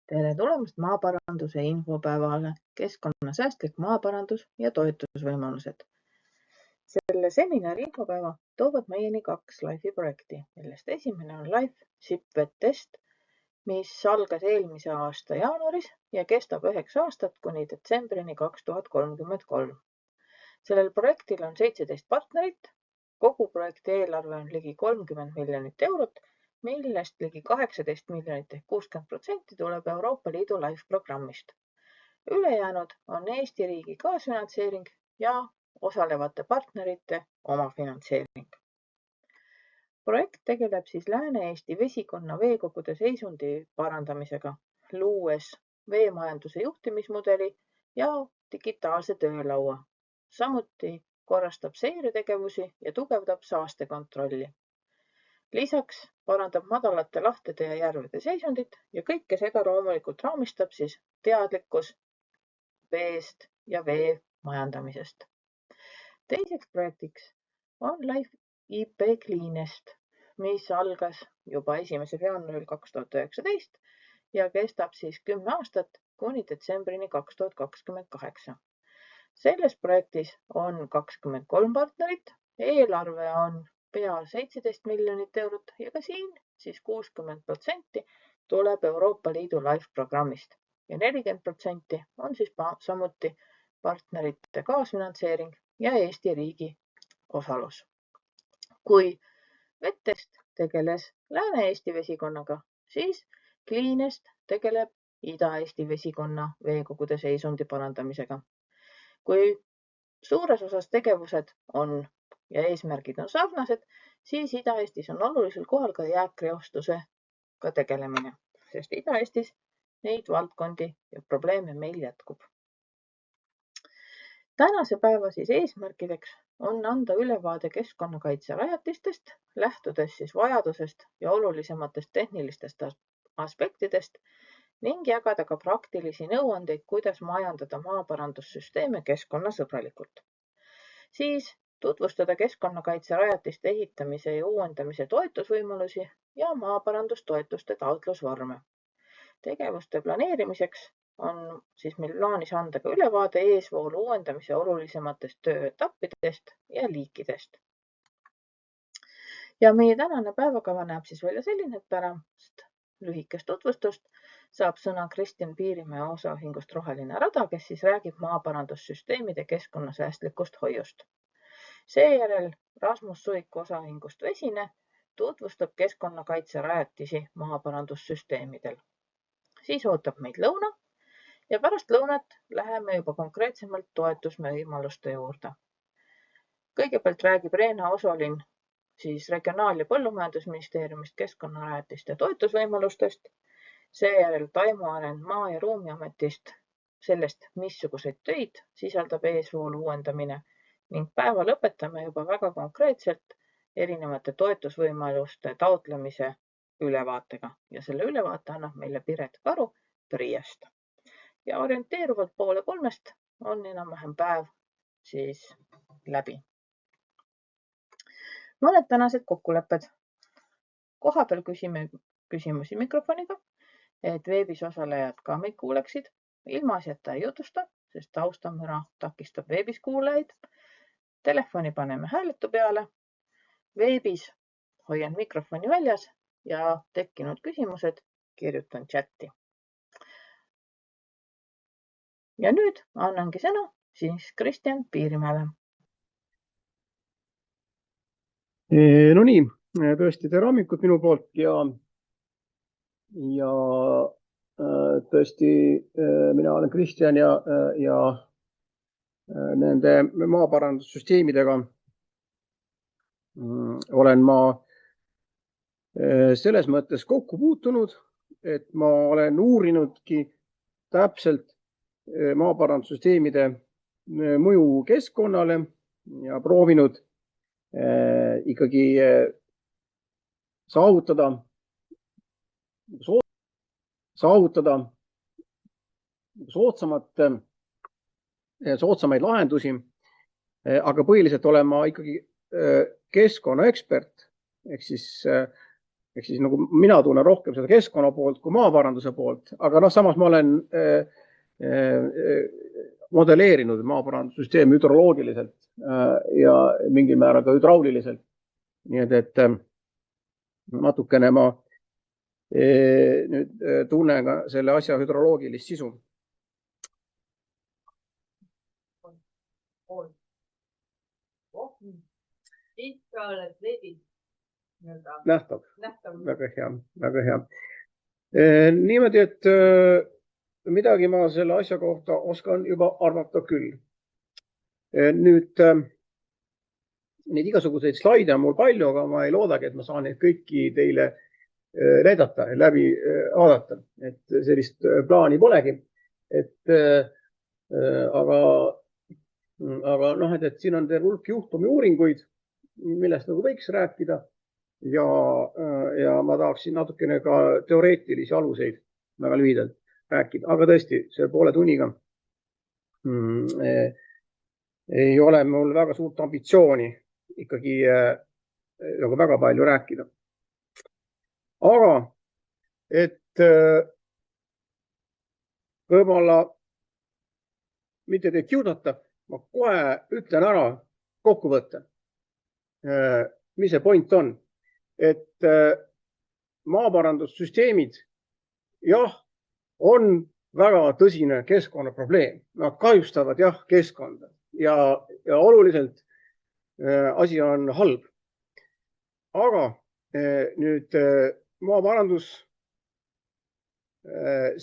Tere tulemast maaparanduse infopäevale, keskkonnasäästlik maaparandus ja toetusvõimalused. Selle seminari infopäeva toovad meieni 2 LIFE projekti, millest esimene on LIFE SIP Test, mis algas eelmise aasta jaanuaris ja kestab 9 aastat kuni detsembrini 2033. Sellel projektil on 17 partnerit, kogu projekti eelarve on ligi 30 miljonit eurot, millest ligi 18 miljonit ehk 60% tuleb Euroopa Liidu LIFE programmist. Ülejäänud on Eesti riigi kaasfinantseering ja osalevate partnerite omafinantseering. Projekt tegeleb Lääne-Eesti vesikonna veekogude seisundi parandamisega, luues veemajanduse juhtimismudeli ja digitaalse töölaua. Samuti korrastab seiretegevusi ja tugevdab saastekontrolli. Lisaks parandab madalate lahtede ja järvede seisundit ja kõike seda loomulikult raamistab teadlikkus veest ja vee majandamisest. Teiseks projektiks on LIFE IP Cleanest, mis algas juba 1. jaanuaril 2019 ja kestab 10 aastat kuni detsembrini 2028. Selles projektis on 23 partnerit, eelarve on pea 17 miljonit eurot ja ka siin 60% tuleb Euroopa Liidu LIFE programmist ja 40% on samuti partnerite kaasfinantseering ja Eesti riigi osalus. Kui Vettest tegeles Lääne-Eesti vesikonnaga, siis Cleanest tegeleb Ida-Eesti vesikonna veekogude seisundi parandamisega. Kui suures osas tegevused on ja eesmärgid on sarnased, siis Ida-Eestis on olulisel kohal ka jääkreostusega tegelemine, sest Ida-Eestis neid valdkondi ja probleeme meil jätkub. Tänase päeva eesmärkideks on anda ülevaade keskkonnakaitse rajatistest, lähtudes vajadusest ja olulisematest tehnilistest aspektidest ning jagada ka praktilisi nõuandeid, kuidas majandada maaparandussüsteeme keskkonnasõbralikult. Siis tutvustada keskkonnakaitse rajatiste ehitamise ja uuendamise toetusvõimalusi ja maaparandustoetuste taotlusvorme. Tegevuste planeerimiseks on meil plaanis anda ka ülevaade eesvoolu uuendamise olulisematest tööetappidest ja liikidest. Ja meie tänane päevakava näeb välja selline, et pärast lühikest tutvustust saab sõna Kristjan Piirimäe osaühingust Roheline Rada, kes räägib maaparandussüsteemide keskkonnasäästlikust hoiust. Seejärel Rasmus Suik osaühingust Vesine tutvustab keskkonnakaitse rajatisi maaparandussüsteemidel. Siis ootab meid lõuna ja pärast lõunat läheme juba konkreetsemalt toetusvõimaluste juurde. Kõigepealt räägib Reena Osolin Regionaal- ja Põllumajandusministeeriumist keskkonnarajatiste toetusvõimalustest, seejärel Taimo Arend Maa- ja Ruumiametist sellest, missuguseid töid sisaldab eesvoolu uuendamine ning päeva lõpetame juba väga konkreetselt erinevate toetusvõimaluste taotlemise ülevaatega ja selle ülevaate annab meile Piret Karu PRIA-st. Ja orienteeruvalt 2:30 on enam-vähem päev läbi. Mõned tänased kokkulepped. Kohapeal küsime küsimusi mikrofoniga, et veebis osalejad ka meid kuuleksid. Ilmaasjata ei jutusta, sest taustamüra takistab veebis kuulajaid. Telefoni paneme hääletu peale. Veebis hoian mikrofoni väljas ja tekkinud küsimused kirjutan chatti. Ja nüüd annangi sõna Kristjan Piirimäele. No nii, tõesti tere hommikut minu poolt ja tõesti mina olen Kristjan ja nende maaparandussüsteemidega olen ma selles mõttes kokku puutunud, et ma olen uurinudki täpselt maaparandussüsteemide mõju keskkonnale ja proovinud ikkagi saavutada soodsamaid lahendusi, aga põhiliselt olen ma ikkagi keskkonnaekspert ehk ehk siis nagu mina tunnen rohkem seda keskkonna poolt kui maaparanduse poolt, aga samas ma olen modelleerinud maaparandussüsteemi hüdroloogiliselt ja mingil määral ka hüdrauliliselt. Nii et natukene ma nüüd tunnen ka selle asja hüdroloogilist sisu. Ikka oled veebis. Nähtav. Väga hea, väga hea. Niimoodi, et midagi ma selle asja kohta oskan juba arvata küll. Nüüd neid igasuguseid slaide on mul palju, aga ma ei loodagi, et ma saan neid kõiki teile näidata ja läbi vaadata. Et sellist plaani polegi. Aga noh, et siin on terve hulk juhtumi uuringuid, millest nagu võiks rääkida. Ja ma tahaksin natukene ka teoreetilisi aluseid väga lühidalt rääkida, aga tõesti see poole tunniga ei ole mul väga suurt ambitsiooni ikkagi nagu väga palju rääkida. Aga et võib-olla mitte teid kiudata, ma kohe ütlen ära kokkuvõtte, mis see point on. Et maaparandussüsteemid, jah, on väga tõsine keskkonnaprobleem. Nad kahjustavad jah keskkonda ja oluliselt asi on halb. Aga nüüd maaparandus,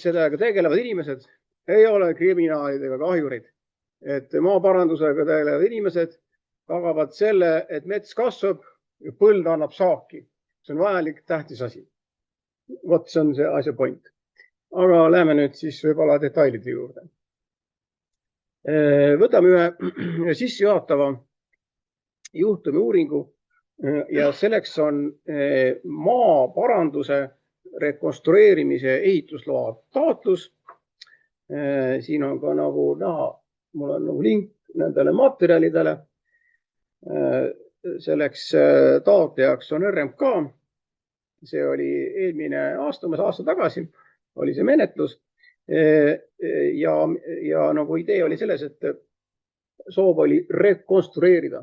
sellega tegelevad inimesed ei ole kriminaalid ega kahjurid. Et maaparandusega tegelevad inimesed tagavad selle, et mets kasvab, põld annab saaki. See on vajalik, tähtis asi. Vot see on see asja point. Aga läheme nüüd siis võib-olla detailide juurde. Võtame ühe sissejuhatava juhtumi uuringu ja selleks on maaparanduse rekonstrueerimise ehitusloa taotlus. Siin on ka nagu näha, mul on nagu link nendele materjalidele. Selleks taotlejaks on RMK. See oli eelmine aasta, umbes aasta tagasi oli see menetlus. Ja nagu idee oli selles, et soov oli rekonstrueerida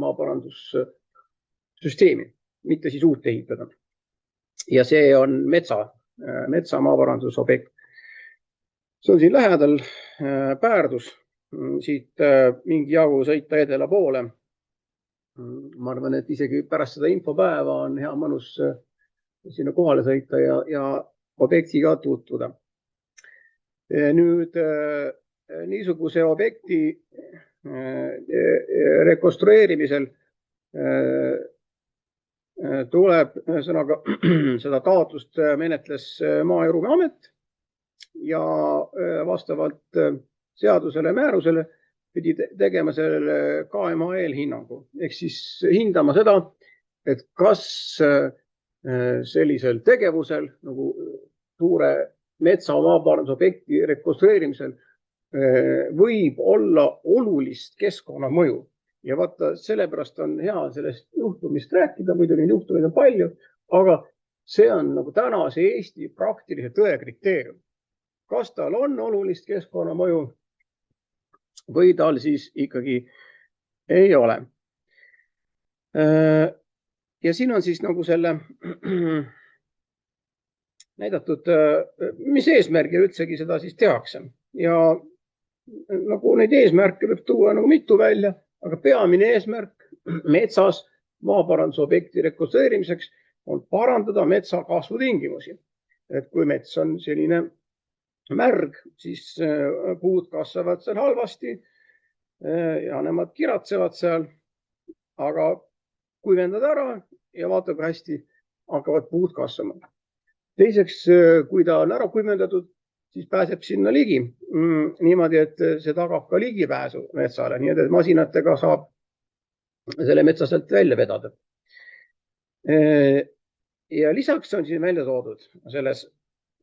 maaparandussüsteemi, mitte siis uut ehitada. Ja see on metsa maaparandusobjekt. See on siin lähedal Päärdus, siit mingi jagu sõita edela poole. Ma arvan, et isegi pärast seda infopäeva on hea mõnus sinna kohale sõita ja objektiga tutvuda. Nüüd niisuguse objekti rekonstrueerimisel tuleb sõnaga seda taotlust menetles Maa- ja Ruumiamet ja vastavalt seadusele määrusele pidi tegema sellele KMA eelhinnangu. Ehk siis hindama seda, et kas sellisel tegevusel nagu suure metsa maaparandusobjekti rekonstrueerimisel võib olla olulist keskkonnamõju. Ja vaata, sellepärast on hea sellest juhtumist rääkida, muidu neid juhtumeid on palju, aga see on nagu tänase Eesti praktilise tõe kriteerium. Kas tal on olulist keskkonnamõju või tal siis ikkagi ei ole. Ja siin on siis nagu selle näidatud, mis eesmärgil üldsegi seda siis tehakse. Ja nagu neid eesmärke võib tuua nagu mitu välja, aga peamine eesmärk metsas maaparandusobjekti rekonstrueerimiseks on parandada metsa kasvutingimusi. Et kui mets on selline märg, siis puud kasvavad seal halvasti ja nemad kiratsevad seal, aga kuivendad ära ja vaata, kui hästi hakkavad puud kasvama. Teiseks, kui ta on ära kuivendatud, siis pääseb sinna ligi. Niimoodi, et see tagab ka ligipääsu metsale, nii et masinatega saab selle metsa sealt välja vedada. Ja lisaks on siin välja toodud selles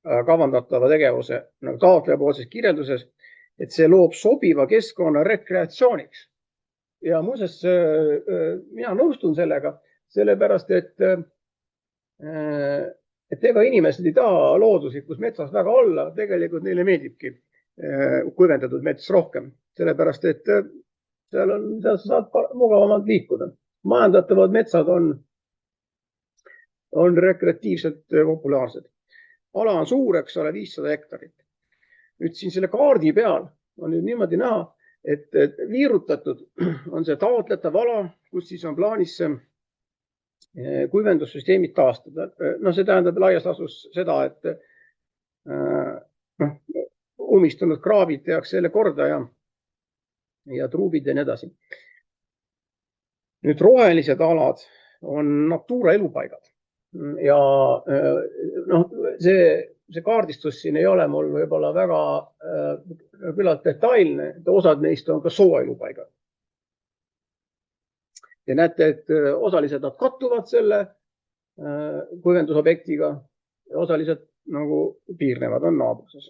kavandatava tegevuse nagu taotleja poolses kirjelduses, et see loob sobiva keskkonna rekreatsiooniks. Ja muuseas, mina nõustun sellega, sellepärast, et et ega inimesed ei taha looduslikus metsas väga olla, tegelikult neile meeldibki kuivendatud mets rohkem, sellepärast et seal sa saad mugavamalt liikuda. Majandatavad metsad on rekreatiivselt populaarsed. Ala on suur, eks ole, 500 hektarit. Nüüd siin selle kaardi peal on nüüd niimoodi näha, et viirutatud on see taotletav ala, kus siis on plaanis kuivendussüsteemid taastada. No see tähendab laias laastus seda, et ummistunud kraavid tehakse jälle korda ja truubid ja nii edasi. Nüüd rohelised alad on Natura elupaigad ja see kaardistus siin ei ole mul võib-olla väga küllalt detailne, osad neist on ka sooelupaigad. Ja näete, et osaliselt nad kattuvad selle kuivendusobjektiga ja osaliselt nagu piirnevad on naabruses.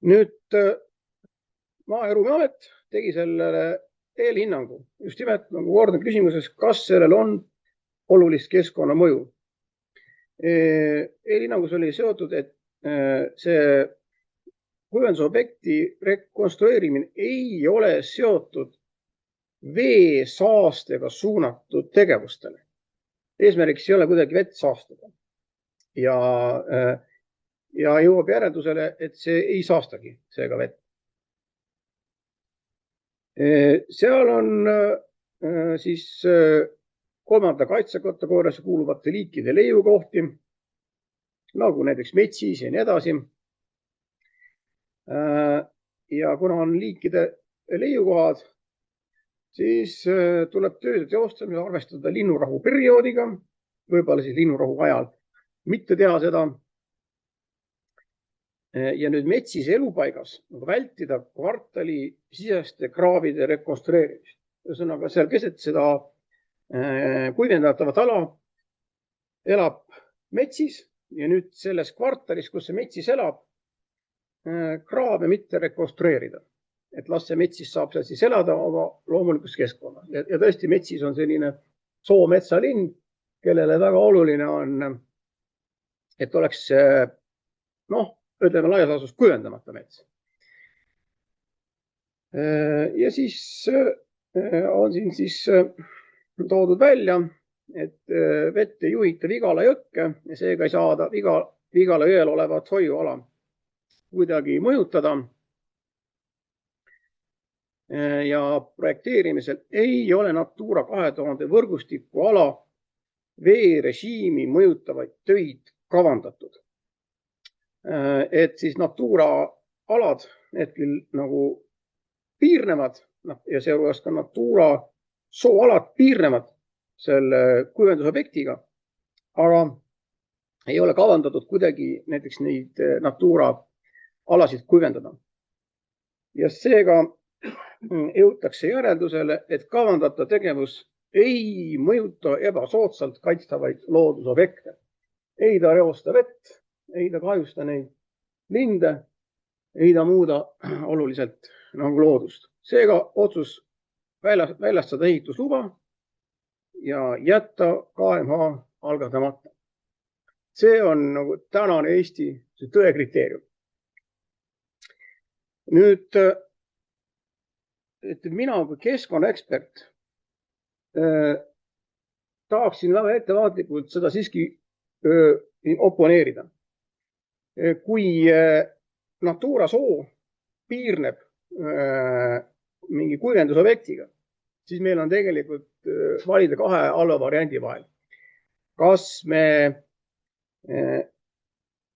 Nüüd Maa- ja Ruumiamet tegi sellele eelhinnangu just nimelt nagu kordne küsimuses, kas sellel on olulist keskkonnamõju. Eelhinnangus oli seotud, et see kuivendusobjekti rekonstrueerimine ei ole seotud vee saastega suunatud tegevustele. Eesmärgiks ei ole kuidagi vett saastada. Ja jõuab järeldusele, et see ei saastagi seega vett. Seal on siis kolmanda kaitsekategooriasse kuuluvate liikide leiukohti, nagu näiteks metsis ja nii edasi. Ja kuna on liikide leiukohad, siis tuleb tööde teostamisel arvestada linnurahu perioodiga, võib-olla siis linnurahu ajal mitte teha seda. Ja nüüd metsis elupaigas vältida kvartali siseste kraavide rekonstrueerimist. Ühesõnaga, seal keset seda kuivendatavat ala elab metsis ja nüüd selles kvartalis, kus see metsis elab, kraave mitte rekonstrueerida. Et las see metsis saab seal siis elada oma loomulikus keskkonnas. Ja tõesti metsis on selline soometsalind, kellele väga oluline on, et oleks ütleme laias laastus kuivendamata mets. Ja siis on siin siis toodud välja, et vett ei juhita Vigala jõkke ja seega ei saada Vigala jõel olevat hoiuala kuidagi mõjutada. Ja projekteerimisel ei ole Natura 2000 võrgustiku ala veerežiimi mõjutavaid töid kavandatud. Et siis Natura alad, need küll nagu piirnevad ja seejuures ka Natura sooalad piirnevad selle kuivendusobjektiga, aga ei ole kavandatud kuidagi näiteks neid Natura alasid kuivendada. Ja seega jõutakse järeldusele, et kavandatav tegevus ei mõjuta ebasoodsalt kaitstavaid loodusobjekte. Ei ta reosta vett, ei ta kahjusta neid linde, ei ta muuda oluliselt nagu loodust. Seega otsus väljastada ehitusluba ja jätta KMH algatamata. See on nagu tänane Eesti tõe kriteerium. Nüüd et mina kui keskkonnaekspert tahaksin väga ettevaatlikult seda siiski oponeerida. Kui Natura soo piirneb mingi kuivendusobjektiga, siis meil on tegelikult valida kahe halva variandi vahel. Kas me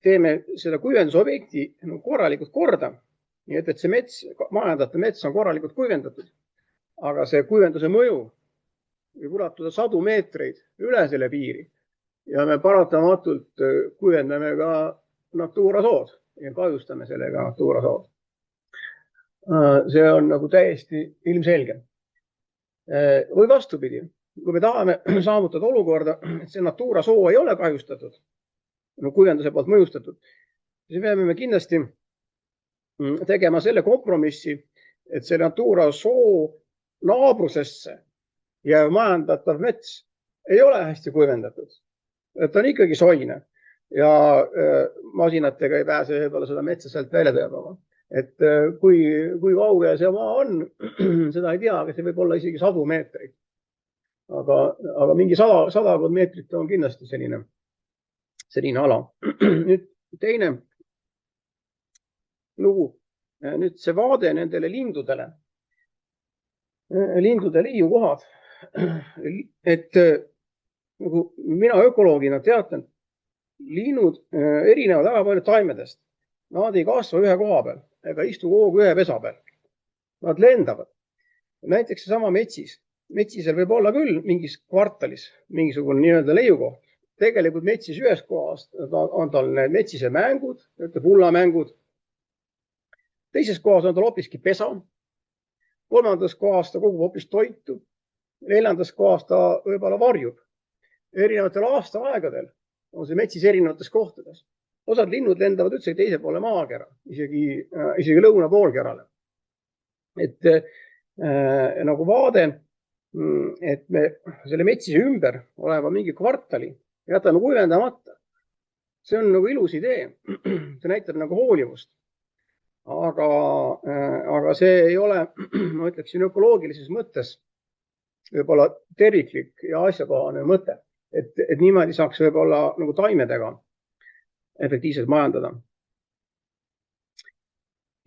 teeme seda kuivendusobjekti korralikult korda, nii et see mets, majandatav mets on korralikult kuivendatud, aga see kuivenduse mõju võib ulatuda sadu meetreid üle selle piiri ja me paratamatult kuivendame ka Natura sood ja kahjustame sellega Natura sood. See on nagu täiesti ilmselge. Või vastupidi, kui me tahame saavutada olukorda, et see Natura soo ei ole kahjustatud, kuivenduse poolt mõjustatud, siis peame kindlasti tegema selle kompromissi, et see Natura soo naabrusesse ja majandatav mets ei ole hästi kuivendatud. Ta on ikkagi soine ja masinatega ei pääse võib-olla seda metsa sealt välja tõmbama. Et kui kaugel see maa on, seda ei tea, aga see võib olla isegi 100 meetreid. Aga mingi 100 meetrit on kindlasti selline ala. Nüüd teine lugu. Nüüd see vaade nendele lindudele. Lindude liiukohad. Et nagu mina ökoloogina teatan, linnud erinevad väga palju taimedest. Nad ei kasva ühe koha peal ega istu kogu ühe pesa peal. Nad lendavad. Näiteks seesama metsis. Metsisel võib olla küll mingis kvartalis mingisugune nii-öelda leiukoht. Tegelikult metsis ühes kohas on tal need metsise mängud, pullamängud. Teises kohas on tal hoopiski pesa. Kolmandas kohas ta kogub hoopis toitu. Neljandas kohas ta võib-olla varjub. Erinevatel aastaaegadel on see metsis erinevates kohtades. Osad linnud lendavad üldse teise poole maakera, isegi lõuna poolkerale. Et nagu vaade, et me selle metsise ümber oleva mingi kvartali jätame kuivendamata. See on nagu ilus idee. See näitab nagu hoolivust. Aga see ei ole, ma ütleksin, ökoloogilises mõttes võib-olla terviklik ja asjakohane mõte, et niimoodi saaks võib-olla nagu taimedega efektiivselt majandada.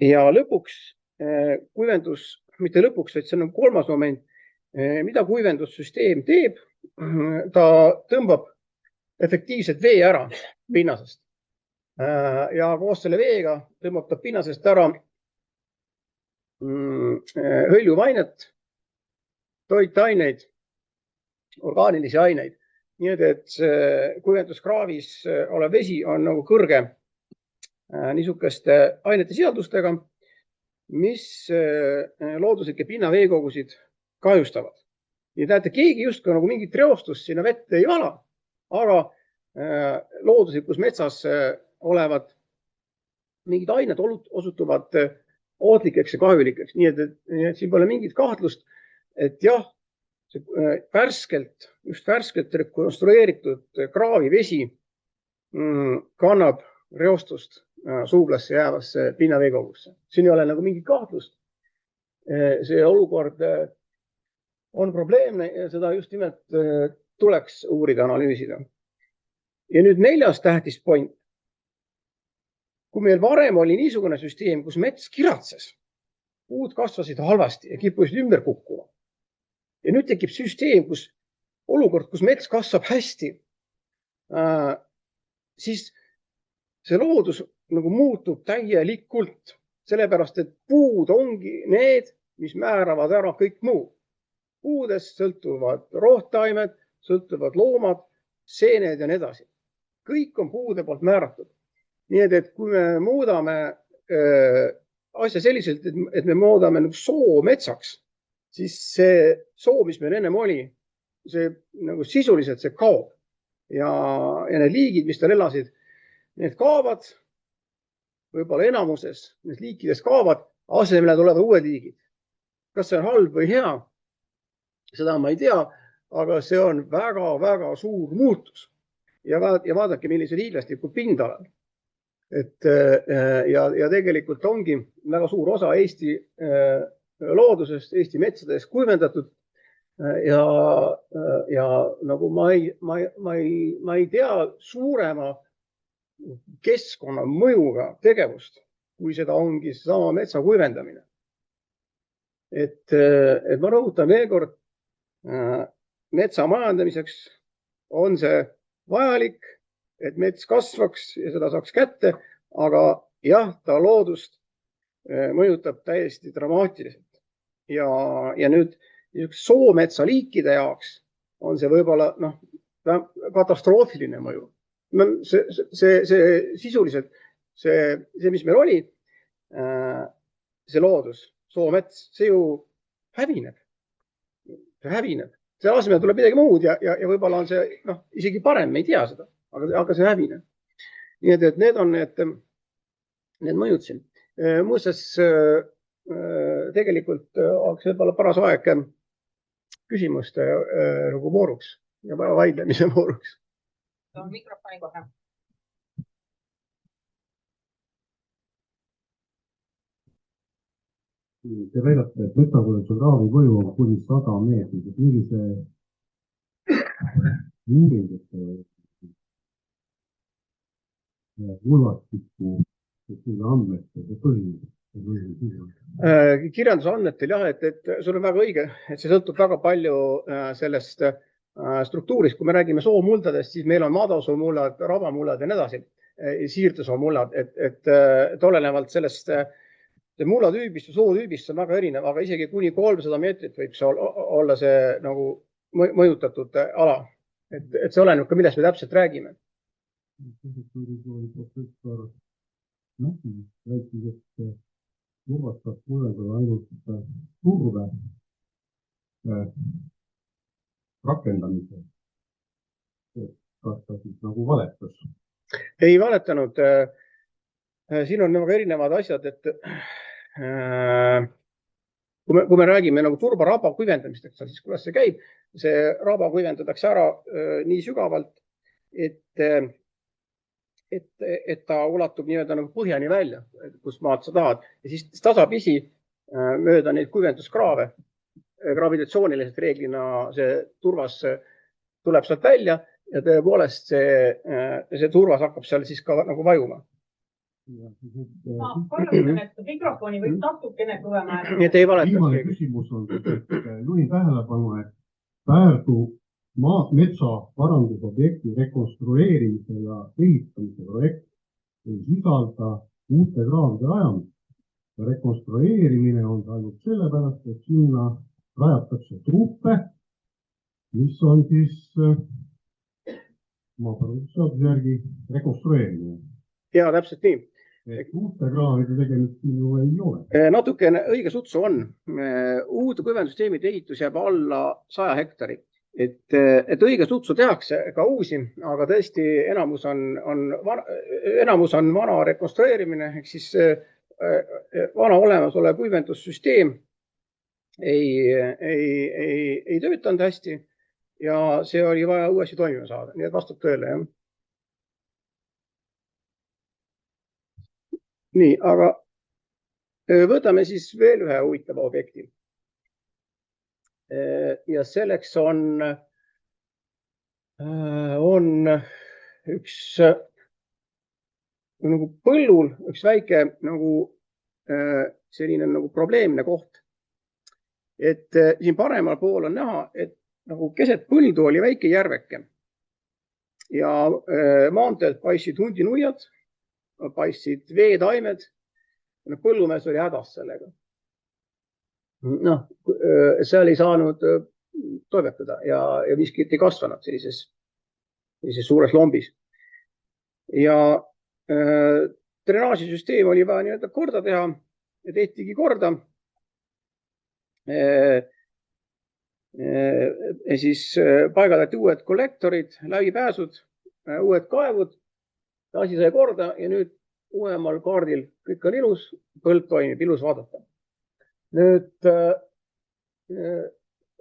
Ja lõpuks kuivendus, mitte lõpuks, vaid see on kolmas moment, mida kuivendussüsteem teeb, ta tõmbab efektiivselt vee ära pinnasest. Ja koos selle veega tõmbab ta pinnasest ära hõljuvainet, toitaineid, orgaanilisi aineid. Nii et kuivenduskraavis olev vesi on nagu kõrge niisuguste ainete sisaldustega, mis looduslikke pinnaveekogusid kahjustavad. Nii näete, keegi justkui nagu mingit reostust sinna vette ei vala, aga looduslikus metsas olevad mingid ained osutuvad ohtlikeks ja kahjulikeks. Nii et siin pole mingit kahtlust, et jah, just värskelt rekonstrueeritud kraavivesi kannab reostust suublasse jäävasse pinnaveekogusse. Siin ei ole nagu mingit kahtlust. See olukord on probleemne ja seda just nimelt tuleks uurida, analüüsida. Ja nüüd 4. tähtis point. Kui meil varem oli niisugune süsteem, kus mets kiratses, puud kasvasid halvasti ja kippusid ümber kukkuma. Ja nüüd tekib süsteem, olukord, kus mets kasvab hästi, siis see loodus nagu muutub täielikult, sellepärast, et puud ongi need, mis määravad ära kõik muu. Puudest sõltuvad rohtaimed, sõltuvad loomad, seened ja nii edasi. Kõik on puude poolt määratud. Nii et kui me muudame asja selliselt, et me muudame nagu soo metsaks, siis see soo, mis meil ennem oli, see nagu sisuliselt see kaob. Ja need liigid, mis tal elasid, need kaovad, võib-olla enamuses, need liikidest kaovad, asemele tulevad uued liigid. Kas see on halb või hea? Seda ma ei tea, aga see on väga-väga suur muutus. Ja vaadake, millise hiiglasliku pindalal. Ja tegelikult ongi väga suur osa Eesti loodusest, Eesti metsadest kuivendatud. Ja nagu ma ei tea suurema keskkonna mõjuga tegevust, kui seda ongi sama metsa kuivendamine. Et ma rõhutan veel kord, metsa majandamiseks on see vajalik, et mets kasvaks ja seda saaks kätte, aga jah, ta loodust mõjutab täiesti dramaatiliselt. Ja nüüd soometsa liikide jaoks on see võib-olla katastroofiline mõju. See sisuliselt, see mis meil oli, see loodus, soomets, see ju hävineb. See hävineb. See asemel tuleb midagi muud ja võib-olla on see isegi parem, me ei tea seda, aga see hävineb. Nii et need on need mõjud siin. Muuseas, tegelikult oleks võib-olla paras aeg küsimuste vooruks. ja vaidlemise vooruks. Mikrofoni kohe. Te väidate, et metsakuulutuse kraavi mõju on kuni 100 meetrit. Millise uuringute mulvastiku andmete põhiline? Kirjandusandmetel jah, et sul on väga õige, et see sõltub väga palju sellest struktuurist. Kui me räägime soomuldadest, siis meil on madalsoomullad, rabamullad ja nii edasi, siirdesoomullad, et olenevalt sellest mullatüübist ja sootüübist on väga erinev, aga isegi kuni 300 meetrit võiks olla see nagu mõjutatud ala. Et see oleneb ka, millest me täpselt räägime. Turvastab mulle ainult turve rakendamise. Kas ta siis nagu valetas? Ei valetanud. Siin on väga erinevad asjad, et kui me räägime nagu turbaraba kuivendamist, siis kuidas see käib, see raba kuivendatakse ära nii sügavalt, et ta ulatub nii-öelda nagu põhjani välja, kus maad sa tahad ja siis tasapisi mööda neid kuivenduskraave, gravitatsiooniliselt reeglina see turvas tuleb sealt välja ja tõepoolest see turvas hakkab seal siis ka nagu vajuma. Ma korrastan, et mikrofoni võib natukene kõvema. Nii et ei valeta. Viimane küsimus on, et juhin tähelepanu, et Pärdu metsaparandusobjekti rekonstrueerimise ja ehitamise projekt ei sisalda uute kraavide rajamist. Rekonstrueerimine on ainult sellepärast, et sinna rajatakse truppe, mis on siis maaparandusseaduse järgi rekonstrueerimine. Ja täpselt nii. Uute kraavide tegemist ju ei ole. Natukene õige sutsu on. Uude kuivendussüsteemide ehitus jääb alla 100 hektari. Et õige sutsu tehakse ka uusi, aga tõesti enamus on vana rekonstrueerimine, ehk siis vana olemasolev kuivendussüsteem ei töötanud hästi ja see oli vaja uuesti toimima saada. Nii et vastab tõele, jah. Nii, aga võtame siis veel ühe huvitava objekti. Ja selleks on üks nagu põllul, üks väike nagu selline nagu probleemne koht. Et siin paremal pool on näha, et nagu keset põldu oli väike järveke ja maanteed paistsid hundinuiad, paistsid veetaimed. Põllumees oli hädas sellega. Noh, seal ei saanud toimetada ja miskit ei kasvanud sellises suures lombis. Ja drenaažisüsteem oli vaja nii-öelda korda teha ja tehtigi korda. Ja siis paigaldati uued kollektorid, läbipääsud, uued kaevud. Asi sai korda ja nüüd uuemal kaardil kõik on ilus, põld toimib, ilus vaadata. Nüüd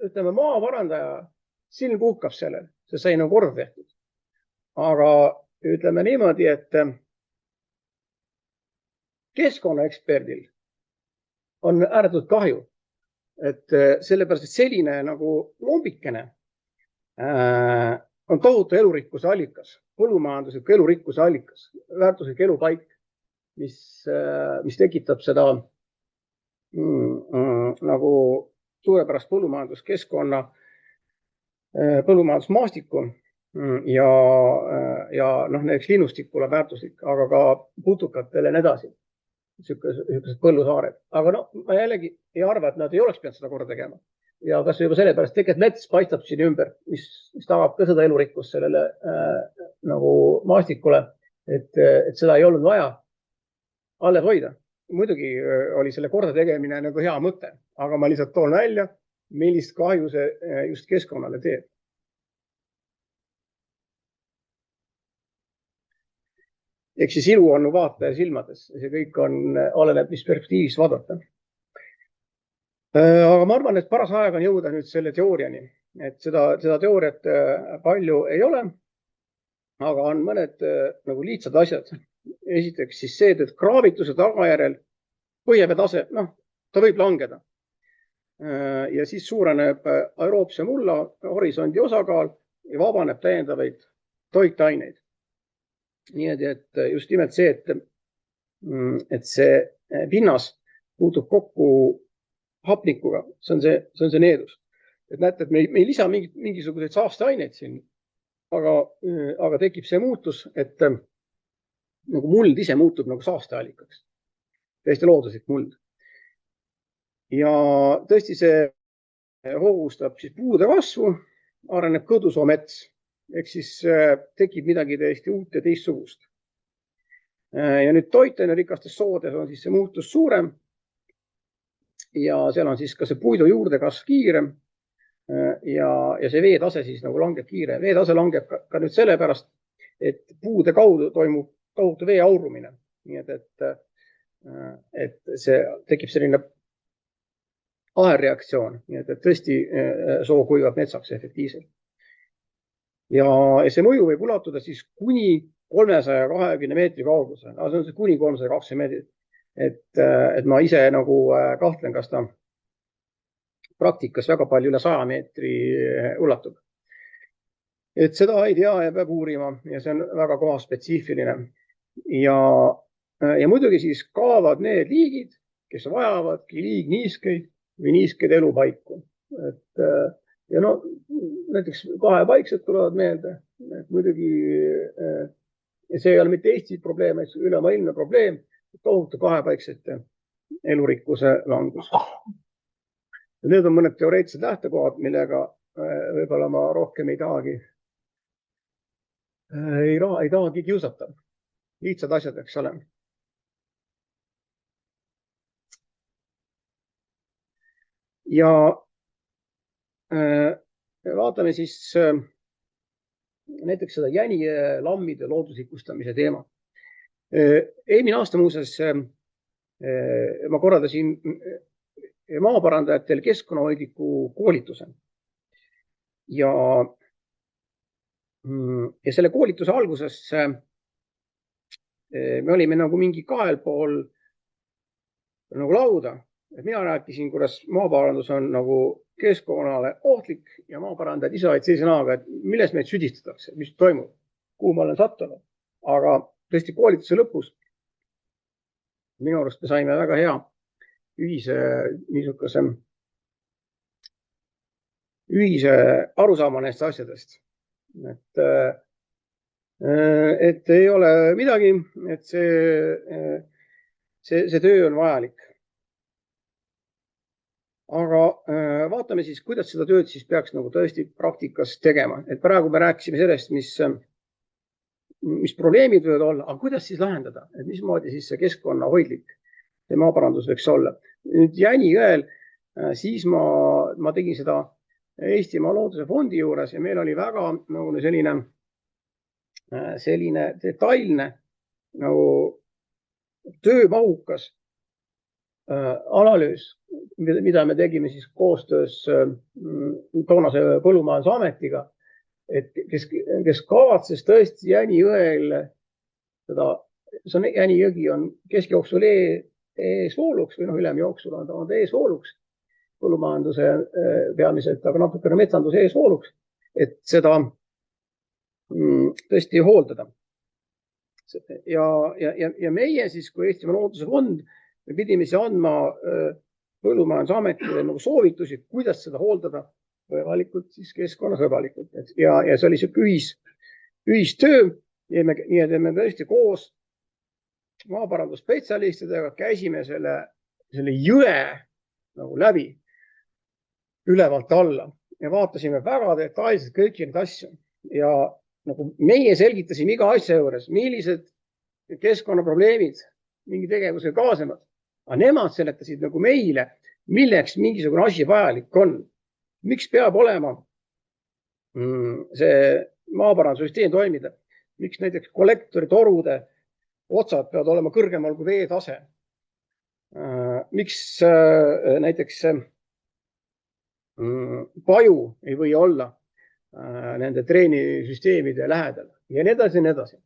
ütleme maaparandaja silm puhkab sellel, see sai nagu korda tehtud. Aga ütleme niimoodi, et keskkonnaeksperdil on ääretult kahju, et sellepärast, et selline nagu lombikene on tohutu elurikkuse allikas, põllumajanduslik elurikkuse allikas, väärtuslik elupaik, mis tekitab seda nagu suurepärast põllumajanduskeskkonna, põllumajandusmaastikku ja näiteks linnustikule väärtuslik, aga ka putukatele ja nii edasi. Sellised põllusaared. Aga ma jällegi ei arva, et nad ei oleks pidanud seda korda tegema. Ja kas juba sellepärast, et mets paistab siin ümber, mis tagab ka seda elurikkust sellele nagu maastikule, et seda ei olnud vaja alles hoida. Muidugi oli selle korda tegemine nagu hea mõte, aga ma lihtsalt toon välja, millist kahju see just keskkonnale teeb. Eks siis ilu on vaataja silmades. See kõik oleneb, mis perspektiivist vaadata. Aga ma arvan, et paras aeg on jõuda nüüd selle teooriani. et seda teooriat palju ei ole, aga on mõned nagu lihtsad asjad. Esiteks siis see, et kraavituse tagajärjel põhjavee tase, ta võib langeda. Ja siis suureneb aeroobse mulla horisondi osakaal ja vabaneb täiendavaid toitaineid. Nii et just nimelt see, et see pinnas puutub kokku hapnikuga, see on see needus. Et näete, et me ei lisa mingisuguseid saasteaineid siin, aga tekib see muutus, et nagu muld ise muutub nagu saasteallikaks. Täiesti looduslik muld. Ja tõesti see hoogustab siis puude kasvu, areneb kõdusoomets, ehk siis tekib midagi täiesti uut ja teistsugust. Ja nüüd toitainerikkastes soodes on siis see muutus suurem ja seal on siis ka see puidu juurdekasv kiirem ja see veetase siis nagu langeb kiire. Veetase langeb ka nüüd sellepärast, et puude kaudu toimub tohutu vee aurumine. Nii et see tekib selline aherreaktsioon, nii et tõesti soo kuivab metsaks efektiivselt. Ja see mõju võib ulatuda siis kuni 320 meetri kaugusele. See on see kuni 320 meetrit. Et ma ise nagu kahtlen, kas ta praktikas väga palju üle 100 meetri ulatub. Et seda ei tea ja peab uurima ja see on väga kohaspetsiifiline. Ja muidugi siis kaovad need liigid, kes vajavadki liigniiskeid või niiskeid elupaiku. Ja näiteks kahepaiksed tulevad meelde. Muidugi see ei ole mitte Eesti probleem, vaid ülemaailmne probleem, tohutu kahepaiksete elurikkuse langus. Need on mõned teoreetilised lähtekohad, millega võib-olla ma rohkem ei tahagi kiusata. Lihtsad asjad, eks ole. Ja vaatame siis näiteks seda jänilammide loodusikustamise teema. Eelmine aasta muuseas ma korraldasin maaparandajatel keskkonnahoidliku koolituse. Ja selle koolituse alguses me olime nagu mingi kahel pool nagu lauda. Mina rääkisin, kuidas maaparandus on nagu keskkonnale ohtlik ja maaparandajad ise olid sellise näoga, et milles meid süüdistatakse, mis toimub, kuhu ma olen sattunud. Aga tõesti koolituse lõpus minu arust me saime väga hea ühise arusaama neist asjadest. Et ei ole midagi, et see töö on vajalik. Aga vaatame siis, kuidas seda tööd siis peaks nagu tõesti praktikas tegema. Et praegu me rääkisime sellest, mis probleemid võivad olla, aga kuidas siis lahendada, et mismoodi siis see keskkonnahoidlik see maaparandus võiks olla. Nüüd Jänijõel, siis ma tegin seda Eestimaa Looduse Fondi juures ja meil oli väga nagu selline detailne nagu töömahukas analüüs, mida me tegime siis koostöös toonase Põllumajandusametiga, et kes kavatses tõesti Jänijõel see on Jänijõgi on keskjooksul eesvooluks või ülemjooksul on ta eesvooluks põllumajanduse peamiselt, aga natukene metsanduse eesvooluks, et seda tõesti hooldada. Ja meie siis, kui Eestimaa Looduse Fond, me pidime siis andma Põllumajandusametile nagu soovitusi, kuidas seda hooldada võimalikult siis keskkonnasõbralikult. Ja see oli sihuke ühistöö, nii et me tõesti koos maaparandusspetsialistidega käisime selle jõe nagu läbi ülevalt alla ja vaatasime väga detailselt kõiki neid asju. Ja nagu meie selgitasime iga asja juures, millised keskkonnaprobleemid mingi tegevusega kaasnevad. Aga nemad seletasid nagu meile, milleks mingisugune asi vajalik on. Miks peab olema see maaparandussüsteem toimida? Miks näiteks kollektoritorude otsad peavad olema kõrgemal kui veetase? Miks näiteks paju ei või olla nende treenisüsteemide lähedal ja nii edasi ja nii edasi.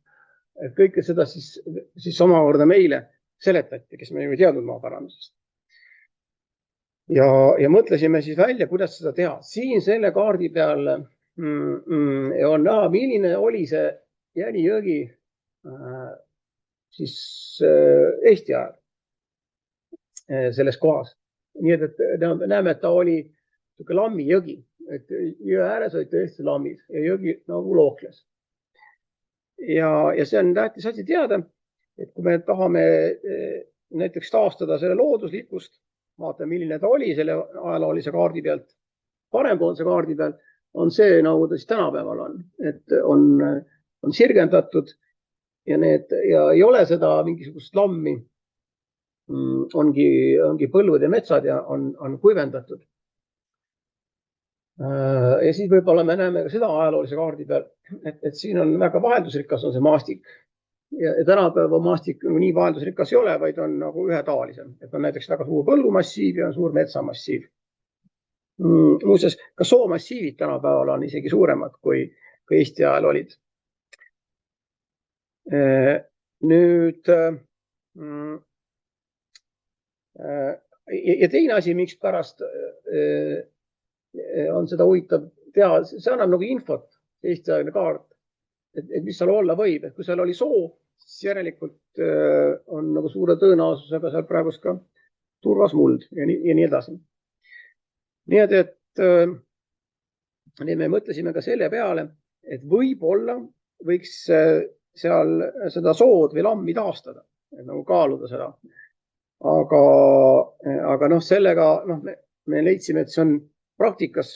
Et kõike seda siis omakorda meile seletati, kes me ei teadnud maaparandusest. Ja mõtlesime siis välja, kuidas seda teha. Siin selle kaardi peal on näha, milline oli see Jänijõgi siis Eesti ajal selles kohas. Nii et näeme, et ta oli lammijõgi, et jõe ääres olid tõesti lammid ja jõgi nagu lookles. Ja see on tähtis asi teada, et kui me tahame näiteks taastada selle looduslikkust, vaatame, milline ta oli selle ajaloolise kaardi pealt, parempoolse kaardi peal, on see, nagu ta siis tänapäeval on, et on sirgendatud ja ei ole seda mingisugust lammi, ongi põllud ja metsad ja on kuivendatud. Ja siis võib-olla me näeme ka seda ajaloolise kaardi peal, et siin on väga vaheldusrikas on see maastik ja tänapäeva maastik nii vaheldusrikas ei ole, vaid on nagu ühetaolisem, et on näiteks väga suur põllumassiiv ja on suur metsamassiiv. Muuseas, ka soomassiivid tänapäeval on isegi suuremad kui Eesti ajal olid. Nüüd ja teine asi, miks pärast on seda huvitav teha, see annab nagu infot, Eesti ajaline kaart, et mis seal olla võib, et kui seal oli soo, siis järelikult on nagu suure tõenäosusega seal praegust ka turvas muld ja nii edasi. Nii et me mõtlesime ka selle peale, et võib-olla võiks seal seda sood või lammi taastada, et nagu kaaluda seda. Aga sellega me leidsime, et see on praktikas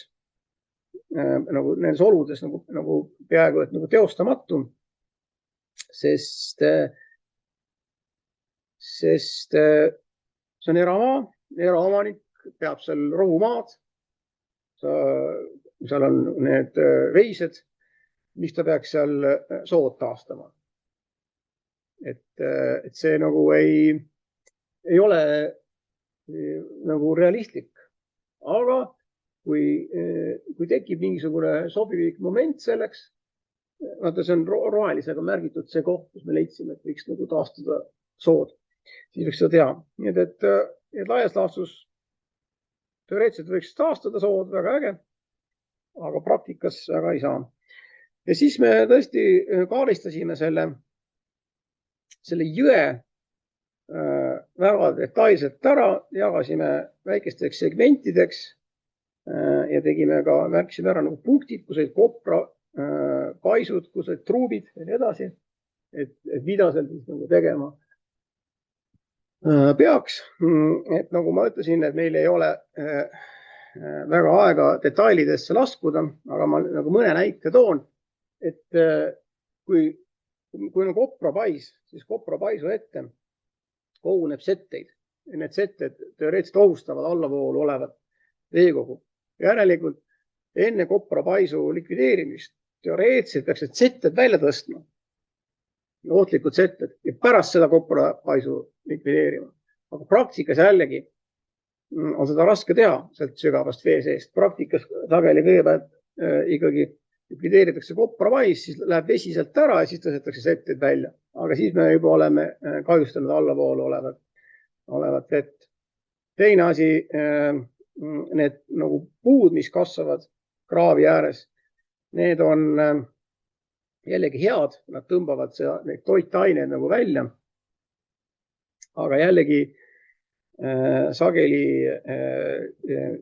nagu nendes oludes nagu peaaegu et nagu teostamatu, sest see on eramaa, eraomanik peab seal rohumaad, seal on need veised, miks ta peaks seal sood taastama. Et see nagu ei ole nagu realistlik, aga kui tekib mingisugune sobilik moment selleks, vaata see on rohelisega märgitud see koht, kus me leidsime, et võiks nagu taastada sood, siis võiks seda teha. Nii et laias laastus teoreetiliselt võiks taastada sood, väga äge, aga praktikas väga ei saa. Ja siis me tõesti kaardistasime selle jõe väga detailselt ära, jagasime väikesteks segmentideks ja märkisime ära nagu punktid, kus olid kopra paisud, kus olid truubid ja nii edasi, et mida seal siis nagu tegema peaks. Et nagu ma ütlesin, et meil ei ole väga aega detailidesse laskuda, aga ma nagu mõne näite toon, et kui on koprapais, siis koprapaisu ette koguneb setteid. Need setted teoreetiliselt ohustavad allavoolu olevat veekogu. Järelikult enne koprapaisu likvideerimist teoreetiliselt peaks need setted välja tõstma, ohtlikud setted, ja pärast seda koprapaisu likvideerima. Aga praktikas jällegi on seda raske teha sealt sügavast vee seest. Praktikas sageli kõigepealt ikkagi likvideeritakse koprapais, siis läheb vesi sealt ära ja siis tõstetakse setted välja. Aga siis me juba oleme kahjustanud allavoolu olevat vett. Teine asi, need nagu puud, mis kasvavad kraavi ääres, need on jällegi head, nad tõmbavad neid toitaineid nagu välja. Aga jällegi sageli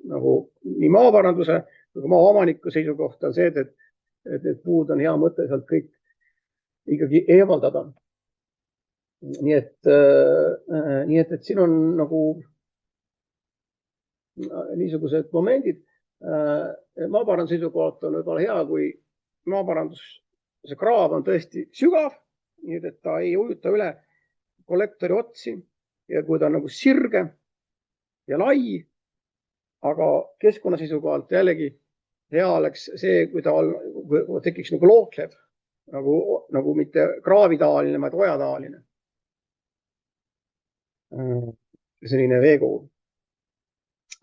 nagu nii maaparanduse kui ka maaomaniku seisukoht on see, et puud on hea mõte sealt kõik ikkagi eemaldada. Nii et siin on nagu niisugused momendid. Maaparanduse seisukohalt on võib-olla hea, kui maaparanduse kraav on tõesti sügav, nii et ta ei ujuta üle kollektori otsi ja kui ta on nagu sirge ja lai, aga keskkonna seisukohalt jällegi hea oleks see, kui ta tekiks nagu looklev, nagu mitte kraavitaaline, vaid ojataaline. Selline veekogu.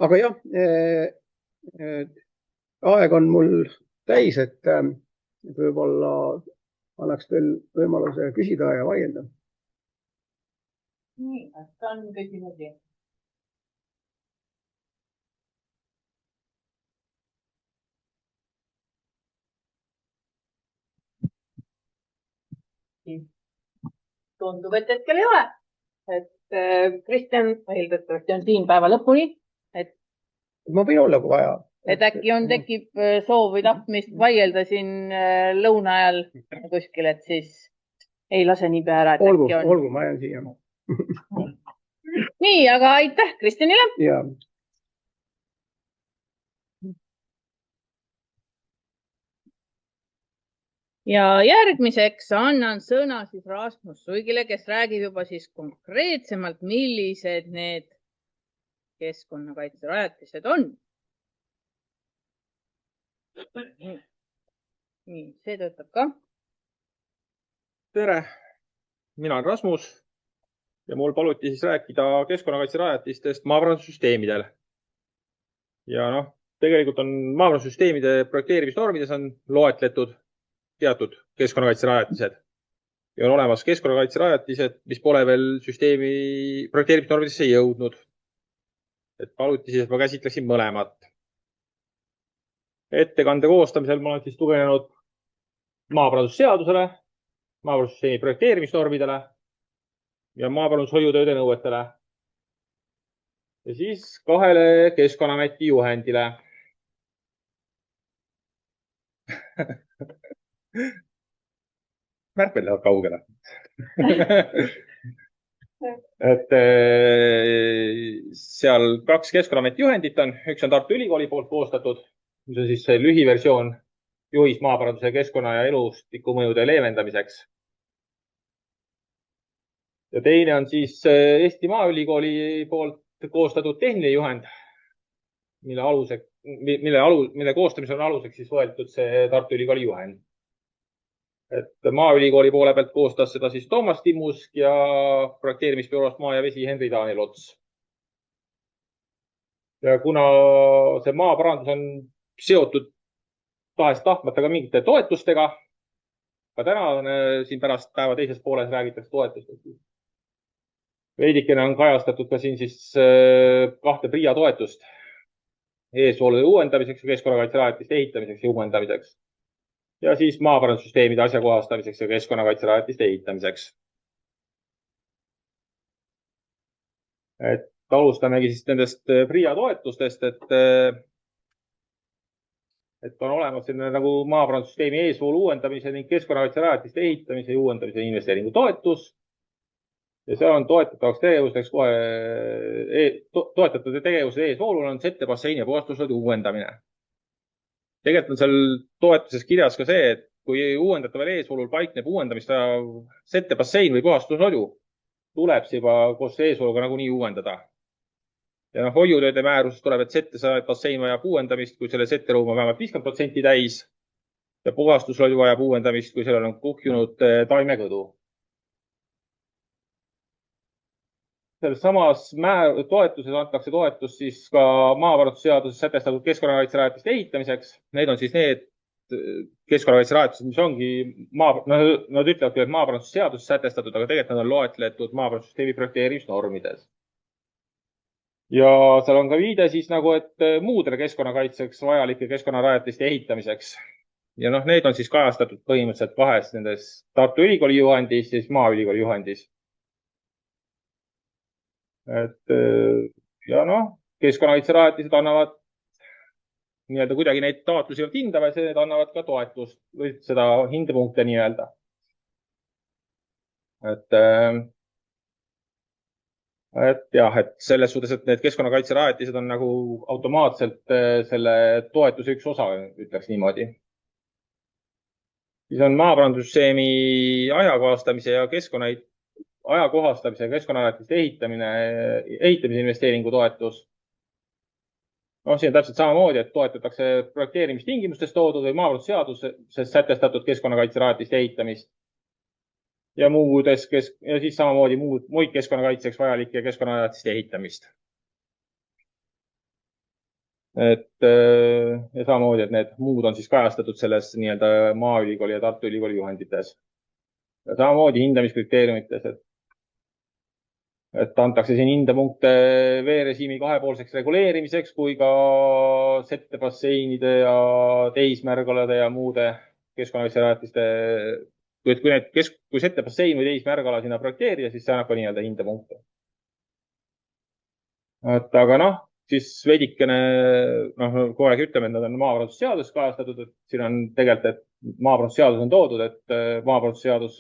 Aga jah, aeg on mul täis, et võib-olla annaks veel võimaluse küsida ja vaielda. Nii, kas on küsimusi? Tundub, et hetkel ei ole. Kristjan, eeldatavasti on siin päeva lõpuni. Ma võin olla, kui vaja. Et äkki tekib soov või tahtmist vaielda siin lõuna ajal kuskil, et siis ei lase nii pea ära. Olgu, ma jään siia. Nii, aga aitäh Kristjanile. Ja. Ja järgmiseks annan sõna siis Rasmus Suigile, kes räägib juba siis konkreetsemalt, millised need keskkonnakaitserajatised on. Nii, see töötab ka. Tere, mina olen Rasmus ja mul paluti siis rääkida keskkonnakaitserajatistest maaparandussüsteemidel. Ja tegelikult on maaparandussüsteemide projekteerimisnormides on loetletud teatud keskkonnakaitserajatised ja on olemas keskkonnakaitserajatised, mis pole veel süsteemi projekteerimisnormidesse jõudnud. Et paluti siis, et ma käsitleksin mõlemat. Ettekande koostamisel ma olen siis tuginenud maaparandusseadusele, maaparandussüsteemi projekteerimisnormidele ja maaparandushoiutööde nõuetele. Ja siis 2 Keskkonnaameti juhendile. Märkmed lähevad kaugele. Et seal 2 Keskkonnaameti juhendit on. Üks on Tartu Ülikooli poolt koostatud, mis on siis see lühiversioon juhis maaparanduse keskkonna ja elustikumõjude leevendamiseks. Ja teine on siis Eesti Maaülikooli poolt koostatud tehniline juhend, mille koostamisel on aluseks siis võetud see Tartu Ülikooli juhend. Et Maaülikooli poole pealt koostas seda siis Toomas Timmusk ja projekteerimisbüroost Maa ja Vesi Henri Taanil Ots. Ja kuna see maaparandus on seotud tahes-tahtmata ka mingite toetustega, ka täna siin pärast päeva teises pooles räägitakse toetustest. Veidikene on kajastatud ka siin siis 2 PRIA toetust eesvoolude uuendamiseks ja keskkonnakaitserajatiste ehitamiseks ja uuendamiseks. Ja siis maaparandussüsteemide asjakohastamiseks ja keskkonnakaitserajatiste ehitamiseks. Et alustamegi siis nendest PRIA toetustest, et on olemas selline nagu maaparandussüsteemi eesvoolu uuendamise ning keskkonnakaitserajatiste ehitamise ja uuendamise investeeringu toetus. Ja seal on toetatavaks tegevusteks toetatud tegevuse eesvoolul on settebasseini ja puhastusvõdu uuendamine. Tegelikult on seal toetuses kirjas ka see, et kui uuendataval eesvoolul paikneb uuendamist settebassein või puhastusvõdu, tuleb see juba koos eesvooluga nagunii uuendada. Ja hoiutööde määruses tuleb, et settebassein vajab uuendamist, kui selle setteruum on vähemalt 50% täis ja puhastusvõdu vajab uuendamist, kui sellel on kuhjunud taimekõdu. Selles samas toetuses antakse toetus siis ka maaparandusseaduses sätestatud keskkonnakaitserajatiste ehitamiseks. Need on siis need keskkonnakaitserajatised, mis ongi nad ütlevad, et maaparandusseaduses sätestatud, aga tegelikult nad on loetletud maaparandussüsteemi projekteerimisnormides. Ja seal on ka viide siis nagu, et muudele keskkonnakaitseks vajalike keskkonnarajatiste ehitamiseks. Ja need on siis kajastatud põhimõtteliselt 2 nendes Tartu Ülikooli juhendis ja siis Maaülikooli juhendis. Ja keskkonnakaitserajatised annavad nii-öelda kuidagi neid taotlusi hindavad ja need annavad ka toetust või seda hindepunkte nii-öelda. Et selles suhtes, et need keskkonnakaitserajatised on nagu automaatselt selle toetuse üks osa, ütleks niimoodi. Siis on maaparandussüsteemi ajakohastamise ja keskkonnarajatiste ehitamise investeeringu toetus. Siin on täpselt samamoodi, et toetatakse projekteerimistingimustes toodud või maaparandusseaduses sätestatud keskkonnakaitserajatiste ehitamist ja siis samamoodi muid keskkonnakaitseks vajalike keskkonnarajatiste ehitamist. Ja samamoodi, et need muud on siis kajastatud selles nii-öelda Maaülikooli ja Tartu Ülikooli juhendites. Ja samamoodi hindamiskriteeriumites, et antakse siin hindepunkte veerežiimi kahepoolseks reguleerimiseks kui ka settebasseinide ja tehismärgalade ja muude keskkonnakaitserajatiste. Kui settebassein või tehismärgala sinna projekteerida, siis see annab ka nii-öelda hindepunkte. Aga noh, siis veidikene, kogu aeg ütleme, et nad on maaparandusseaduses kajastatud, et siin on tegelikult, et maaparandusseadus on toodud, et maaparandusseadus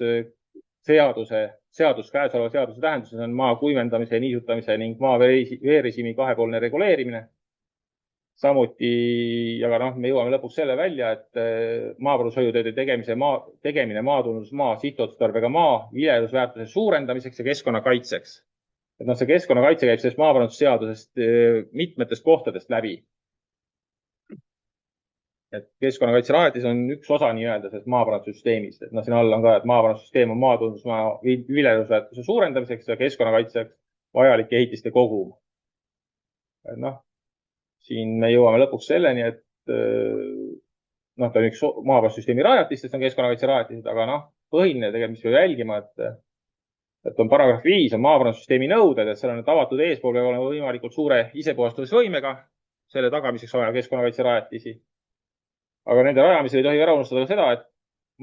käesoleva seaduse tähenduses on maa kuivendamise, niisutamise ning maa veerežiimi kahepoolne reguleerimine. Samuti, aga noh, me jõuame lõpuks selle välja, et maaparandushoiutööde tegemine maatulundusmaa sihtotstarbega maa viljelusväärtuse suurendamiseks ja keskkonnakaitseks. Et noh, see keskkonnakaitse käib sellest maaparandusseadusest mitmetest kohtadest läbi. Et keskkonnakaitserajatis on üks osa nii-öelda sellest maaparandussüsteemist. Et noh, siin all on ka, et maaparandussüsteem on maatulundusmaa viljelusväärtuse suurendamiseks ja keskkonnakaitseks vajalike ehitiste kogum. Et noh, siin me jõuame lõpuks selleni, et noh, ta on üks maaparandussüsteemi rajatistest, on keskkonnakaitserajatised, aga noh, põhiline tegelikult, mis peab jälgima, et on paragrahv 5 on maaparandussüsteemi nõuded, et seal on avatud eespool peab olema võimalikult suure isepuhastusvõimega, selle tagamiseks vaja keskkonnakaitserajatisi. Aga nende rajamisel ei tohi ära unustada ka seda, et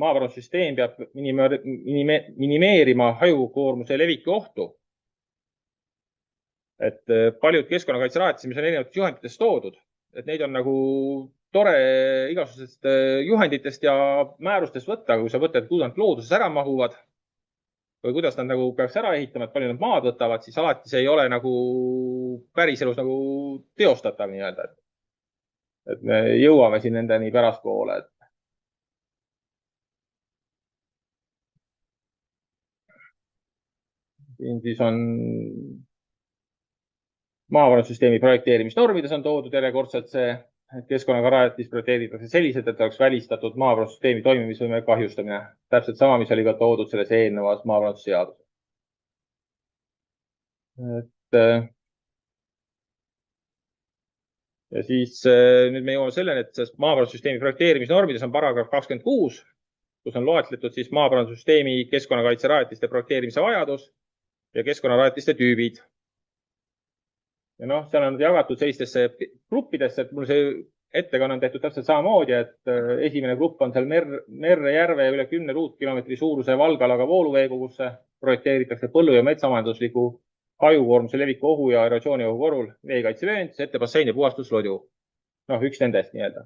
maaparandussüsteem peab minimeerima hajukoormuse leviku ohtu. Et paljud keskkonnakaitserajatised, mis on erinevatest juhenditest toodud, et neid on nagu tore igasugustest juhenditest ja määrustest võtta, aga kui sa võtad, kuidas nad looduses ära mahuvad või kuidas nad nagu peaks ära ehitama, et palju nad maad võtavad, siis alati see ei ole nagu päriselus nagu teostatav nii-öelda. Et me jõuame siin nendeni pärastpoole. Siin siis on maaparandussüsteemi projekteerimisnormides on toodud järjekordselt see, et keskkonnarajatis projekteeritakse selliselt, et oleks välistatud maaparandussüsteemi toimimisvõime kahjustamine. Täpselt sama, mis oli ka toodud selles eelnevas maaparandusseaduses. Ja siis nüüd me jõuame selleni, et maaparandussüsteemi projekteerimisnormides on paragrahv 26, kus on loetletud siis maaparandussüsteemi keskkonnakaitserajatiste projekteerimise vajadus ja keskkonnarajatiste tüübid. Ja noh, seal on jagatud sellistesse gruppidesse, et mul see ettekanne on tehtud täpselt samamoodi, et esimene grupp on seal merre, järve üle 10 ruutkilomeetri suuruse valgalaga vooluveekogusse projekteeritakse põllu- ja metsamajandusliku hajukoormuse leviku ohu ja erosiooniohu korral veekaitsevöönd, settebassein ja puhastuslodu. Noh, üks nendest nii-öelda.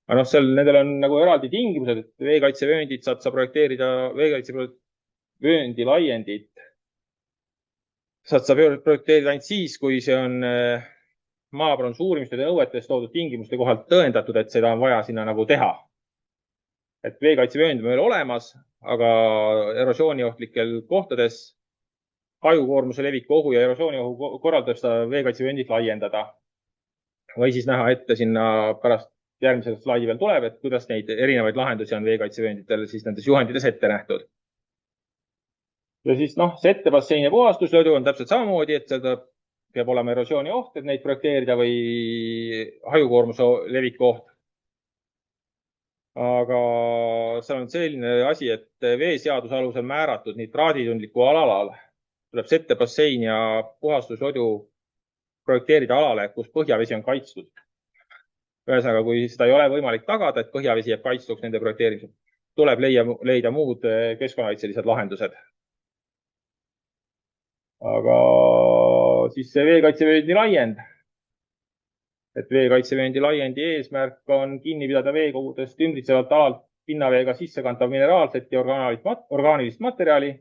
Aga noh, seal nendel on nagu eraldi tingimused, et veekaitsevööndid saad sa projekteerida, veekaitsevööndi laiendit saad sa projekteerida ainult siis, kui see on maaparanduse uurimiste nõuetes toodud tingimuste kohalt tõendatud, et seda on vaja sinna nagu teha. Et veekaitsevöönd on meil olemas, aga erosiooniohtlikel kohtades hajukoormuse leviku ohu ja erosiooniohu korral tuleb seda veekaitsevööndit laiendada. Või siis näha ette sinna pärast järgmisel slaidi veel tuleb, et kuidas neid erinevaid lahendusi on veekaitsevöönditel siis nendes juhendites ette nähtud. Ja siis noh, settebassein ja puhastuslödu on täpselt samamoodi, et seda peab olema erosiooni oht, et neid projekteerida või hajukoormuse leviku oht. Aga seal on selline asi, et veeseaduse alusel määratud nitraaditundliku alal tuleb settebassein ja puhastuslödu projekteerida alale, kus põhjavesi on kaitstud. Ühesõnaga, kui seda ei ole võimalik tagada, et põhjavesi jääb kaitstuks nende projekteerimisel, tuleb leida muud keskkonnakaitselised lahendused. Aga siis see veekaitsevööndi laiend. Et veekaitsevööndi laiendi eesmärk on kinni pidada veekogudest ümbritsevalt alalt pinnaveega sissekantav mineraalset ja orgaanilist materjali,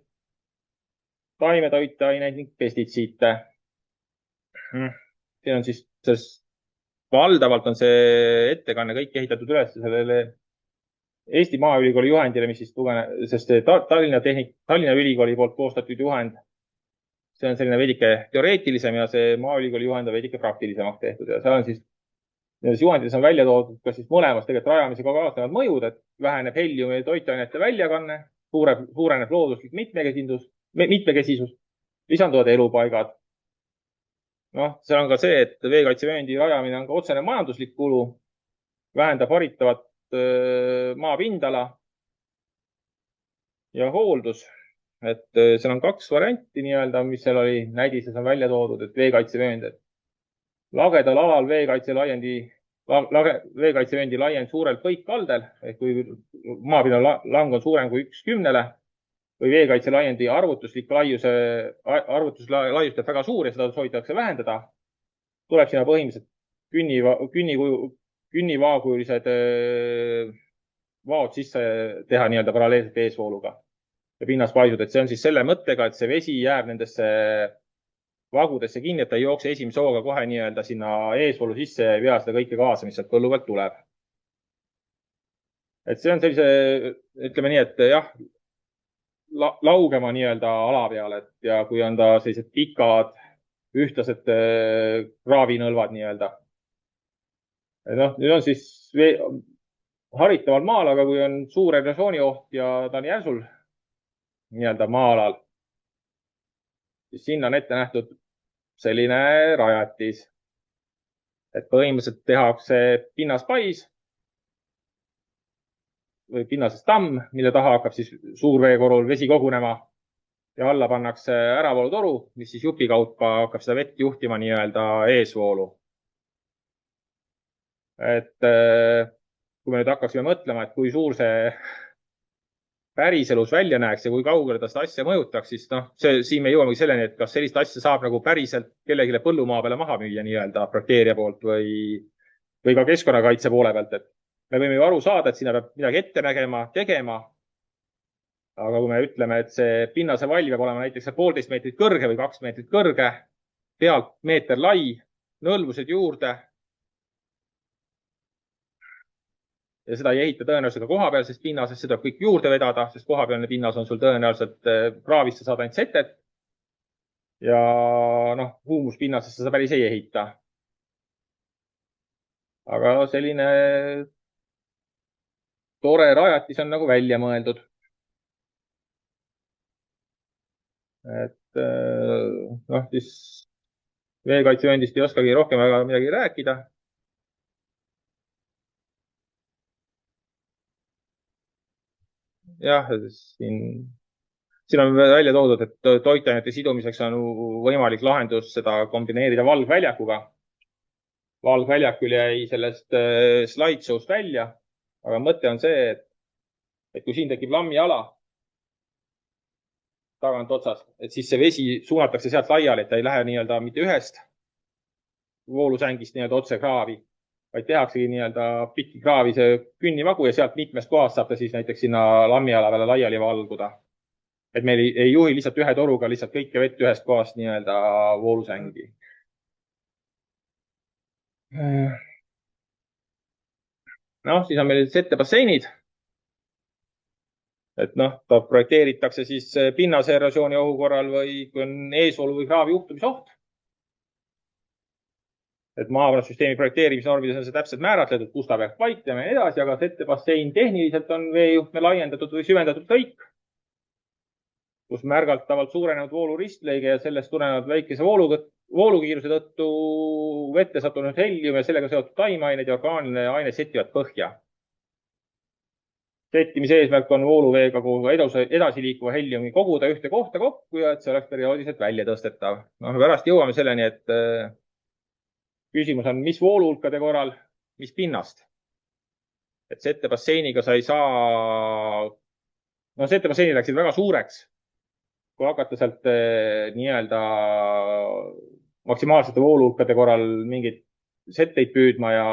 taimetoiteaineid ning pestitsiite. Siin on siis, valdavalt on see ettekanne kõik ehitatud üles sellele Eesti Maaülikooli juhendile, mis siis sest Tallinna Ülikooli poolt koostatud juhend. See on selline veidike teoreetilisem ja see Maaülikooli juhend on veidike praktilisemaks tehtud ja seal on siis, juhendides on välja toodud ka siis mõlemas tegelikult rajamisega kaasnevad mõjud, et väheneb heliumi ja toitainete väljakanne, suureneb looduslik mitmekesisus, lisanduvad elupaigad. noh, seal on ka see, et veekaitsevööndi rajamine on ka otsene majanduslik kulu, vähendab haritavat maapindala ja hooldus. Et seal on kaks varianti nii-öelda, mis seal oli, näidises on välja toodud, et veekaitsevöönd, et lagedal alal veekaitsevööndi laiend suurelt põikkaldel ehk kui maapinna lang on suurem kui 1/10 või veekaitse laiendi arvutuslaius on väga suur ja seda soovitakse vähendada, tuleb sinna põhimõtteliselt künnivaakujulised vaod sisse teha nii-öelda paralleelselt eesvooluga ja pinnaspaisud, et see on siis selle mõttega, et see vesi jääb nendesse vagudesse kinni, et ta ei jookse esimese hooga kohe nii-öelda sinna eesvoolu sisse ja ei vea seda kõike kaasa, mis sealt põllu pealt tuleb. Et see on sellise, ütleme nii, et jah, laugema nii-öelda ala peal, et ja kui on ta sellised pikad, ühtlased kraavinõlvad nii-öelda. Noh, nüüd on siis haritaval maal, aga kui on suur erosioonioht ja ta on järsul nii-öelda maa-alal, siis sinna on ette nähtud selline rajatis. Et põhimõtteliselt tehakse pinnaspais või pinnasest tamm, mille taha hakkab siis suurveekorul vesi kogunema ja alla pannakse äravoolutoru, mis siis jupi kaupa hakkab seda vett juhtima nii-öelda eesvoolu. Et kui me nüüd hakkaksime mõtlema, et kui suur see päriselus välja näeks ja kui kaugele ta seda asja mõjutaks, siis noh, siin me jõuamegi selleni, et kas sellist asja saab nagu päriselt kellelegi põllumaa peale maha müüa nii-öelda projekteerija poolt või ka keskkonnakaitse poole pealt, et me võime ju aru saada, et sinna peab midagi ette nägema, tegema. Aga kui me ütleme, et see pinnase vall peab olema näiteks 1,5 meetrit kõrge või 2 meetrit kõrge, pealt meeter lai, nõlvused juurde. Ja seda ei ehita tõenäoliselt ka kohapealsest pinnasest, seda kõik juurde vedada, sest kohapealne pinnas on sul tõenäoliselt kraavist sa saad ainult setet. Ja noh, huumuspinnasest sa päris ei ehita. Aga selline tore rajatis on nagu välja mõeldud. Et noh, siis veekaitsevööndist ei oskagi rohkem väga midagi rääkida. Jah, siin on välja toodud, et toitainete sidumiseks on võimalik lahendus seda kombineerida valgväljakuga. Valgväljak küll jäi sellest slideshow'st välja, aga mõte on see, et kui siin tekib lammiala tagant otsast, et siis see vesi suunatakse sealt laiali, et ta ei lähe nii-öelda mitte ühest voolusängist nii-öelda otse kraavi, vaid tehaksegi nii-öelda pikki kraavi see künnivagu ja sealt mitmest kohast saab ta siis näiteks sinna lammiala peale laiali valguda. Et meil ei juhi lihtsalt ühe toruga lihtsalt kõike vett ühest kohast nii-öelda voolusängi. Noh, siis on meil settebasseinid. Et noh, ta projekteeritakse siis pinnase erosiooni ohu korral või kui on eesvoolu või kraavi juhtumisoht. Et maavarassüsteemi projekteerimisnormides on see täpselt määratletud, kus ta peaks paiknema ja edasi, aga settebassein tehniliselt on veejuhtme laiendatud või süvendatud lõik, kus märgatavalt suurenenud voolu ristlõige ja sellest tulenevalt väikese voolukiiruse tõttu vette sattunud helium ja sellega seotud taimeained ja orgaaniline aine settivad põhja. Settimise eesmärk on vooluveega edasi liikuva heliumi koguda ühte kohta kokku ja et see oleks perioodiliselt välja tõstetav. No, pärast jõuame selleni, et küsimus on, mis vooluhulkade korral, mis pinnast. Et settebasseiniga sa ei saa, no settebasseinid läksid väga suureks, kui hakata sealt nii-öelda maksimaalsete vooluhulkade korral mingeid setteid püüdma ja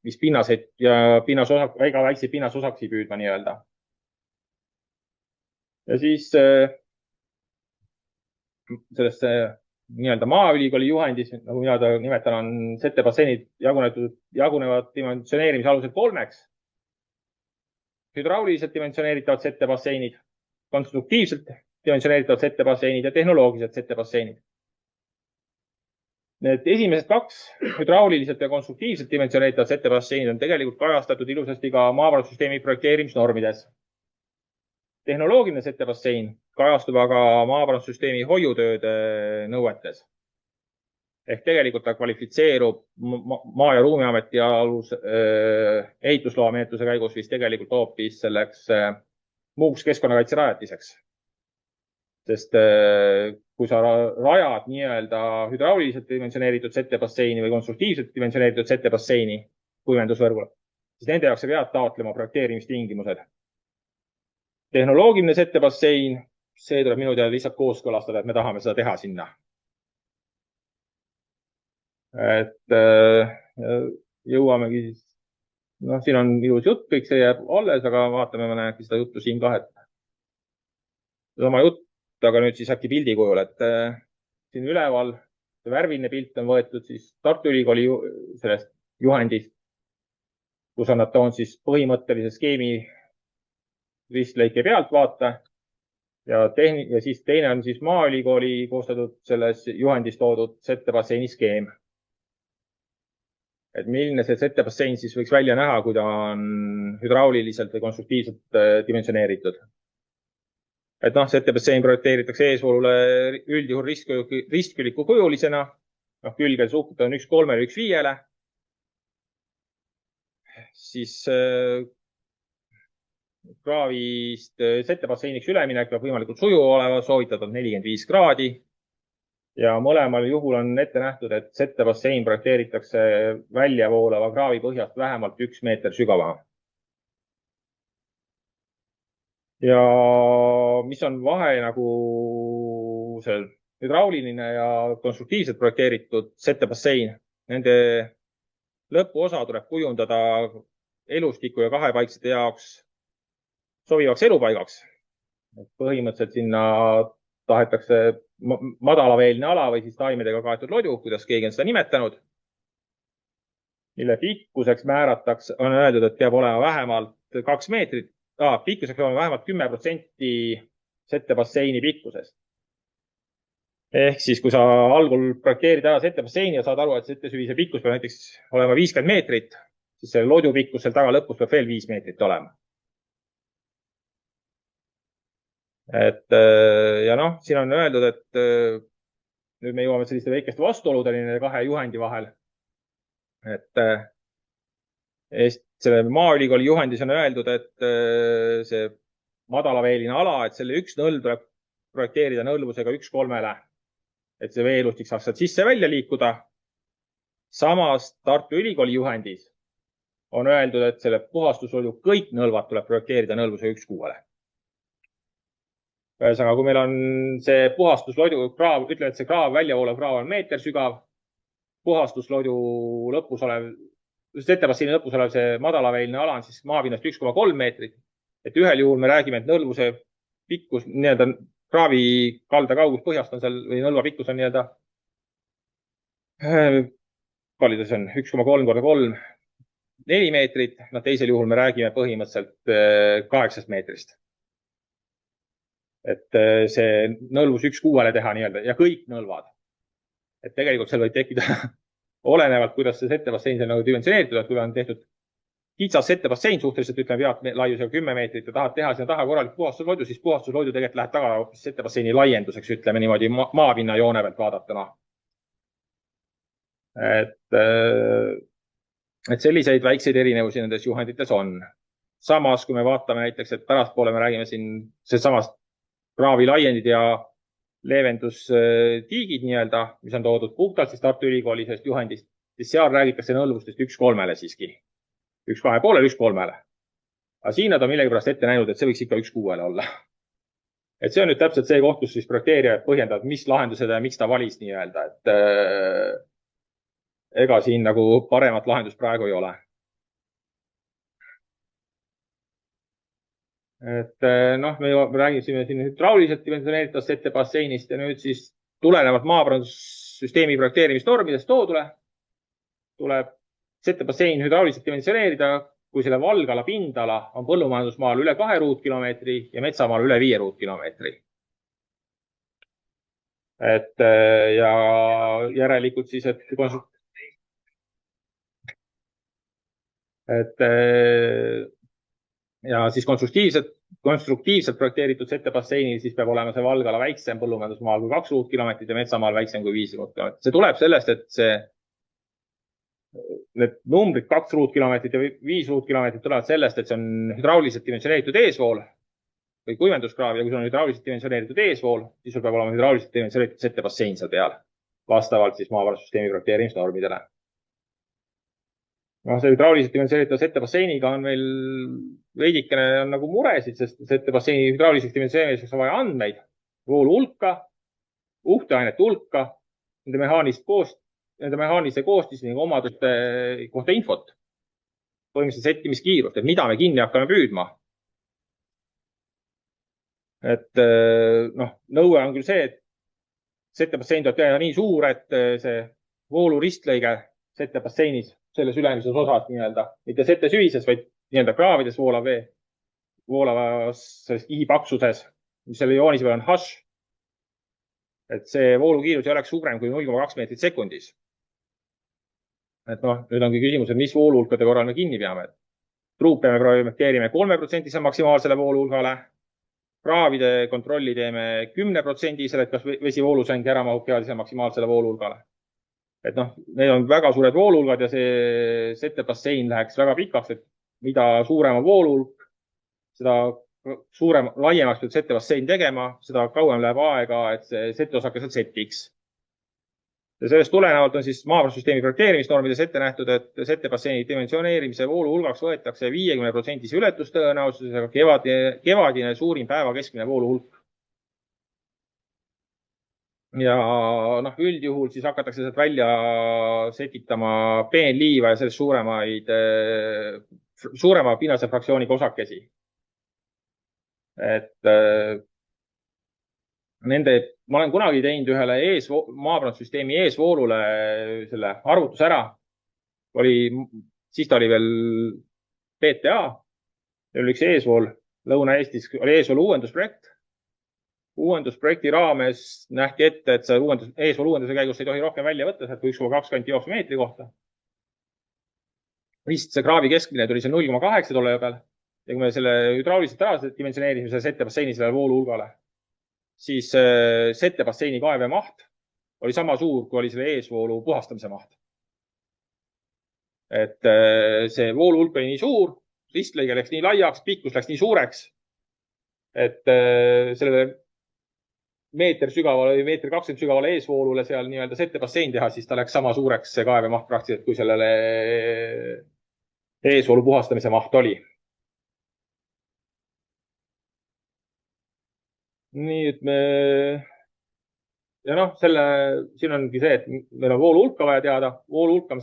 mis pinnaseid ja väga väikseid pinnasosaksi püüdma nii-öelda. Ja siis sellesse nii-öelda Maaülikooli juhendis, nagu mina ta nimetan, on settebasseinid jagunevad dimensioneerimise alusel 3-ks. Hüdrauliliselt dimensioneeritavad settebasseinid, konstruktiivselt dimensioneeritavad settebasseinid ja tehnoloogiliselt settebasseinid. Need esimesed 2 hüdrauliliselt ja konstruktiivselt dimensioneeritavad settebasseinid on tegelikult kajastatud ilusasti ka maavarassüsteemi projekteerimisnormides. Tehnoloogiline settebassein kajastub aga maavarassüsteemi hoiutööde nõuetes. Ehk tegelikult ta kvalifitseerub Maa- ja Ruumiameti alus ehitusloa menetluse käigus vist tegelikult hoopis selleks muuks keskkonnakaitse rajatiseks. Sest kui sa rajad nii-öelda hüdrauliliselt dimensioneeritud setebasseini või konstruktiivselt dimensioneeritud setebasseini kuivendusvõrgule, siis nende jaoks sa pead taotlema projekteerimistingimused. Tehnoloogiline setebassein, see tuleb minu teada lihtsalt kooskõlastada, et me tahame seda teha sinna. Et jõuamegi siis, noh, siin on ilus jutt, kõik see jääb alles, aga vaatame, ma näen seda juttu siin ka, et sama jutt, aga nüüd siis äkki pildi kujul, et siin üleval see värviline pilt on võetud siis Tartu Ülikooli sellest juhendist, kus on nad toonud siis põhimõttelise skeemi ristlõike pealtvaate ja siis teine on siis Maaülikooli koostatud selles juhendis toodud settebasseini skeem. Et milline see settebassein siis võiks välja näha, kui ta on hüdrauliliselt või konstruktiivselt dimensioneeritud. Et noh, settebassein projekteeritakse eesvoolule üldjuhul ristküliku kujulisena. Noh, külgede suhted on 1,3 ja 1,5. Siis kraavist settebasseiniks üleminek peab võimalikult sujuv olema, soovitatud 45 kraadi. Ja mõlemal juhul on ette nähtud, et settebassein projekteeritakse väljavoolava kraavi põhjast vähemalt 1 meeter sügavama. Ja mis on vahe nagu see hüdrauliline ja konstruktiivselt projekteeritud settebassein, nende lõpuosa tuleb kujundada elustiku ja kahepaiksete jaoks sobivaks elupaigaks. Põhimõtteliselt sinna tahetakse madalaveeline ala või siis taimedega kaetud lodu, kuidas keegi on seda nimetanud, mille pikkuseks määratakse, on öeldud, et peab olema vähemalt 2 meetrit. Pikkuseks peab olema vähemalt 10% settebasseini pikkusest. Ehk siis, kui sa algul projekteerid ära settebasseini ja saad aru, et settesüvise pikkus peab näiteks olema 50 meetrit, siis see lodu pikkus seal taga lõpus peab veel 5 meetrit olema. Et ja noh, siin on öeldud, et nüüd me jõuame selliste väikeste vastuoludeni nende kahe juhendi vahel. Et selle Maaülikooli juhendis on öeldud, et see madalaveeline ala, et selle üks nõlv tuleb projekteerida nõlvusega 1,3, et see veelustik saaks sealt sisse välja liikuda. Samas Tartu Ülikooli juhendis on öeldud, et selle puhastuslodu kõik nõlvad tuleb projekteerida nõlvusega 1,6. Ühesõnaga, kui meil on see puhastuslodu kraav, ütleme, et see kraav, väljavoolav kraav on meeter sügav, puhastuslodu lõpus olev, settebasseini lõpus olev see madalaveeline ala on siis maapinnast 1,3 meetrit. Et ühel juhul me räägime, et nõlvuse pikkus, nii-öelda kraavi kalda kaugus põhjast on seal või nõlva pikkus on nii-öelda, palju see on, 1,3 × 3, 4 meetrit. No teisel juhul me räägime põhimõtteliselt 8 meetrist. Et see nõlvus 1,6 teha nii-öelda ja kõik nõlvad. Et tegelikult seal võib tekkida olenevalt, kuidas see settebassein seal nagu dimensioneeritud, et kui on tehtud kitsas settebassein suhteliselt, ütleme, laiusega 10 meetrit ja tahad teha sinna taha korralik puhastuslodu, siis puhastuslodu tegelikult läheb taga settebasseini laienduseks, ütleme niimoodi maapinna joone pealt vaadatuna. Et selliseid väikseid erinevusi nendes juhendites on. Samas, kui me vaatame näiteks, et pärastpoole me räägime siin samast kraavi laiendid ja leevendustiigid nii-öelda, mis on toodud puhtalt siis Tartu Ülikooli sellest juhendist, siis seal räägitakse nõlvustest 1,3 siiski. 1,2, 1,3. Aga siin nad on millegipärast ette näinud, et see võiks ikka 1,6 olla. Et see on nüüd täpselt see koht, kus siis projekteerijad põhjendavad, mis lahendused ja miks ta valis nii-öelda, et ega siin nagu paremat lahendust praegu ei ole. Et noh, me räägime siin hüdrauliselt dimensioneeritavast settebasseinist ja nüüd siis tulenevalt maaparandussüsteemi projekteerimisnormidest tuleb settebassein hüdrauliselt dimensioneerida, kui selle valgala pindala on põllumajandusmaal üle 2 ruutkilomeetri ja metsamaal üle 5 ruutkilomeetri. Et ja järelikult siis, et ja siis konstruktiivselt projekteeritud settebasseini, siis peab olema see valgala väiksem põllumajandusmaal kui 2 ruutkilomeetrit ja metsamaal väiksem kui 5 ruutkilomeetrit. See tuleb sellest, et need numbrid 2 ruutkilomeetrit ja 5 ruutkilomeetrit tulevad sellest, et see on hüdrauliselt dimensioneeritud eesvool või kuivenduskraav ja kui sul on hüdrauliselt dimensioneeritud eesvool, siis sul peab olema hüdrauliselt dimensioneeritud settebassein seal peal, vastavalt siis maavarasüsteemi projekteerimisnormidele. See hüdrauliselt dimensioneeritud settebasseiniga on meil veidikene nagu muresid, sest settebasseini hüdrauliliseks dimensioneerimiseks on vaja andmeid, voolu hulka, uhteainete hulka, nende mehaanilise koostise ning omaduste kohta infot, põhimõtteliselt settimiskiirust, et mida me kinni hakkame püüdma. Et nõue on küll see, et settebassein tuleb teha nii suur, et see voolu ristlõige settebasseinis, selles ülemises osas nii-öelda, mitte sette süvises, vaid nii-öelda kraavides voolavas kihi paksuses, mis selle joonise peal on hash. Et see voolukiirus ei oleks suurem kui 0,2 meetrit sekundis. Et nüüd ongi küsimus, et mis vooluhulkade korral me kinni peame. Truupe me projekteerime 3% maksimaalsele vooluhulgale. Kraavide kontrolli teeme 10%-sele, et kas vesivoolusäng ära mahub kevadise maksimaalsele vooluhulgale. Et need on väga suured vooluhulgad ja see settebassein läheks väga pikaks, et mida suurema vooluhulk, seda laiemaks peab settebassein tegema, seda kauem läheb aega, et see setteosake sealt settiks. Ja sellest tulenevalt on siis maavarasüsteemi projekteerimisnormides ette nähtud, et settebasseini dimensioneerimise vooluhulgaks võetakse 50%-se ületustõenäosusega kevadine suurim päeva keskmine vooluhulk. Ja üldjuhul siis hakatakse sealt välja setitama peenliiva ja sellest suurema pinnase fraktsiooniga osakesi. Et ma olen kunagi teinud ühele maavarasüsteemi eesvoolule selle arvutuse ära. Siis ta oli veel PTA. Oli üks eesvool Lõuna-Eestis, oli eesvoolu uuendusprojekt. Uuendusprojekti raames nähti ette, et see eesvoolu uuenduse käigus ei tohi rohkem välja võtta, sealt kui 1,20 jooksmeetri kohta. Vist see kraavi keskmine tuli see 0,8 tolle peal. Ja kui me selle hüdrauliselt ära dimensioneerisime selle settebasseini sellele vooluhulgale, siis settebasseini kaeve maht oli sama suur, kui oli selle eesvoolu puhastamise maht. Et see vooluhulk oli nii suur, ristlõige läks nii laiaks, pikkus läks nii suureks, et sellele meeter sügavale või meeter 20 sügavale eesvoolule seal nii-öelda settebassein teha, siis ta läks sama suureks see kaeve maht praktiliselt, kui sellele eesvoolu puhastamise maht oli. Nii, et siin ongi see, et meil on vooluhulka vaja teada. Vooluhulka me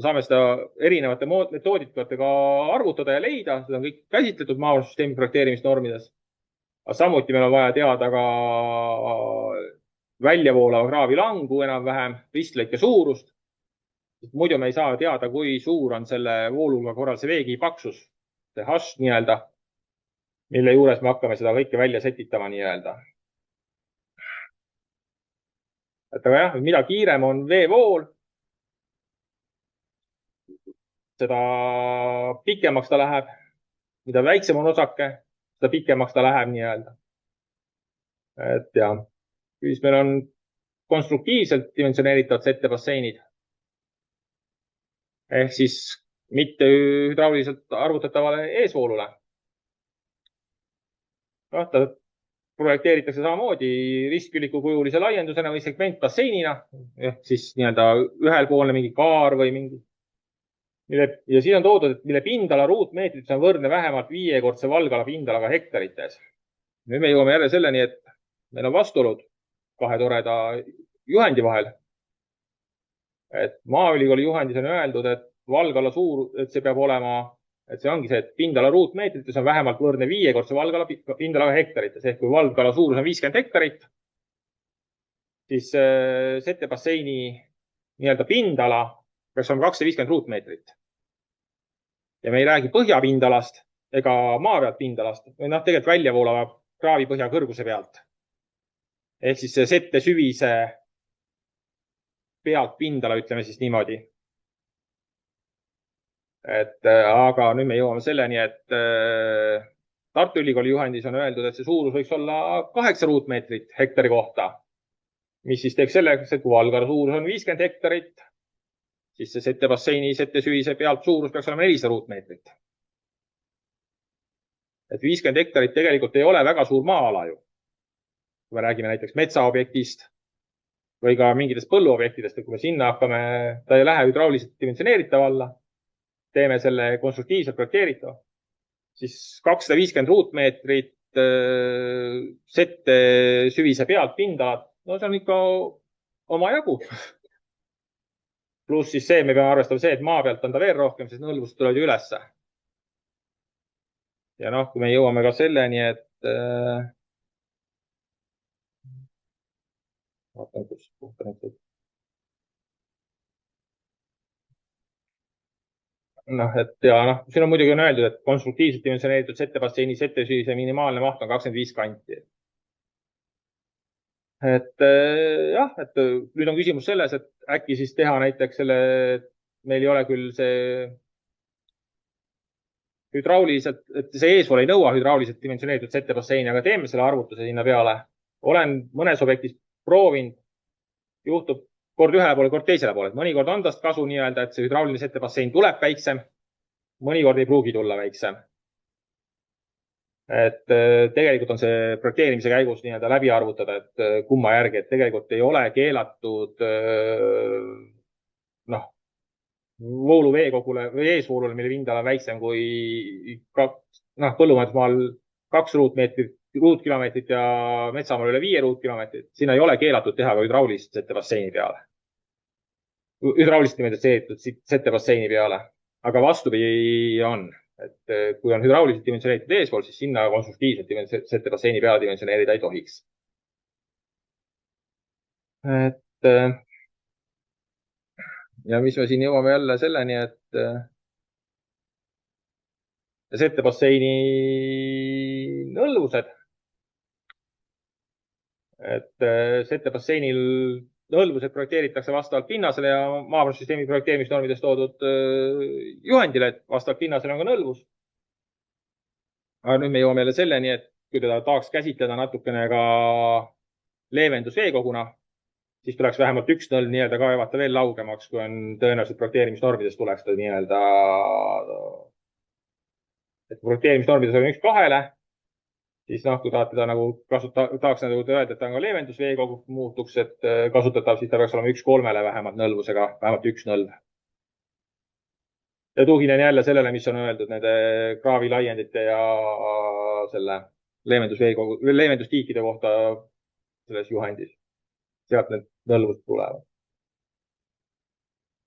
saame seda erinevate metoodikatega arvutada ja leida. Seda on kõik käsitletud maavarasüsteemi projekteerimisnormides. Aga samuti meil on vaja teada ka väljavoolava kraavi langu enam-vähem, ristlõike suurust. Muidu me ei saa teada, kui suur on selle vooluhulga korral see veekihi paksus, see hash nii-öelda, mille juures me hakkame seda kõike välja setitama nii-öelda. Et aga jah, mida kiirem on veevool, seda pikemaks ta läheb, mida väiksem on osake, seda pikemaks ta läheb nii-öelda. Et jah, siis meil on konstruktiivselt dimensioneeritavad settebasseinid. Ehk siis mitte hüdrauliselt arvutatavale eesvoolule. Ta projekteeritakse samamoodi ristkülliku kujulise laiendusena või segmentbasseinina, ehk siis nii-öelda ühelpoolne mingi kaar või mingi. Ja siin on toodud, et mille pindala ruutmeetrites on võrdne vähemalt 5-kordse valgala pindalaga hektarites. Nüüd me jõuame jälle selleni, et meil on vastuolud kahe toreda juhendi vahel. Et Maaülikooli juhendis on öeldud, et valgala suur, et see peab olema, et see ongi see, et pindala ruutmeetrites on vähemalt võrdne 5-kordse valgala pindalaga hektarites. Ehk kui valgala suurus on 50 hektarit, siis settebasseini nii-öelda pindala peaks olema 250 ruutmeetrit. Ja me ei räägi põhjapindalast ega maapealt pindalast, või tegelikult väljavoolava kraavi põhja kõrguse pealt. Ehk siis sette süvise pealt pindala, ütleme siis niimoodi. Aga nüüd me jõuame selleni, et Tartu Ülikooli juhendis on öeldud, et see suurus võiks olla 8 ruutmeetrit hektari kohta, mis siis teeks selleks, et kui Valgara suurus on 50 hektarit, siis see settebasseini settesüvise pealt suurus peaks olema 400 ruutmeetrit. Et 50 hektarit tegelikult ei ole väga suur maa-ala ju. Kui me räägime näiteks metsaobjektist või ka mingitest põlluobjektidest, et kui me sinna hakkame, ta ei lähe hüdrauliselt dimensioneeritav alla, teeme selle konstruktiivselt projekteeritava, siis 250 ruutmeetrit sette süvise pealt pindalat, no see on ikka omajagu. Pluss siis see, me peame arvestama see, et maa pealt on ta veel rohkem, sest nõlvused tulevad ju ülesse. Ja noh, kui me jõuame ka selleni, et vaatan, kus kohta nüüd. Noh, et ja noh, siin on muidugi on öeldud, et konstruktiivselt dimensioneeritud settebasseini settesüvise minimaalne maht on 25 kanti. Et jah, et nüüd on küsimus selles, et äkki siis teha näiteks selle, meil ei ole küll see hüdrauliselt, et see eespool ei nõua hüdrauliselt dimensioneeritud settebasseini, aga teeme selle arvutuse sinna peale. Olen mõnes objektis proovinud, juhtub kord ühele poole, kord teisele poole. Mõnikord on tast kasu nii-öelda, et see hüdrauliline settebassein tuleb väiksem, mõnikord ei pruugi tulla väiksem. Et tegelikult on see projekteerimise käigus nii-öelda läbi arvutada, et kumma järgi, et tegelikult ei ole keelatud noh, vooluveekogule või eesvoolule, mille pindala on väiksem kui põllumajandusmaal 2 ruutkilomeetrit ja metsamaal üle 5 ruutkilomeetrit. Siin ei ole keelatud teha ka hüdraulist settebasseini peale. Hüdraulist dimensioneeritud settebasseini peale, aga vastupidi on. Et kui on hüdrauliselt dimensioneeritud eespool, siis sinna konstruktiivselt settebasseini peale dimensioneerida ei tohiks. Et ja mis me siin jõuame jälle selleni, et settebasseini nõlvused. Et settebasseinil nõlvused projekteeritakse vastavalt pinnasele ja maavarasüsteemi projekteerimisnormides toodud juhendile, et vastavalt pinnasele on ka nõlvus. Aga nüüd me jõuame jälle selleni, et kui teda tahaks käsitleda natukene ka leevendusveekoguna, siis tuleks vähemalt üks nõlv nii-öelda kaevata veel laugemaks, kui on tõenäoliselt projekteerimisnormides tuleks ta nii-öelda, et projekteerimisnormides on 1:2, siis noh, kui tahate ta nagu tahaks nagu öelda, et ta on ka leevendusveekogu muutuks, et kasutatav, siis ta peaks olema 1:3 vähemalt nõlvusega, vähemalt üks nõlv. Ja tuginen jälle sellele, mis on öeldud nende kraavilaiendite ja selle leevendustiikide kohta selles juhendis. Sealt need nõlvud tulevad.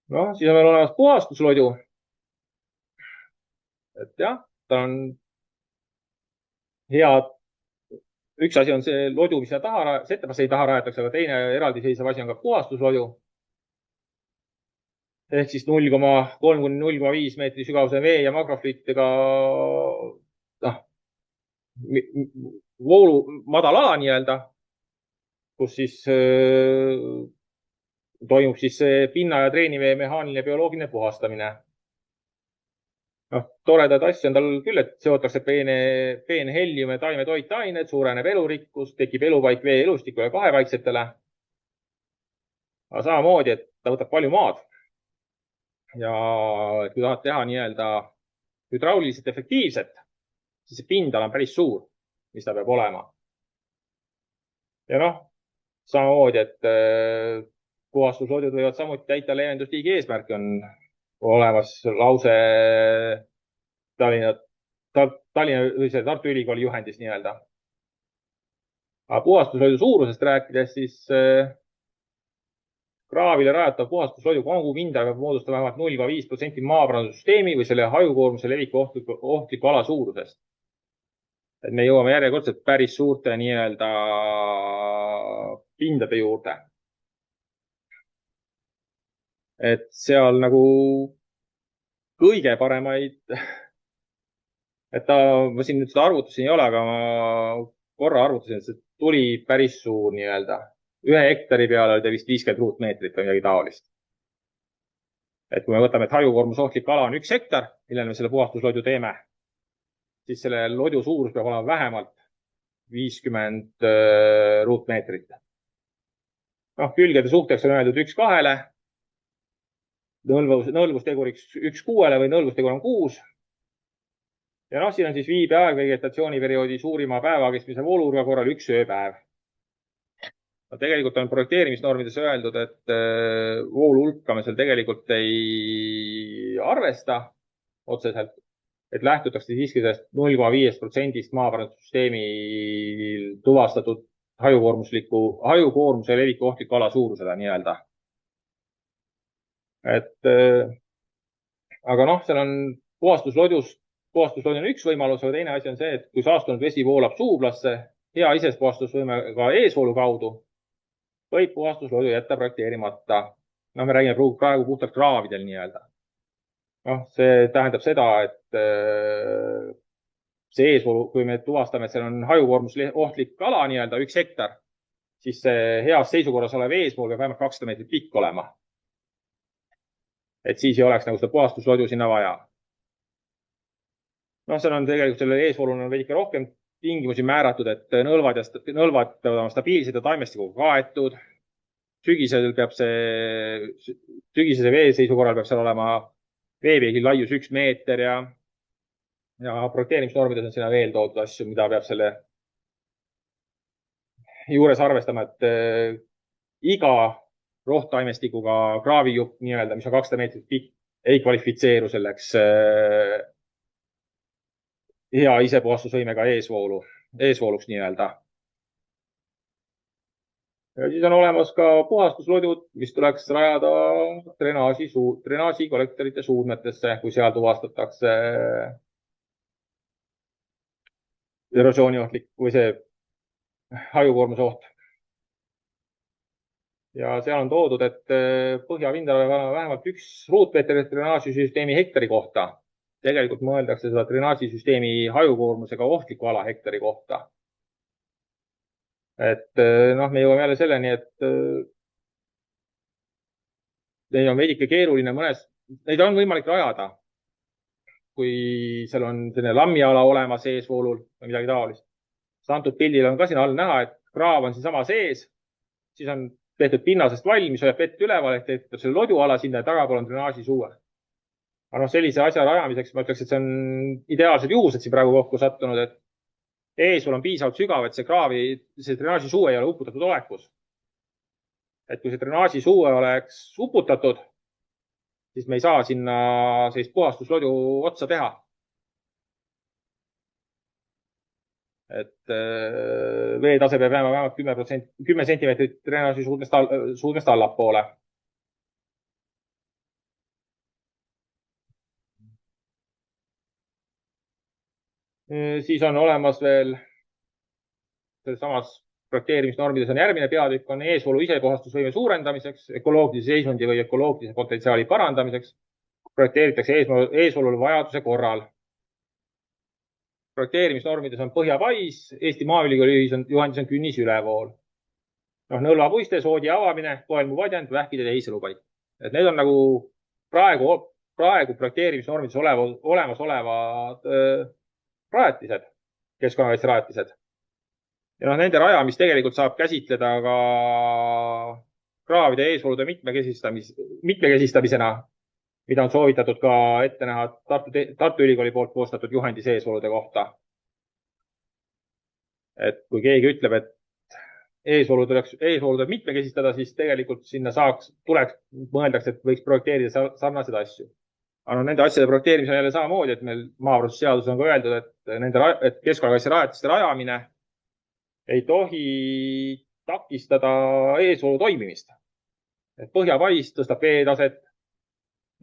Noh, siis on veel olemas puhastuslodu. Et jah, ta on hea. Üks asi on see lodu, mis settebasseini taha rajatakse, aga teine eraldiseisev asi on ka puhastuslodu. Ehk siis 0,3–0,5 meetri sügavuse vee ja makrofliitidega voolu madal ala nii-öelda, kus siis toimub siis pinna ja treenivee mehaaniline bioloogiline puhastamine. Toredad asju on tal küll, et seotakse peene hellium ja taime toitained, suureneb elurikkus, tekib elupaik vee elustikule kahepaiksetele. Aga samamoodi, et ta võtab palju maad. Ja kui tahad teha nii-öelda hüdrauliliselt efektiivset, siis see pindal on päris suur, mis ta peab olema. Ja noh, samamoodi, et puhastusloodud võivad samuti täita leevendustiigi eesmärki, on olemas lause Tartu Ülikooli juhendis nii-öelda. Aga puhastusloidu suurusest rääkides, siis kraavile rajatav puhastusloidu kogupindal peab moodustama vähemalt 0,5% maaparandussüsteemi või selle hajukoormuse leviku ohtliku ala suurusest. Et me jõuame järjekordselt päris suurte nii-öelda pindade juurde. Et seal nagu kõige paremaid, et ma siin nüüd seda arvutusi ei ole, aga ma korra arvutasin, et see tuli päris suur nii-öelda. 1 hektari peale oli ta vist 50 ruutmeetrit või midagi taolist. et kui me võtame, et hajukoormus ohtlik ala on 1 hektar, millele me selle puhastuslodu teeme, siis selle lodu suurus peab olema vähemalt 50 ruutmeetrit. Noh, külgede suhteks on öeldud 1:2, nõlvusteguriks 1:6 või nõlvustegur on 6. Ja noh, siin on siis viibeaeg vegetatsiooniperioodi suurima päevakeskmise voolurga korral 1 ööpäev. No, tegelikult on projekteerimisnormides öeldud, et voolu hulka me seal tegelikult ei arvesta otseselt, et lähtutakse siiski sellest 0,5% maaparandussüsteemil tuvastatud hajukoormuse leviku ohtliku ala suurusele nii-öelda. Aga noh, seal on puhastuslodu on üks võimalus, aga teine asi on see, et kui saastunud vesi voolab suublasse hea isespuhastusvõimega eesvoolu kaudu, võib puhastuslodu jätta projekteerimata. No, me räägime praegu puhtalt kraavidel nii-öelda. Noh, see tähendab seda, et see eesvoolu, kui me tuvastame, et seal on hajukoormus ohtlik ala nii-öelda 1 hektar, siis see heas seisukorras olev eesvool peab vähemalt 200 meetrit pikk olema. Et siis ei oleks nagu seda puhastuslodu sinna vaja. Noh, seal on tegelikult selle eesvoolul on veidike rohkem tingimusi määratud, et nõlvad peavad olema stabiilsed ja taimestikuga kaetud. Sügisese veeseisu korral peab seal olema veepeegli laius 1 meeter ja projekteerimisnormides on sinna veel toodud asju, mida peab selle juures arvestama, et iga rohttaimestikuga kraavijupp nii-öelda, mis on 200 meetrit pikk, ei kvalifitseeru selleks hea isepuhastusvõimega eesvooluks nii-öelda. Ja siis on olemas ka puhastuslodud, mis tuleks rajada drenaaži kollektorite suudmetesse, kui seal tuvastatakse erosiooniohtlik või see hajukoormuse oht. Ja seal on toodud, et põhjapindala peab olema vähemalt 1 ruutmeeter drenaažisüsteemi hektari kohta. Tegelikult mõeldakse seda drenaažisüsteemi hajukoormusega ohtliku ala hektari kohta. Et noh, me jõuame jälle selleni, et neid on veidike keeruline neid on võimalik rajada, kui seal on selline lammiala olemas eesvoolul või midagi taolist. Antud pildil on ka siin all näha, et kraav on siinsama sees, siis on tehtud pinnasest valmis, hoiab vett üleval, et tehtud selle loduala sinna ja tagapool on drenaažisuue. Aga noh, sellise asja rajamiseks ma ütleks, et see on ideaalsed juhused siin praegu kokku sattunud, et eesvool on piisavalt sügav, et see drenaažisuue ei ole uputatud olekus. Et kui see drenaažisuue oleks uputatud, siis me ei saa sinna sellist puhastuslodu otsa teha. Et veetase peab jääma vähemalt 10 sentimeetrit drenaažisuudmest allapoole. Siis on olemas veel samas projekteerimisnormides on järgmine peatükk on eesvoolu isepuhastusvõime suurendamiseks, ökoloogilise seisundi või ökoloogilise potentsiaali parandamiseks. Projekteeritakse eesvoolule vajaduse korral. Projekteerimisnormides on põhjapais, Eesti Maaülikooli juhendis on künnis ülevool. Noh, nõlvapuiste, soodi avamine, koelmuvadjand, vähkide tehiselupaik. Et need on nagu praegu projekteerimisnormides olemasolevad rajatised, keskkonnakaitse rajatised. Ja noh, nende rajamist tegelikult saab käsitleda ka kraavide eesvoolude mitmekesistamisena, mida on soovitatud ka ette näha Tartu Ülikooli poolt koostatud juhendis eesvoolude kohta. Et kui keegi ütleb, et eesvoolu tuleb mitmekesistada, siis tegelikult sinna mõeldakse, et võiks projekteerida sarnaseid asju. Aga nende asjade projekteerimisel on jälle samamoodi, et meil maavarustusseaduses on ka öeldud, et keskkonnakaitse rajatiste rajamine ei tohi takistada eesvoolu toimimist. Et põhjapais tõstab veetaset,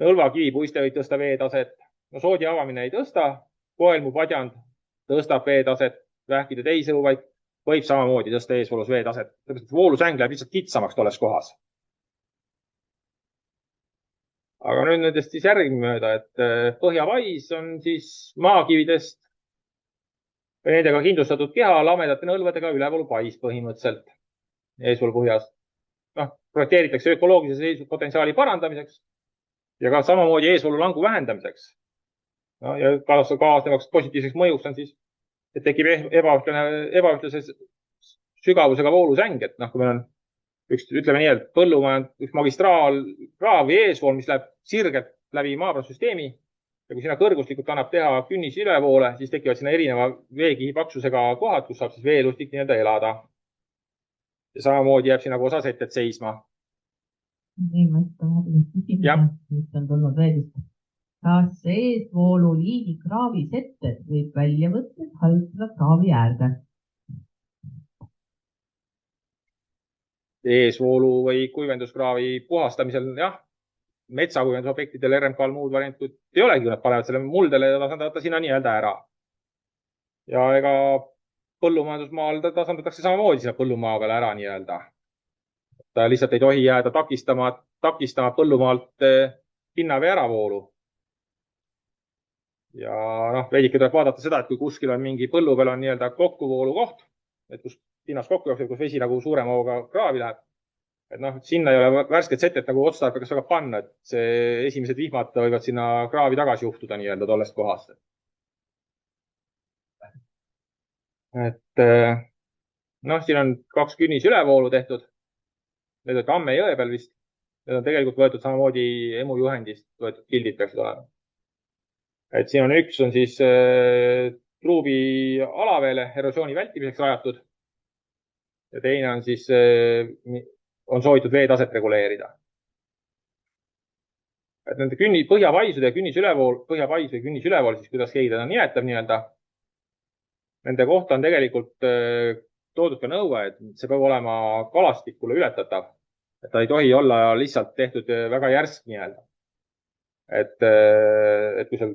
nõlvakivipuiste võib tõsta veetaset, no soodi avamine ei tõsta, koelmupadjand tõstab veetaset, vähkide tehiselupaik võib samamoodi tõsta eesvoolus veetaset. Voolusäng läheb lihtsalt kitsamaks tolles kohas. Aga nüüd nendest siis järgi mööda, et põhjapais on siis maakividest või nendega kindlustatud keha lamedate nõlvadega ülevoolu pais põhimõtteliselt eesvoolu põhjas. Noh, projekteeritakse ökoloogilise potentsiaali parandamiseks. ja ka samamoodi eesvoolulangu vähendamiseks. No, ja kaasnevaks positiivseks mõjuks on siis, et tekib ebaühtlase sügavusega voolusäng, et noh, kui meil on ütleme nii, et üks magistraalkraav või eesvool, mis läheb sirgelt läbi maaparandusüsteemi ja kui sinna kõrguslikult annab teha künnisi ülevoole, siis tekivad sinna erineva veekihi paksusega kohad, kus saab siis veelustik nii-öelda elada. Ja samamoodi jääb sinna koos asetet seisma. Nii, ma küsimus, mis on tulnud veel. Kas eesvoolu liigi kraavi setted võib välja võttes hajutada kraavi äärde? Eesvoolu või kuivenduskraavi puhastamisel, jah, metsakuivendusobjektidel RMK-l muud variantud ei olegi, nad panevad selle muldele ja tasandavad sinna nii-öelda ära. Ja ega põllumajandusmaal tasandatakse samamoodi sinna põllumaa peale ära nii-öelda. Ta lihtsalt ei tohi jääda takistama põllumaalt pinnavee äravoolu. Ja noh, veidike tuleb vaadata seda, et kui kuskil on mingi põllu peal on nii-öelda kokkuvoolu koht, et kus pinnas kokku jookseb, kus vesi nagu suurema hooga kraavi läheb. Et noh, sinna ei ole värsket setet nagu otstarbekas väga panna, et see esimesed vihmad võivad sinna kraavi tagasi juhtuda nii-öelda tollest kohast. Et noh, siin on 2 künnisi ülevoolu tehtud. Need on Tamme jõe peal vist. Need on tegelikult võetud samamoodi emu juhendist võetud pildid peaksid olema. Et siin on üks on siis truubi alaveele erosiooni vältimiseks rajatud. Ja teine on siis, on soovitud veetaset reguleerida. Et nende põhjavaisude ja künnis ülevool, põhjavais või künnis ülevool, siis kuidas keegi teda nimetab nii-öelda. Nende kohta on tegelikult toodud ka nõue, et see peab olema kalastikule ületatav. Et ta ei tohi olla lihtsalt tehtud väga järsk nii-öelda. Et kui seal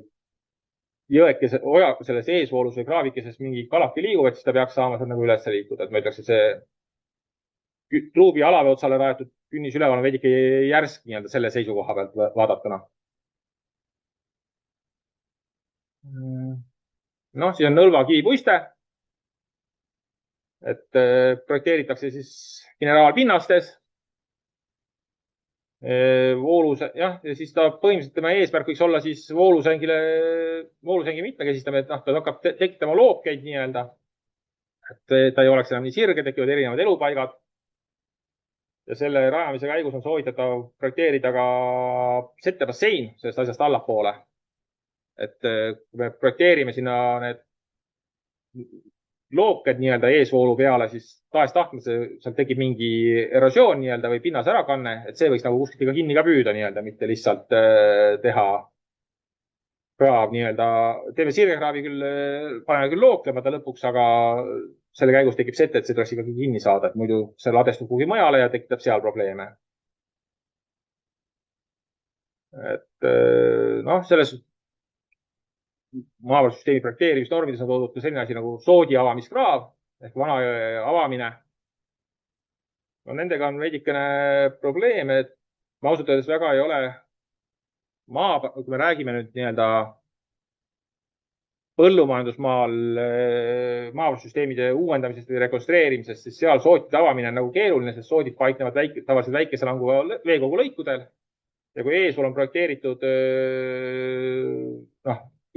jõekese, selles eesvoolus või kraavikeses mingi kalaki liigub, et siis ta peaks saama seal nagu üles liikuda. Et ma ütleks, et see truubi alavee otsale rajatud künnis üleval on veidike järsk nii-öelda selle seisukoha pealt vaadatuna. Noh, siis on nõlva kivipuiste. Et projekteeritakse siis mineraalpinnastes. Voolus, jah, ja siis ta põhimõtteliselt tema eesmärk võiks olla siis voolusengi mitmekesistamine, et noh, ta hakkab tekitama loopkeid nii-öelda. Et ta ei oleks enam nii sirge, tekivad erinevad elupaigad. Ja selle rajamise käigus on soovitatav projekteerida ka settebassein sellest asjast allapoole. Et kui me projekteerime sinna need loopked nii-öelda eesvoolu peale, siis tahes-tahtmas seal tekib mingi erosioon nii-öelda või pinnas ärakanne, et see võiks nagu kuskilt ka kinni ka püüda nii-öelda, mitte lihtsalt teha kraav nii-öelda. Teeme sirgekraavi küll, paneme küll looklemata lõpuks, aga selle käigus tekib sette, et see tuleks ikkagi kinni saada, et muidu see ladestub kuhugi mujale ja tekitab seal probleeme. Et noh, selles maavarasüsteemi projekteerimisnormides on toodud ka selline asi nagu soodi avamiskraav ehk vana avamine. No nendega on veidikene probleeme, et ma ausalt öeldes väga ei ole kui me räägime nüüd nii-öelda põllumajandusmaal maavarasüsteemide uuendamisest või rekonstrueerimisest, siis seal sootide avamine on nagu keeruline, sest soodid paiknevad tavaliselt väikese languva veekogu lõikudel. Ja kui eesvool on projekteeritud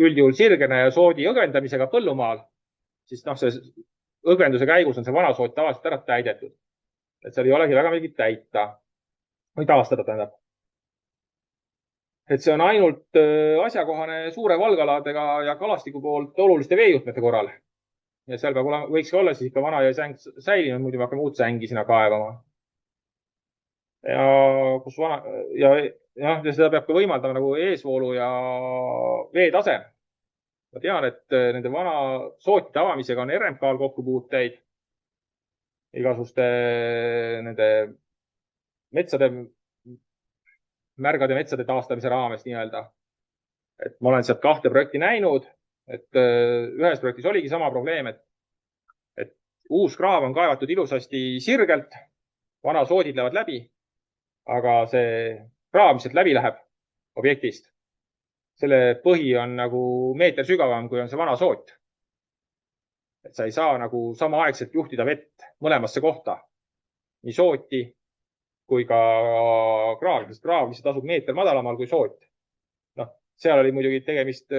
üldjuhul sirgene ja soodi õgvendamisega põllumaal, siis noh, see õgvenduse käigus on see vana soot tavaliselt ära täidetud. Et seal ei olegi väga mingit täita või taastada tähendab. Et see on ainult asjakohane suure valgaladega ja kalastiku poolt oluliste veejuhtmete korral. Ja seal peab olema, võiks olla siis ikka vana ja säng säilinud, muidu me hakkame uut sängi sinna kaevama. Ja kus ja seda peab ka võimaldama nagu eesvoolu ja veetase. Ma tean, et nende vana sootide avamisega on RMK-l kokkupuuteid igasuguste nende metsade, märgade metsade taastamise raames nii-öelda. Et ma olen sealt 2 projekti näinud, et ühes projektis oligi sama probleem, et uus kraav on kaevatud ilusasti sirgelt, vana soodid lähevad läbi, aga see kraav, mis sealt läbi läheb objektist, selle põhi on nagu meeter sügavam, kui on see vana soot. Et sa ei saa nagu samaaegselt juhtida vett mõlemasse kohta, nii sooti kui ka kraav, sest kraav lihtsalt asub meeter madalamal kui soot. Noh, seal oli muidugi tegemist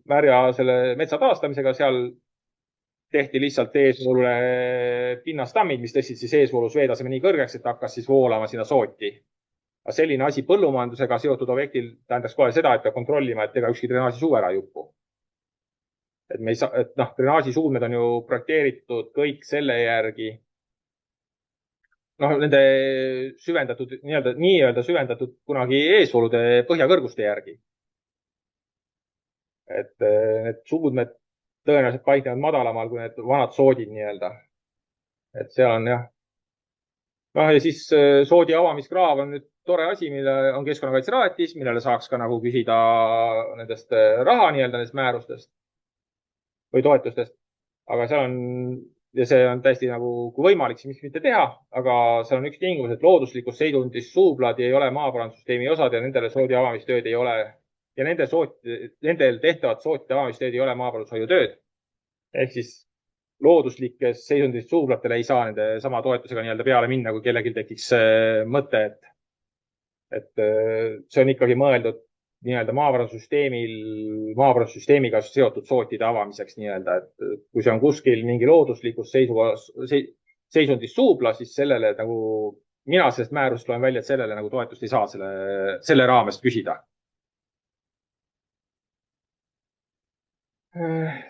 märja selle metsa taastamisega, seal tehti lihtsalt eesvoolule pinnastammid, mis tõstsid siis eesvoolus veetaseme nii kõrgeks, et hakkas siis voolama sinna sooti. Aga selline asi põllumajandusega seotud objektil tähendaks kohe seda, et peab kontrollima, et ega ükski drenaažisuu ära ei jupu. Et me ei saa, et noh, drenaažisuudmed on ju projekteeritud kõik selle järgi, noh, nende süvendatud, nii-öelda süvendatud kunagi eesvoolude põhjakõrguste järgi. Et need suudmed tõenäoliselt paiknevad madalamal kui need vanad soodid nii-öelda. Et seal on jah. Noh, ja siis soodi avamiskraav on nüüd tore asi, mille on keskkonnakaitseraatis, millele saaks ka nagu küsida nendest raha nii-öelda nendest määrustest või toetustest. Aga seal on, ja see on täiesti nagu, kui võimalik, siis miks mitte teha, aga seal on üks tingimus, et looduslikus seisundis suubladi ei ole maaparandussüsteemi osad ja nendele soodi avamistööd ei ole ja nendel tehtavat sootide avamistööd ei ole maaparandushoiutööd. Ehk siis looduslikes seisundis suublatele ei saa nende sama toetusega nii-öelda peale minna, kui kellelgi tekiks mõte, et see on ikkagi mõeldud nii-öelda maaparandussüsteemiga seotud sootide avamiseks nii-öelda, et kui see on kuskil mingi looduslikus seisundis suubla, siis sellele nagu, mina sellest määrust loen välja, et sellele nagu toetust ei saa selle raamest küsida.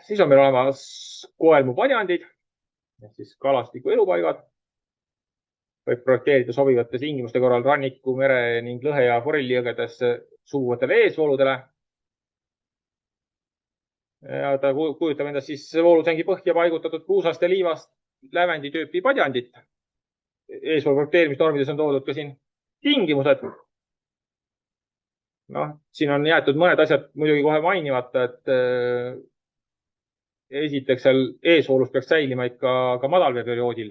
Siis on meil olemas koelmupadjandid, siis kalastiku elupaigad. Võib projekteerida sobivate tingimuste korral ranniku, mere ning lõhe ja forellijõgedesse suuvatele eesvooludele. Ja ta kujutab endast siis voolusängi põhja paigutatud kruusast ja liivast lävendi tüüpi padjandit. Eesvoolu projekteerimisnormides on toodud ka siin tingimused. Noh, siin on jäetud mõned asjad muidugi kohe mainimata, et esiteks seal eesvoolus peaks säilima ikka ka madalveeperioodil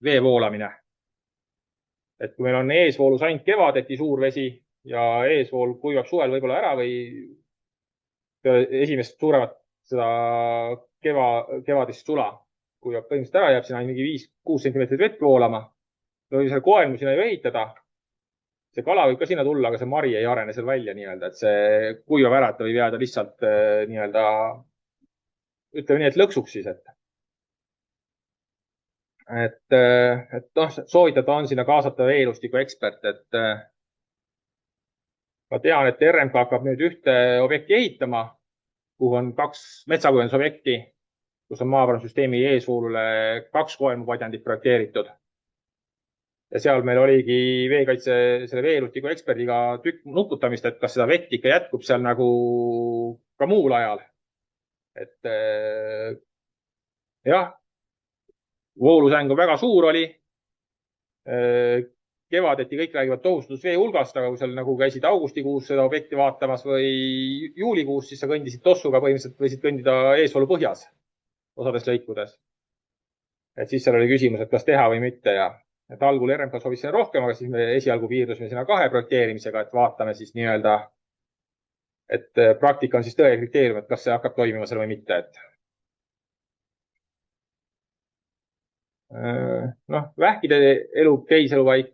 vee voolamine. Et kui meil on eesvoolus ainult kevadeti suur vesi ja eesvool kuivab suvel võib-olla ära või esimest suuremat seda kevadist sula kuivab põhimõtteliselt ära, jääb sinna mingi 5-6 cm vett voolama. Või selle koelmu sinna ju ehitada. See kala võib ka sinna tulla, aga see mari ei arene seal välja nii-öelda, et see kuivab ära, et ta võib jääda lihtsalt nii-öelda, ütleme nii, et lõksuks siis, et noh, soovitatav on sinna kaasata veeelustiku ekspert, et ma tean, et RMK hakkab nüüd ühte objekti ehitama, kuhu on 2 metsakujundusobjekti, kus on maaparandussüsteemi eesvoolule 2 koelmupadjandit projekteeritud. Ja seal meil oligi veekaitse selle veeelustiku eksperdiga tükk nuputamist, et kas seda vett ikka jätkub seal nagu ka muul ajal. Et jah, voolusäng on väga suur oli. Kevadeti kõik räägivad tohustus vee hulgast, aga kui seal nagu käisid augustikuus seda objekti vaatamas või juulikuus, siis sa kõndisid tossuga põhimõtteliselt võisid kõndida eesvoolu põhjas osades lõikudes. Et siis seal oli küsimus, et kas teha või mitte ja et algul RMK soovis sinna rohkem, aga siis me esialgu piirdusime sinna 2 projekteerimisega, et vaatame siis nii-öelda, et praktika on siis tõe kriteerium, et kas see hakkab toimima seal või mitte, et noh, vähkide teiselupaik.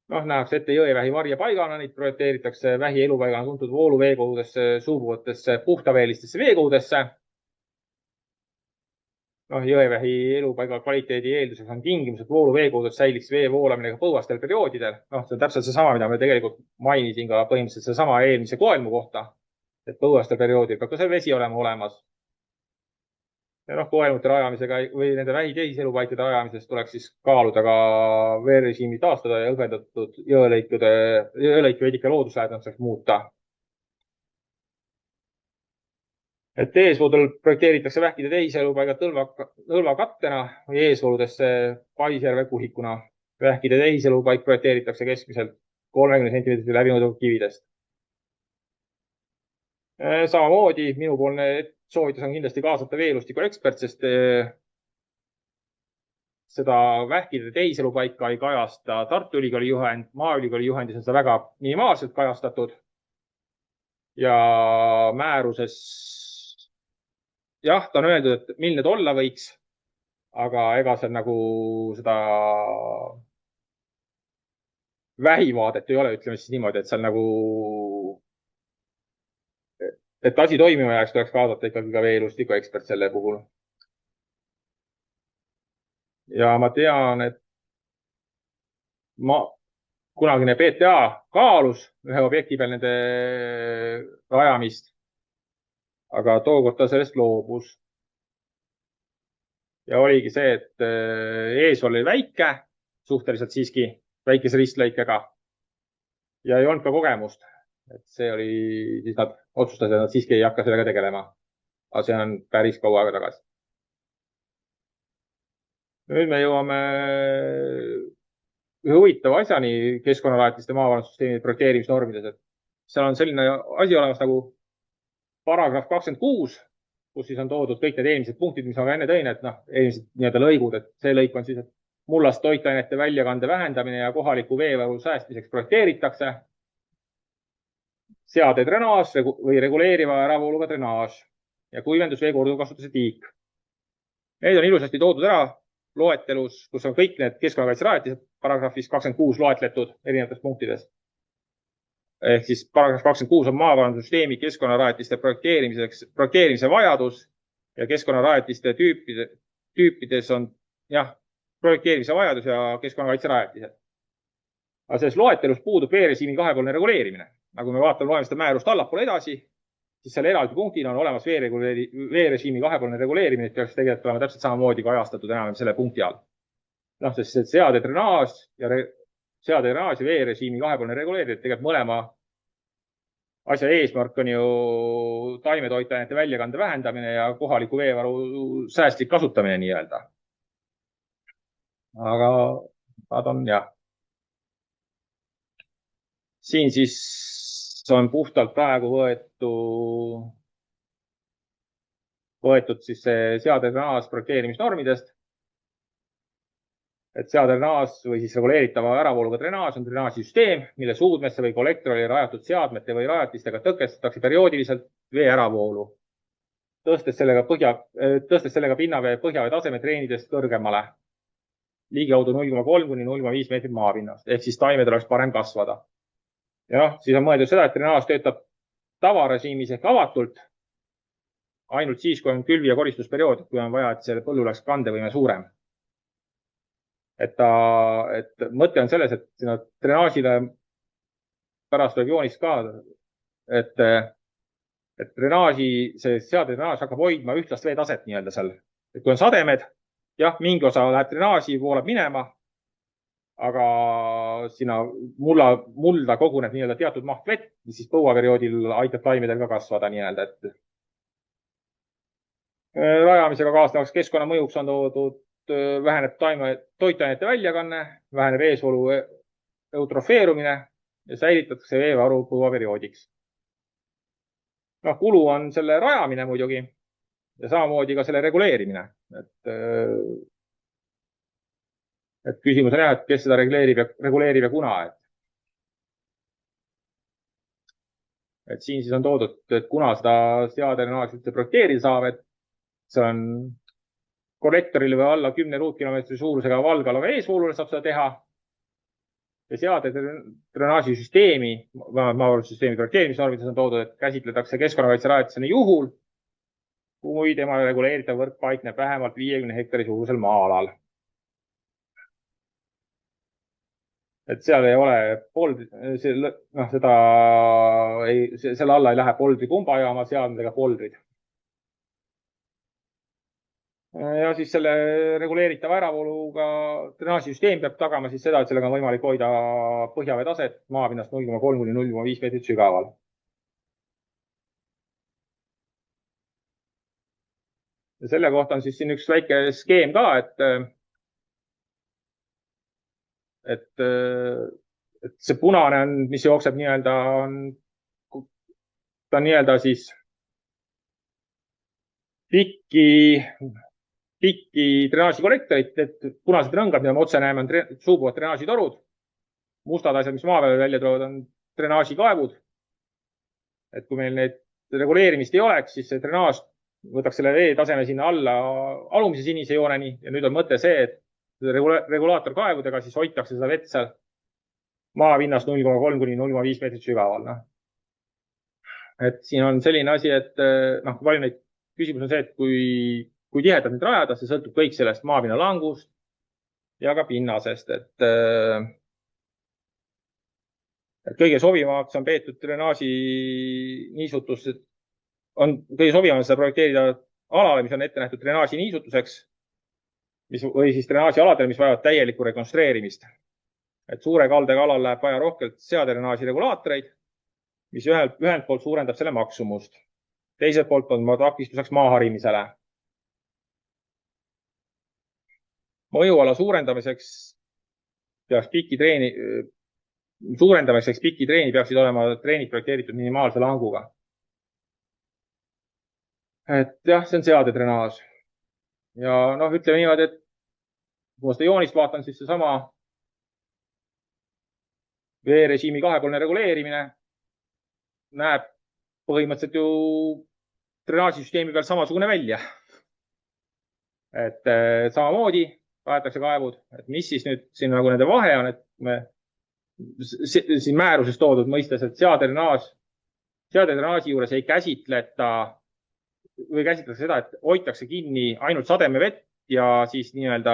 Noh, nähakse ette jõevähi varjepaigana, neid projekteeritakse vähi elupaigana tuntud vooluveekogudesse, suubuvatesse puhtaveelistesse veekogudesse. Noh, jõevähi elupaiga kvaliteedi eelduseks on tingimus, et vooluveekogudes säiliks vee voolamine ka põuastel perioodidel. Noh, see on täpselt seesama, mida me tegelikult mainisin ka põhimõtteliselt seesama eelmise koelmu kohta, et põuastel perioodil peab ka see vesi olema olemas. Ja noh, koelmute rajamisega või nende vähi teiselupaikade rajamisest tuleks siis kaaluda ka veerežiimi taastada ja õgvendatud jõelõike veidike looduslähedaseks muuta. Et eesvooludel projekteeritakse vähkide teiselupaigad nõlvakattena või eesvooludesse paisjärve kuhikuna. Vähkide teiselupaik projekteeritakse keskmiselt 30 cm läbimõõduga kividest. Samamoodi minupoolne soovitus on kindlasti kaasata veeelustiku ekspert, sest seda vähkide teiselupaika ei kajasta Tartu Ülikooli juhend, Maaülikooli juhendis on seda väga minimaalselt kajastatud. Ja määruses jah, ta on öeldud, et milline ta olla võiks, aga ega seal nagu seda vähivaadet ei ole, ütleme siis niimoodi, et seal nagu, et asi toimima jääks, tuleks kaasata ikkagi ka veeelustiku ekspert selle puhul. ja ma tean, et kunagine PTA kaalus ühe objekti peal nende rajamist, aga tookord ta sellest loobus. ja oligi see, et eesvool oli väike, suhteliselt siiski väikese ristlõikega ja ei olnud ka kogemust. et see oli, siis nad otsustasid, et nad siiski ei hakka sellega tegelema. aga see on päris kaua aega tagasi. nüüd me jõuame ühe huvitava asjani keskkonnarajatiste maaparandussüsteemi projekteerimisnormides, et seal on selline asi olemas nagu paragrahv 26, kus siis on toodud kõik need eelmised punktid, mis ma ka enne tõin, et noh, eelmised nii-öelda lõigud, et see lõik on siis, et mullast toitainete väljakande vähendamine ja kohaliku veevaru säästmiseks projekteeritakse, seade drenaaž või reguleeriva äravooluga drenaaž ja kuivendusvee korduvkasutuse tiik. Need on ilusasti toodud ära loetelus, kus on kõik need keskkonnakaitserajatised paragrahvis 26 loetletud erinevates punktides. Ehk siis paragrahv 26 on maaparandussüsteemi keskkonnarajatiste projekteerimise vajadus ja keskkonnarajatiste tüüpides on jah, projekteerimise vajadus ja keskkonnakaitserajatised. aga selles loetelus puudub veerežiimi kahepoolne reguleerimine. Nagu me vaatame, loeme seda määrust allapoole edasi, siis seal eraldi punktina on olemas veerežiimi kahepoolne reguleerimine, et peaks tegelikult olema täpselt samamoodi kajastatud enam selle punkti all. Noh, sest seade drenaaž ja veerežiimi kahepoolne reguleerimine, tegelikult mõlema asja eesmärk on ju taimetoitainete väljakande vähendamine ja kohaliku veevaru säästlik kasutamine nii-öelda. aga nad on jah. Siin siis on puhtalt praegu võetud siis see seade drenaaž projekteerimisnormidest. Et seade drenaaž või siis reguleeritava äravooluga drenaaž on drenaažisüsteem, mille suudmesse või kollektorile rajatud seadmete või rajatistega tõkestatakse perioodiliselt vee äravoolu, tõstes sellega pinnavee põhjavee taseme treenidest kõrgemale, ligikaudu 0,3 kuni 0,5 meetrit maapinnast, ehk siis taimedel oleks parem kasvada. Ja siis on mõeldud seda, et drenaaž töötab tavarežiimis ehk avatult ainult siis, kui on külvi- ja koristusperiood, kui on vaja, et selle põllul oleks kandevõime suurem. Et mõte on selles, et sinna drenaažile pärast tuleb joonist ka, et see seade drenaaž hakkab hoidma ühtlast veetaset nii-öelda seal. Et kui on sademed, jah, mingi osa läheb drenaaži, voolab minema, aga sinna mulda koguneb nii-öelda teatud maht vett, mis siis põuaperioodil aitab taimedel ka kasvada nii-öelda, et rajamisega kaasnevaks keskkonnamõjuks on toodud väheneb toitainete väljakanne, väheneb eesvoolu eutrofeerumine ja säilitatakse veevaru põuaperioodiks. Kulu on selle rajamine muidugi ja samamoodi ka selle reguleerimine. Et küsimus on jah, et kes seda reguleerib ja kuna. Et siin siis on toodud, et kuna seda seade drenaaži üldse projekteerida saab, et see on kollektorile või alla 10 ruutkilomeetri suurusega valgalava eesvoolule saab seda teha. Ja seade drenaažisüsteemi, maavarusüsteemi projekteerimisnormides on toodud, et käsitletakse keskkonnakaitserajatisena juhul, kui tema reguleeritav võrk paikneb vähemalt 50 hektari suurusel maa-alal. Et seal ei ole selle alla ei lähe poldri pumbajaama seadmetega poldrid. Ja siis selle reguleeritava äravooluga drenaažisüsteem peab tagama siis seda, et sellega on võimalik hoida põhjavee taset maapinnast 0,3 kuni 0,5 meetrit sügaval. Ja selle kohta on siis siin üks väike skeem ka, et see punane on, mis jookseb nii-öelda, ta on nii-öelda siis pikki drenaažikolektorit, et punased rõngad, mida me otse näeme, on suubuvad drenaažitorud. Mustad asjad, mis maa peale välja tulevad, on drenaažikaevud. Et kui meil neid reguleerimist ei oleks, siis see drenaaž võtaks selle veetaseme sinna alla alumise sinise jooneni ja nüüd on mõte see, et regulaatorkaevudega siis hoitakse seda vett seal maapinnast 0,3 kuni 0,5 meetrit sügaval. No. Et siin on selline asi, et palju neid küsimus on see, et kui tihedalt neid rajada, see sõltub kõik sellest maapinna langust ja ka pinnasest, et kõige sobivamaks on peetud drenaaži niisutus, kõige sobivam seda projekteerida alale, mis on ette nähtud drenaaži niisutuseks või siis drenaaži aladele, mis vajavad täielikku rekonstrueerimist. Et suure kaldega alal läheb vaja rohkelt seadrenaaži regulaatoreid, mis ühelt poolt suurendab selle maksumust. Teiselt poolt on takistuseks maaharimisele. Mõjuala suurendamiseks piki treeni peaksid olema treenid projekteeritud minimaalse languga. Et jah, see on seadedrenaaž. Ja ütleme niimoodi, et kui ma seda joonist vaatan, siis seesama veerežiimi kahepoolne reguleerimine näeb põhimõtteliselt ju drenaažisüsteemi peal samasugune välja. Et samamoodi kaetakse kaevud, et mis siis nüüd siin nagu nende vahe on, et me siin määruses toodud mõistes, et seadedrenaaži juures ei käsitleta või käsitletakse seda, et hoitakse kinni ainult sademevett ja siis nii-öelda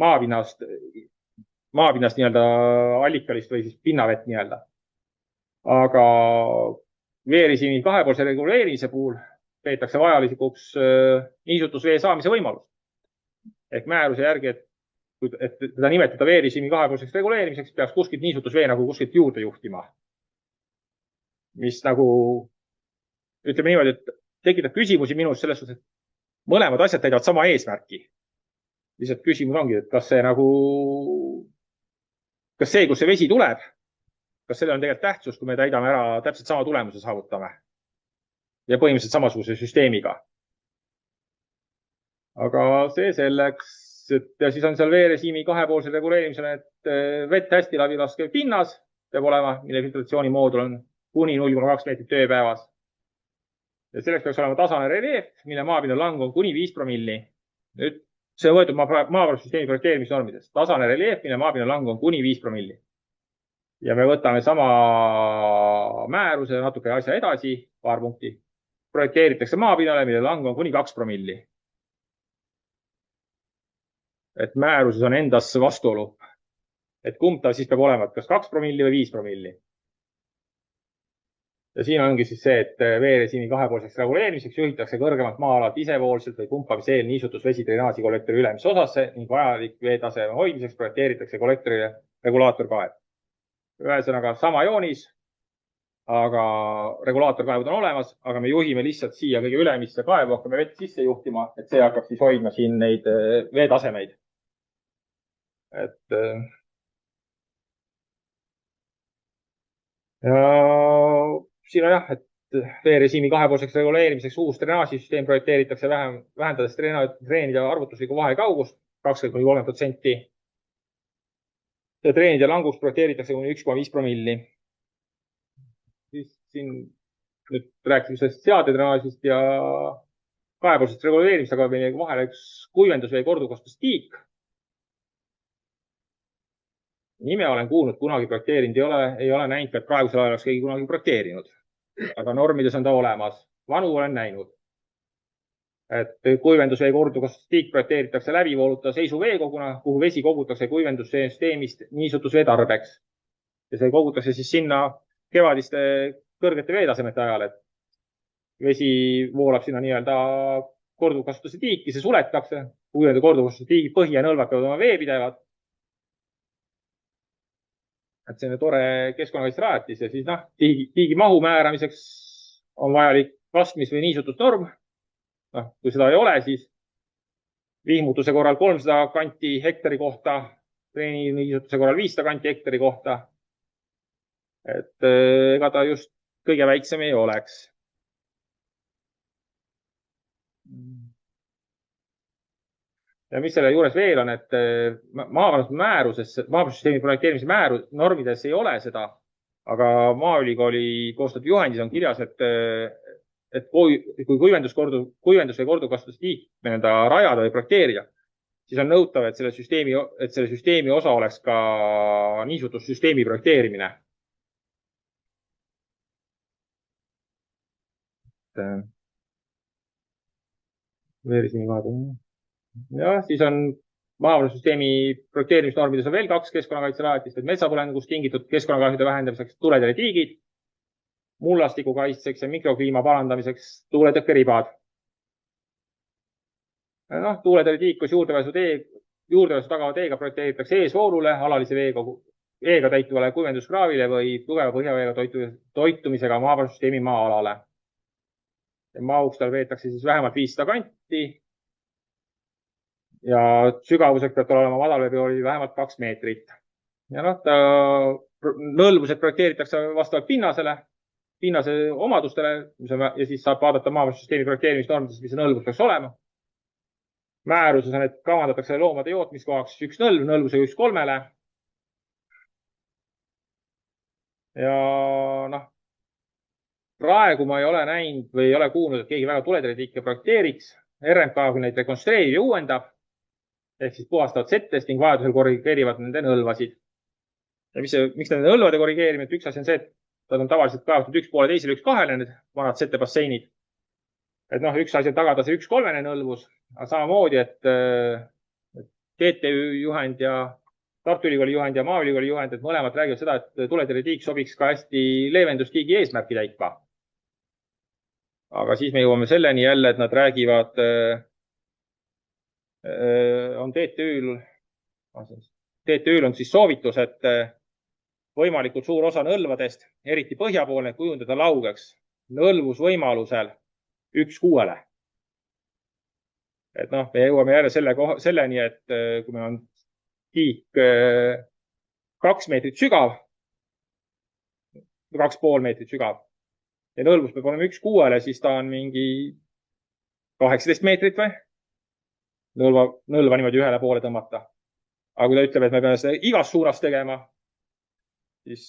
maapinnast nii-öelda allikalist või siis pinnavett nii-öelda. Aga veerežiimi kahepoolse reguleerimise puhul peetakse vajalikuks niisutusvee saamise võimalus. Ehk määruse järgi, et teda nimetada veerežiimi kahepoolseks reguleerimiseks, peaks kuskilt niisutusvee nagu kuskilt juurde juhtima. Mis nagu, ütleme niimoodi, et tekitab küsimusi minus selles suhtes, et mõlemad asjad täidavad sama eesmärki. Lihtsalt küsimus ongi, et kas see, kus see vesi tuleb, kas sellel on tegelikult tähtsus, kui me täidame ära täpselt sama tulemuse saavutame ja põhimõtteliselt samasuguse süsteemiga. Aga see selleks, ja siis on seal veerežiimi kahepoolse reguleerimisele, et vett hästi läbi laskev pinnas peab olema, mille filtratsioonimoodul on kuni 0,2 meetrit ööpäevas. Ja selleks peaks olema tasane reljeef, mille maapinna lang on kuni 5 promilli. Nüüd see on võetud maavarusüsteemi projekteerimisnormidest. Tasane reljeef, mille maapinna lang on kuni 5 promilli. Ja me võtame sama määruse natuke asja edasi, paar punkti. Projekteeritakse maapinnale, mille lang on kuni 2 promilli. Et määruses on endas vastuolu. Et kumb ta siis peab olema, kas 2 promilli või 5 promilli. Ja siin ongi siis see, et veerežiimi kahepoolseks reguleerimiseks juhitakse kõrgemalt maa-alalt isevoolselt või pumpamise eel niisutus vesi drenaaži kollektori ülemise osasse ning vajalik veetaseme hoidmiseks projekteeritakse kollektorile regulaatorkaev. Ühesõnaga sama joonis, aga regulaatorkaevud on olemas, aga me juhime lihtsalt siia kõige ülemisse kaevu, hakkame vett sisse juhtima, et see hakkab siis hoidma siin neid veetasemeid. Et ja siin on jah, et veerežiimi kahepoolseks reguleerimiseks uus drenaažisüsteem projekteeritakse vähendades treenide arvutuslikku vahekaugust 20–30%. Ja treenide languks projekteeritakse kuni 1,5 promilli. Siis siin nüüd rääkisime sellest seadedrenaažist ja kahepoolsest reguleerimist, aga meie vahele üks kuivendusvee korduvkasutustiik. Nime olen kuulnud, kunagi projekteerinud ei ole näinud, et praegusel ajal oleks keegi kunagi projekteerinud. Aga normides on ta olemas. Vanu olen näinud. Et kuivendusvee korduvkasutustiik projekteeritakse läbivooluta seisuveekoguna, kuhu vesi kogutakse kuivendussüsteemist niisutusvee tarbeks. Ja see kogutakse siis sinna kevadiste kõrgete veetasemete ajal, et vesi voolab sinna nii-öelda korduvkasutuse tiiki, see suletakse, korduvkasutuse tiigi põhi ja nõlvad peavad oma veepidevad. Et see on tore keskkonnakaitserajatis ja siis tiigi mahu määramiseks on vajalik kastmis- või niisutusnorm. Kui seda ei ole, siis vihmutuse korral 300 kanti hektari kohta, treeni niisutuse korral 500 kanti hektari kohta. Et ega ta just kõige väiksem ei oleks. Ja mis selle juures veel on, et maavarusüsteemi projekteerimise normides ei ole seda, aga Maaülikooli koostatud juhendis on kirjas, et et kui kuivendus või korduvkasutus liikme rajada või projekteerida, siis on nõutav, et selle süsteemi osa oleks ka niisutussüsteemi projekteerimine. Ja siis on maavarasüsteemi projekteerimisnormides on veel 2 keskkonnakaitserajatist, et metsapõlengust tingitud keskkonnakahjude vähendamiseks tuletõrjetiigid, mullastiku kaitseks ja mikrokliima parandamiseks tuuletõkkeribad. Tuuletõrjetiik, kus juurdepääsu tagava teega projekteeritakse eesvoolule, alalise veega täituvale kuivenduskraavile või tugeva põhjaveega toitumisega maavarasüsteemi maa-alale. Maauks tal veetakse siis vähemalt 500 kanti ja sügavuseks peab tal olema madalveeperioodi vähemalt 2 meetrit. Ja nõlvused projekteeritakse vastavalt pinnase omadustele ja siis saab vaadata maavarasüsteemi projekteerimisnormides, mis see nõlvus peaks olema. Määruses on, et kavandatakse loomade jootmiskohaks 1 nõlv, nõlvuse 1/3. Ja praegu ma ei ole näinud või ei ole kuulnud, et keegi väga tuletõrjetiike projekteeriks. RMK kui neid rekonstrueerib ja uuendab ehk siis puhastavad settest ning vajadusel korrigeerivad nende nõlvasid. Ja miks nende nõlvade korrigeerimine? Üks asi on see, et nad on tavaliselt kaevatud 1 poole teisele 1 kahele, need vanad settebasseinid. Et üks asi on tagada see 1/3 nõlvus, aga samamoodi, et TTÜ juhend ja Tartu Ülikooli juhend ja Maaülikooli juhend, et mõlemad räägivad seda, et tuletõrjetiik sobiks ka hästi leevendustiigi eesmärki täitma. Aga siis me jõuame selleni jälle, et nad räägivad, on TTÜ-l on siis soovitus, et võimalikult suur osa nõlvadest, eriti põhjapoolne, kujundada laugeks nõlvusvõimalusel 1/6. Et me jõuame jälle selleni, et kui meil on tiik 2 meetrit sügav, 2,5 meetrit sügav ja nõlvus peab olema 1/6, siis ta on mingi 18 meetrit või? Nõlva niimoodi ühele poole tõmmata. Aga kui ta ütleb, et me peame seda igas suunas tegema, siis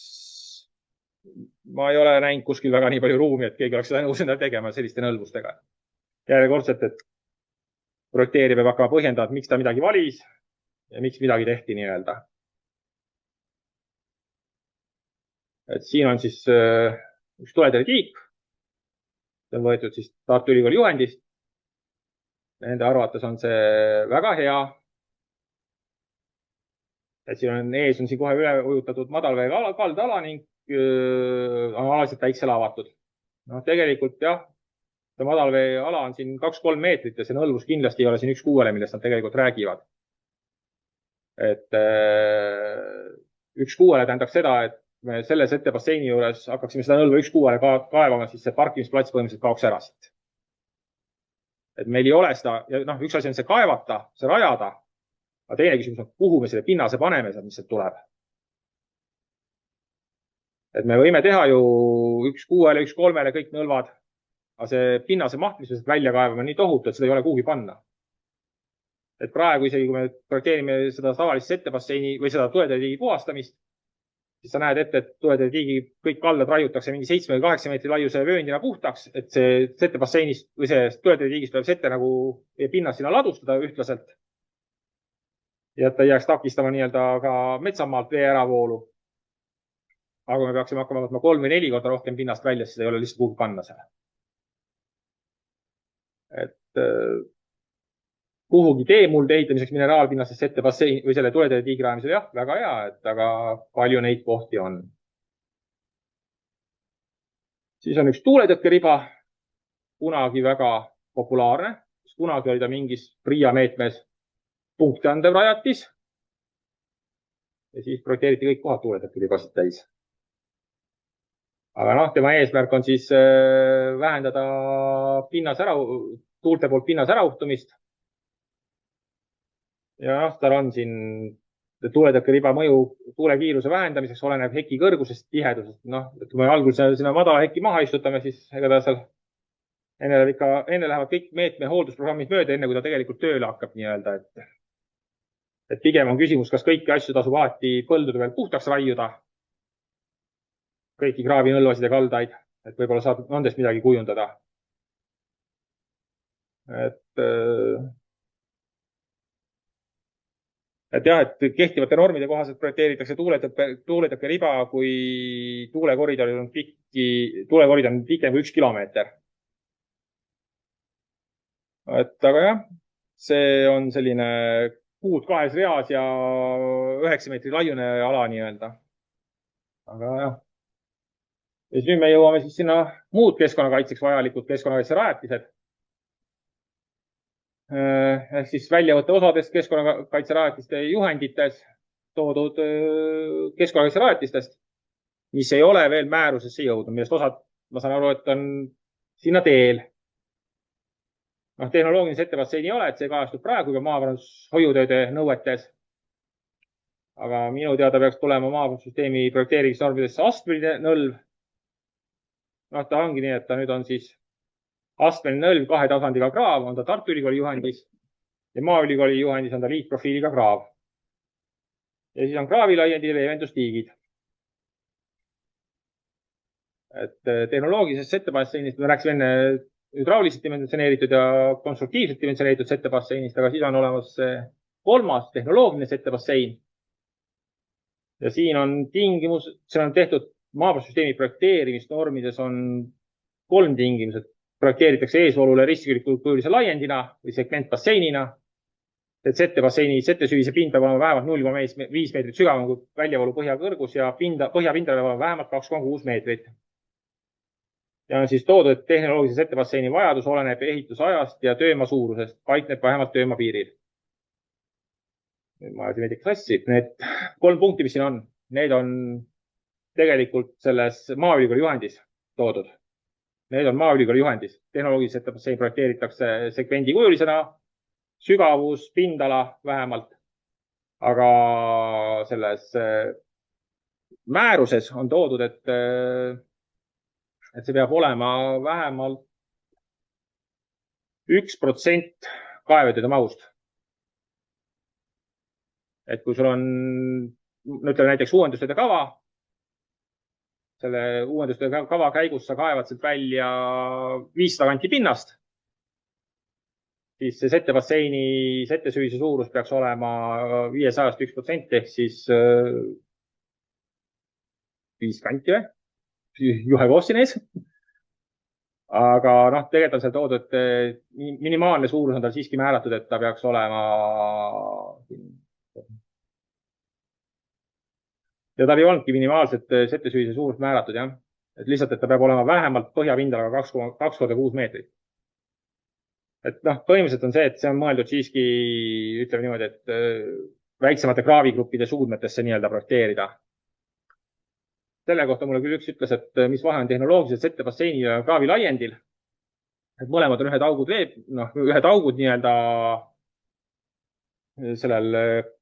ma ei ole näinud kuskil väga nii palju ruumi, et keegi oleks seda nõus endale tegema selliste nõlvustega. Järjekordselt, et projekteerija peab hakkama põhjendama, et miks ta midagi valis ja miks midagi tehti nii-öelda. Et siin on siis üks tuletõrjetiik. See on võetud siis Tartu Ülikooli juhendist. Nende arvates on see väga hea. Et siin on ees on siin kohe üle ujutatud madalveega kaldala ning on alaliselt väiksele avatud. Tegelikult jah, see madalveeala on siin 2-3 meetrit ja see nõlvus kindlasti ei ole siin 1/6, millest nad tegelikult räägivad. Et 1/6 tähendaks seda, et me selle settebasseini juures hakkaksime seda nõlva 1/6 kaevama, siis see parkimisplats põhimõtteliselt kaoks ära siit. Et meil ei ole seda, ja üks asi on see kaevata, see rajada, aga teine küsimus on, kuhu me selle pinnase paneme, mis sealt tuleb. Et me võime teha ju 1/6, 1/3 kõik nõlvad, aga see pinnase maht, mis me sealt välja kaevame, on nii tohutu, et seda ei ole kuhugi panna. Et praegu isegi, kui me projekteerime seda tavalist settebasseini või seda tuletõrjetiigi puhastamist, siis sa näed ette, et tuletõrjetiigi kõik kaldad raiutakse mingi 7 või 8 meetri laiuse vööndina puhtaks, et see settebasseinist või see tuletõrjetiigist tuleb sette nagu pinnas sinna ladustada ühtlaselt. Ja et ta ei jääks takistama nii-öelda ka metsamaalt vee äravoolu. Aga me peaksime hakkama võtma 3 või 4 korda rohkem pinnast välja, siis ei ole lihtsalt kuhugi panna selle. Et kuhugi teemulde ehitamiseks mineraalpinnasest settebasseini või selle tuletõrjetiigi rajamisel, jah, väga hea, et aga palju neid kohti on. Siis on üks tuuletõkkeriba, kunagi väga populaarne, kunagi oli ta mingis PRIA meetmes punkti andev rajatis. Ja siis projekteeriti kõik kohad tuuletõkkeribasid täis. Aga tema eesmärk on siis vähendada tuulte poolt pinnase ärauhtumist. Ja tal on siin tuuletõkkeriba mõju tuulekiiruse vähendamiseks oleneb heki kõrgusest, tihedusest. Kui me algul sinna madala heki maha istutame, siis ega ta seal enne lähevad kõik meetme hooldusprogrammid mööda, enne kui ta tegelikult tööle hakkab nii-öelda. Et pigem on küsimus, kas kõiki asju tasub alati põldude peal puhtaks raiuda, kõiki kraavinõlvasid ja kaldaid, et võib-olla saab nendest midagi kujundada. et jah, et kehtivate normide kohaselt projekteeritakse tuuletõkke riba, kui tuulekoridor on pikem kui 1 kilomeeter. Aga jah, see on selline puud 2 reas ja 9 meetri laiune ala nii-öelda. Aga jah. Ja siis nüüd me jõuame siis sinna muud keskkonnakaitseks vajalikud keskkonnakaitserajatised. Ehk siis väljavõtte osadest keskkonnakaitserajatiste juhendites toodud keskkonnakaitserajatistest, mis ei ole veel määrusesse jõudnud, millest osad, ma saan aru, et on sinna teel. Tehnoloogilise ettevasseini ei ole, et see kajastub praegu juba maaparandushoiutööde nõuetes. Aga minu teada peaks tulema maaparandussüsteemi projekteerimisnormidesse astmeline nõlv. Ta ongi nii, et ta nüüd on siis astmeline nõlv 2 tasandiga kraav, on ta Tartu Ülikooli juhendis ja Maaülikooli juhendis on ta liitprofiiliga kraav. Ja siis on kraavilaiendi ja leevendustiigid. Et tehnoloogilisest settebasseinist, me rääkisime enne hüdrauliselt dimensioneeritud ja konstruktiivselt dimensioneeritud settebasseinist, aga siis on olemas 3. tehnoloogiline settebassein. Ja siin on tingimus, see on tehtud maaparandussüsteemi projekteerimisnormides on 3 tingimused. Projekteeritakse eesvoolule ristikülgkujulise laiendina või segmentbasseinina. Et settebasseini settesüvise pind peab olema vähemalt 0,5 meetrit sügavam kui väljavoolu põhja kõrgus ja põhjapinda peab olema vähemalt 2,6 meetrit. Ja on siis toodud, et tehnoloogilise settebasseini vajadus oleneb ehitusajast ja töömaa suurusest, paikneb vähemalt töömaa piiril. Ma ajasin veidi sassi. Need 3 punkti, mis siin on, need on tegelikult selles Maaülikooli juhendis toodud. Need on Maaülikooli juhendis. Tehnoloogilise settebassein projekteeritakse segmendikujulisena, sügavus, pindala vähemalt. Aga selles määruses on toodud, et see peab olema vähemalt 1% kaevetööde mahust. Et kui sul on, ütleme näiteks uuendustööde kava, selle uuendustööde kava käigus sa kaevad sealt välja 500 kanti pinnast, siis see settebasseini settesüvise suurus peaks olema 500-st 1% ehk siis 5 kanti või? Juhe koos siin ees. Aga tegelikult on seal toodud, et minimaalne suurus on tal siiski määratud, et ta peaks olema ja tal ei olnudki minimaalset settesüvise suurust määratud, jah. Et lihtsalt, et ta peab olema vähemalt põhjapindalaga 2,6 meetrit. Et põhimõtteliselt on see, et see on mõeldud siiski, ütleme niimoodi, et väiksemate kraavigruppide suudmetesse nii-öelda projekteerida. Selle kohta mulle küll üks ütles, et mis vahe on tehnoloogiliselt settebasseini ja kraavi laiendil. Et mõlemad on ühed augud nii-öelda sellel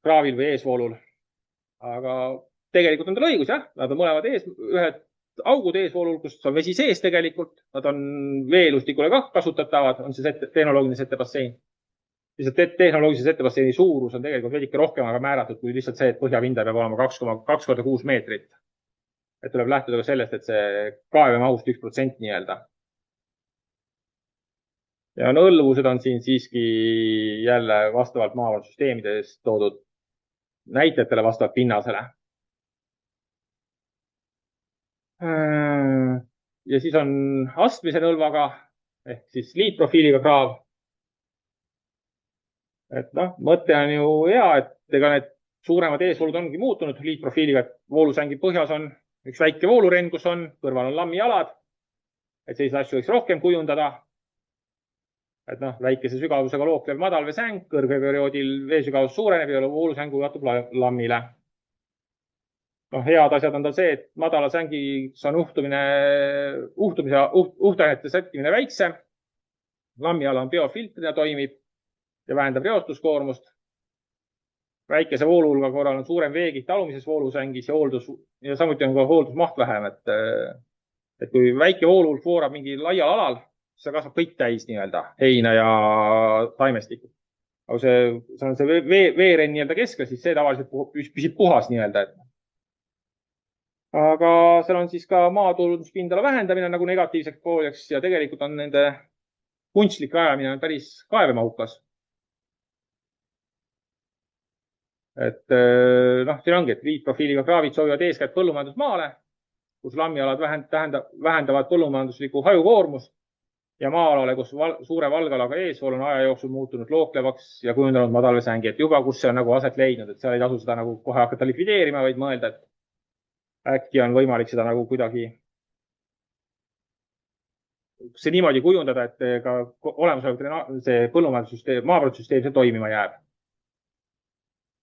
kraavil või eesvoolul. Aga tegelikult on tal õigus, jah. Nad on mõlemad ühed augud eesvoolul, kus on vesi sees tegelikult. Nad on veelustikule ka kasutatavad, on see tehnoloogiline settebassein. Lihtsalt tehnoloogilise settebasseini suurus on tegelikult veidike rohkem aga määratud kui lihtsalt see, et põhjapinda peab olema 2,6 meetrit. Et tuleb lähtuda ka sellest, et see kaevemahust 1% nii-öelda. Ja õlluvused on siin siiski jälle vastavalt maaparandussüsteemides toodud näitajatele vastavalt pinnasele. Ja siis on astmise nõlvaga ehk siis liitprofiiliga kraav. Et mõte on ju hea, et ega need suuremad eesvoolud ongi muutunud liitprofiiliga, et voolusängi põhjas on üks väike voolurenn, kus on, kõrval on lammialad, et selliseid asju võiks rohkem kujundada. Et väikese sügavusega looklev madalveesäng, kõrgeperioodil veesügavus suureneb ja voolusängu ulatub lammile. Head asjad on tal see, et madala sängis on uhtainete sättimine väiksem. Lammiala on biofiltrina toimib ja vähendab reostuskoormust. Väikese vooluhulga korral on suurem veegiht alumises voolusängis ja samuti on ka hooldusmaht vähem. Et kui väike vooluhulg voorab mingi laial alal, siis see kasvab kõik täis nii-öelda heina ja taimestikku. Aga see on see veerenn nii-öelda keskel, siis see tavaliselt püsib puhas nii-öelda. Aga seal on siis ka maatulunduspindala vähendamine nagu negatiivseks pooleks ja tegelikult on nende kunstlik rajamine on päris kaevemahukas. Et noh, siin ongi, et liitprofiiliga kraavid sobivad eeskätt põllumajandusmaale, kus lammialad vähendavad põllumajanduslikku hajukoormust ja maa-alale, kus suure valgalaga eesvool on aja jooksul muutunud looklevaks ja kujundanud madalvesängi, et juba, kus see on nagu aset leidnud, et seal ei tasu seda nagu kohe hakata likvideerima, vaid mõelda, et äkki on võimalik seda nagu kuidagi see niimoodi kujundada, et ka olemasolev see põllumajandussüsteem, maaparandussüsteem, see toimima jääb.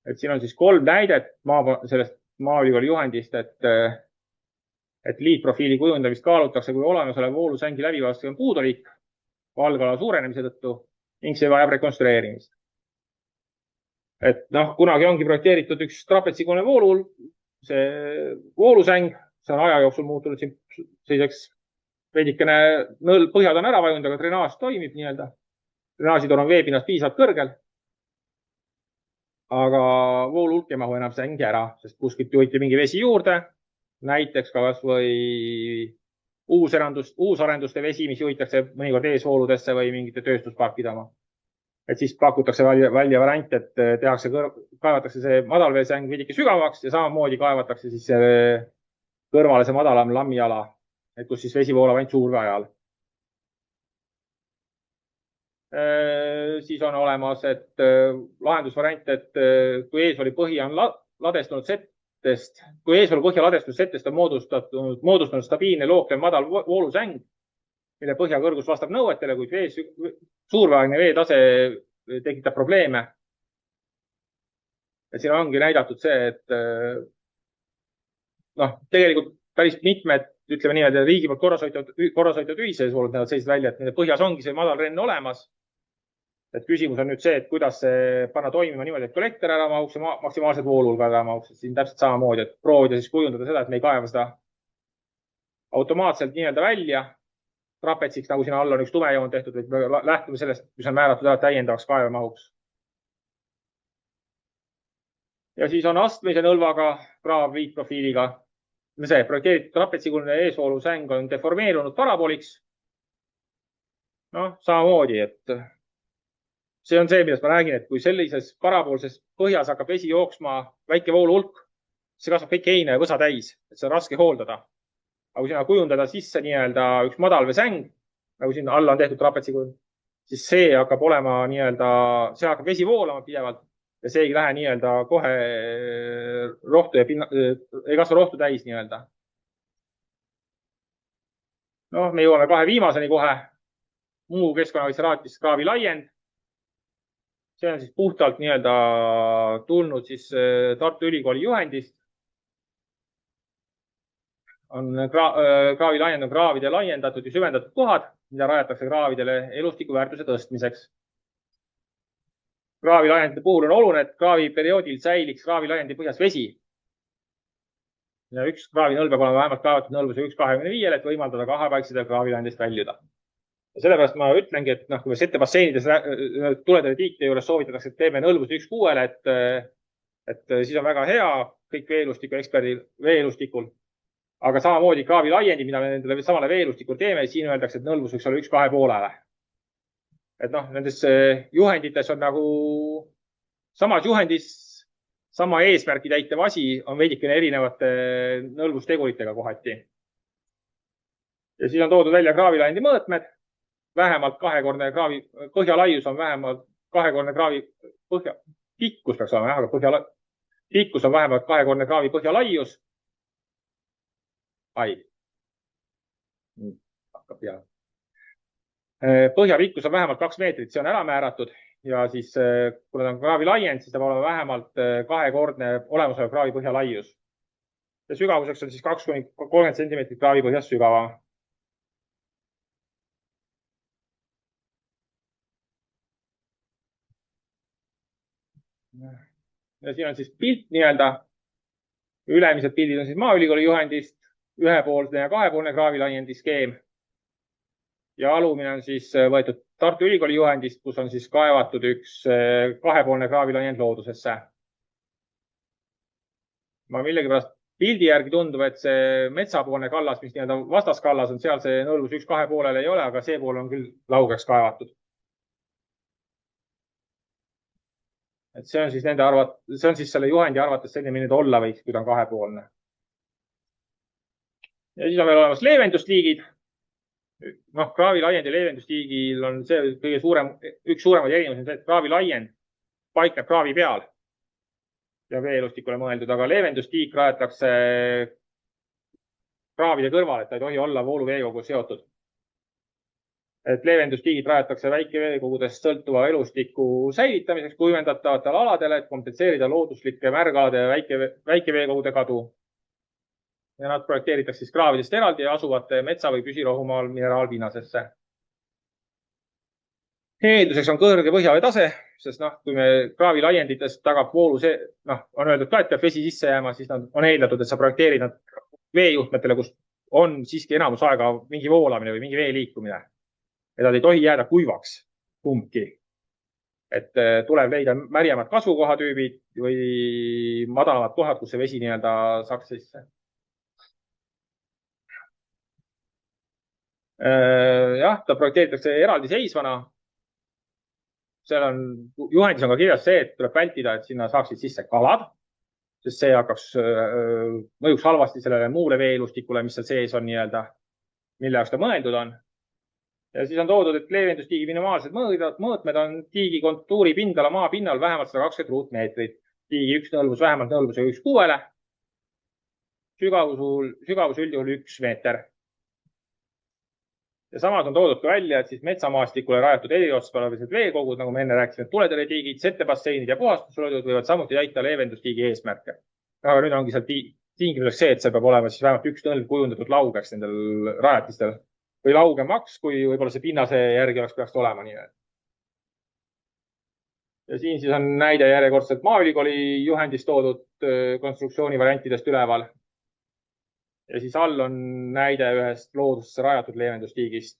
Et siin on siis 3 näidet sellest Maaülikooli juhendist, et liitprofiili kujundamist kaalutakse, kui olemasolev voolusängi läbivaaste on puudulik valgala suurenemise tõttu ning see vajab rekonstrueerimist. Et noh, kunagi ongi projekteeritud üks trapetsikuline voolusäng, see on aja jooksul muutunud siin selliseks veidikene põhjad on ära vajunud, aga drenaaž toimib nii-öelda. Drenaažitor on veepinnast piisavalt kõrgel. Aga vooluhulk ei mahu enam sängi ära, sest kuskilt juhiti mingi vesi juurde. Näiteks ka kas või uusarenduste vesi, mis juhitakse mõnikord eesvooludesse või mingite tööstusparkide oma. Et siis pakutakse välja variant, et kaevatakse see madalveesäng veidike sügavaks ja samamoodi kaevatakse siis kõrvale see madalam lammiala, et kus siis vesi voolab ainult suurve ajal. Siis on olemas, et lahendusvariant, et kui eesvooli põhja on ladestunud settest, kui eesvoolu põhja ladestunud settest on moodustunud stabiilne looklev madal voolusäng, mille põhjakõrgus vastab nõuetele, kuid suurveaegne veetase tekitab probleeme. Ja siin ongi näidatud see, et noh, tegelikult päris mitmed, ütleme niimoodi, riigi poolt korrashoitavad ühiseesvoolud näevad sellised välja, et nende põhjas ongi see madal renn olemas. Et küsimus on nüüd see, et kuidas see panna toimima niimoodi, et kollektor ära mahuks ja maksimaalselt vooluhulgad ära mahuks. Siin täpselt samamoodi, et proovida siis kujundada seda, et me ei kaeva seda automaatselt nii-öelda välja trapetsiks, nagu siin all on üks tumejoon tehtud, et me lähtume sellest, mis on määratud ära täiendavaks kaevamahuks. Ja siis on astmelise nõlvaga kraav liitprofiiliga. See projekteeritud trapetsikuline eesvoolusäng on deformeerunud parabooliks. Noh, samamoodi, et see on see, millest ma räägin, et kui sellises paraboolses põhjas hakkab vesi jooksma väike vooluhulk, see kasvab kõik heine ja võsa täis, et see on raske hooldada. Aga kui sinna kujundada sisse nii-öelda üks madalveesäng, nagu siin alla on tehtud trapetsikul, siis see hakkab olema nii-öelda, see hakkab vesi voolama pidevalt ja see ei lähe nii-öelda kohe rohtu ja ei kasva rohtu täis nii-öelda. Noh, me jõuame 2 viimaseni kohe. Muu keskkonnakaitse raatis kraavi laiend. See on siis puhtalt nii-öelda tulnud siis Tartu Ülikooli juhendist. Kraavi laiend on kraavide laiendatud ja süvendatud kohad, mida rajatakse kraavidele elustiku väärtuse tõstmiseks. Kraavi laiendite puhul on oluline, et kraavi perioodil säiliks kraavi laiendi põhjas vesi. Ja üks kraavi nõl peab olema vähemalt kaevatud nõlvuse 1,25, et võimaldada kahepaiksedel kraavi laiendist väljuda. Ja sellepärast ma ütlengi, et noh, kui me settebaseinides tuledele tiikide juures soovitatakse, et teeme nõlvuse 1,6, et siis on väga hea kõik veelustikul. Aga samamoodi kraavi laiendi, mida me nendele samale veelustikul teeme, siin öeldakse, et nõlvus võiks olla 1,2,5. Et noh, nendes juhendites on nagu samas juhendis sama eesmärki täitev asi on veidikene erinevate nõlvusteguritega kohati. Ja siis on toodud välja kraavi laiendi mõõtmed. Vähemalt 2-kordne kraavi põhjalaius on vähemalt 2-kordne kraavi pikkus peaks olema, aga pikkus on vähemalt 2-kordne kraavi põhjalaius. Hakkab peale. Põhjapikkus on vähemalt 2 meetrit, see on ära määratud ja siis kui on kraavi laiend, siis ta peab olema vähemalt 2-kordne olemasolev kraavi põhjalaius. Ja sügavuseks on siis 20–30 cm kraavi põhjas sügava. Ja siin on siis pilt nii-öelda. Ülemised pildid on siis Maaülikooli juhendist, ühepoolne ja kahepoolne kraavi laiendi skeem. Ja alumine on siis võetud Tartu Ülikooli juhendist, kus on siis kaevatud üks kahepoolne kraavi laiend loodusesse. Ma millegipärast pildi järgi tundub, et see metsapoolne kallas, mis nii-öelda vastaskallas on, seal see nõlvus 1-2 poolel ei ole, aga see pool on küll laugeks kaevatud. Et see on siis see on siis selle juhendi arvates selline, milline ta olla võiks, kui ta on kahepoolne. Ja siis on veel olemas leevendusliigid. Kraavi laiendi leevendusliigil on see kõige suurem, üks suuremaid erinevusi on see, et kraavi laiend paikneb kraavi peal ja veeelustikule mõeldud, aga leevendusliik rajatakse kraavide kõrval, et ta ei tohi olla vooluveekogu seotud. Et leevendusliigid rajatakse väikeveekogudest sõltuva elustiku säilitamiseks kuivendatavatele aladele, et kompenseerida looduslike märgalade ja väikeveekogude kadu. Ja nad projekteeritakse siis kraavidest eraldi ja asuvate metsa- või püsirohumaal mineraalpinnasesse. Eelduseks on kõrge põhjavee tase, sest kui me kraavi laienditest tagab voolu, on öeldud ka, et peab vesi sisse jääma, siis on eeldatud, et sa projekteerid nad veejuhtmetele, kus on siiski enamus aega mingi voolamine või mingi vee liikumine. Ja nad ei tohi jääda kuivaks kumbki. Et tuleb leida märjemad kasvukohatüübid või madalamad kohad, kus see vesi nii-öelda saaks sisse. Jah, ta projekteeritakse eraldi seisvana. Juhendis on ka kirjas see, et tuleb vältida, et sinna saaksid sisse kalad, sest see mõjuks halvasti sellele muule veeelustikule, mis seal sees on nii-öelda, mille jaoks ta mõeldud on. Ja siis on toodud, et leevendusliigi minimaalsed mõõtmed on tiigi kontuuri pindala maa pinnal vähemalt 120 ruutmeetrit. Tiigi üks nõlvus vähemalt nõlvusega 1,6. Sügavus üldjuhul 1 meeter. Ja samas on toodud ka välja, et siis metsamaastikule rajatud eriotstarbalised veekogud, nagu me enne rääkisime, tuletõrjetiigid, settebasseinid ja puhastusrõdud võivad samuti täita leevendusliigi eesmärke. Aga nüüd ongi seal tingimuseks see, et see peab olema siis vähemalt üks nõlv kujundatud laugeks nendel rajatistel või laugemaks, kui võib-olla see pinnase järgi peaks olema nii. Ja siin siis on näide järjekordselt Maaülikooli juhendist toodud konstruktsiooni variantidest üleval. Ja siis all on näide ühest loodusesse rajatud leevendusliigist,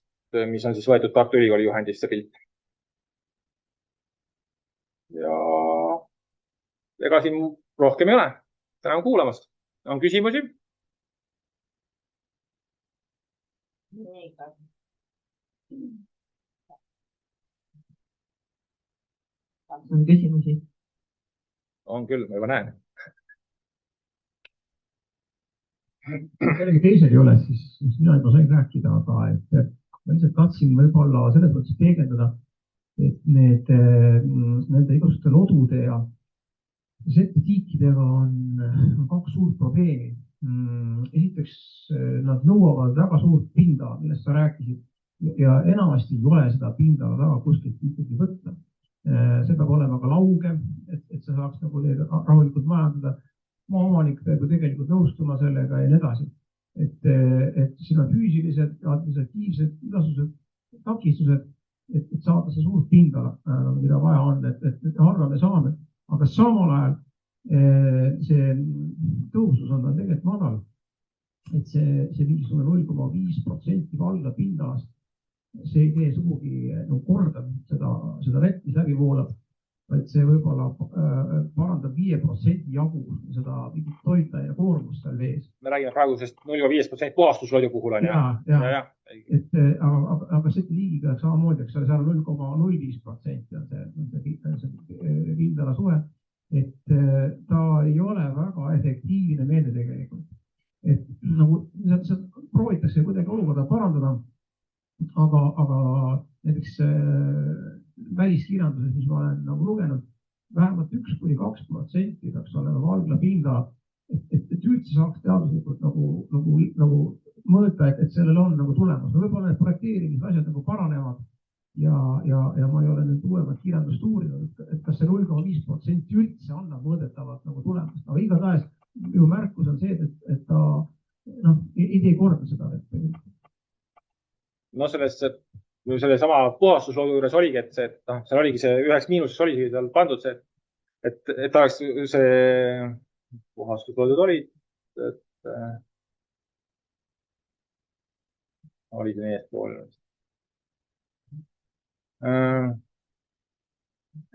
mis on siis võetud Tartu Ülikooli juhendist see pilt. Ja ega siin rohkem ei ole. Tänan kuulamast. On küsimusi? On küsimusi? On küll, ma juba näen. Kellegi teisel ei ole, siis mina juba sain rääkida, aga ma lihtsalt tahtsin võib-olla selles mõttes peegeldada, et nende igasuguste lodude ja settetiikidega on 2 suurt probleemi. Esiteks, nad nõuavad väga suurt pinda, millest sa rääkisid, ja enamasti ei ole seda pinda väga kuskilt ikkagi võtta. See peab olema ka lauge, et sa saaks nagu rahulikult majandada. Maaomanik peab ju tegelikult nõustuma sellega ja nii edasi. Et siin on füüsilised, administratiivsed, igasugused takistused, et saada see suurt pindala, mida vaja on, et harva me saame. Aga samal ajal see tõusus on tegelikult madal. Et see 0,5% valda pindalast, see ei tee sugugi korda seda vett, mis läbi voolab. Et see võib-olla parandab 5% jagu seda toita ja koormust seal vees. Me räägime praegusest 0,5% puhastuslodu puhul on. Aga see liigiga samamoodi, eks seal on 0,05% on see pindala suhe. Et ta ei ole väga efektiivne meede tegelikult. Et nagu proovitakse kuidagi olukorda parandada, aga näiteks väliskirjanduses, mis ma olen nagu lugenud, vähemalt 1–2% peaks olema valgla pinda, et üldse saaks teaduslikult nagu mõõta, et sellel on nagu tulemus. Võib-olla need projekteerimisasjad nagu paranevad ja ma ei ole nüüd uuemat kirjandust uurinud, et kas see 0,5% üldse annab mõõdetavat nagu tulemust. Aga igatahes minu märkus on see, et ta ei tee korda seda. No selle sama puhastuslodu juures oligi, et seal oligi see üheks miinuseks oligi seal pandud see, et oleks see puhastuslodud olid, olid see eespool.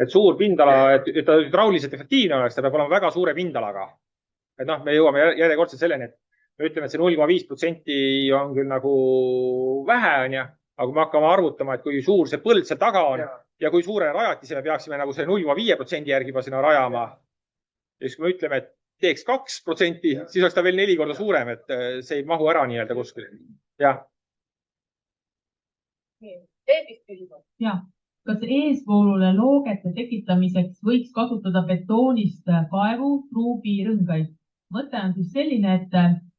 Et suur pindala, et ta hüdrauliselt efektiivne oleks, ta peab olema väga suure pindalaga. et noh, me jõuame järjekordselt selleni, et me ütleme, et see 0,5% on küll nagu vähe, onju, aga kui me hakkame arvutama, et kui suur see põld seal taga on ja kui suure rajatise me peaksime nagu selle 0,5% järgi juba sinna rajama. Ja siis kui me ütleme, et teeks 2%, siis oleks ta veel 4 korda suurem, et see ei mahu ära nii-öelda kuskil. Jah. Ja, kas eesvoolule loogete tekitamiseks võiks kasutada betoonist kaevu, truubi, rõngaid? Mõte on siis selline, et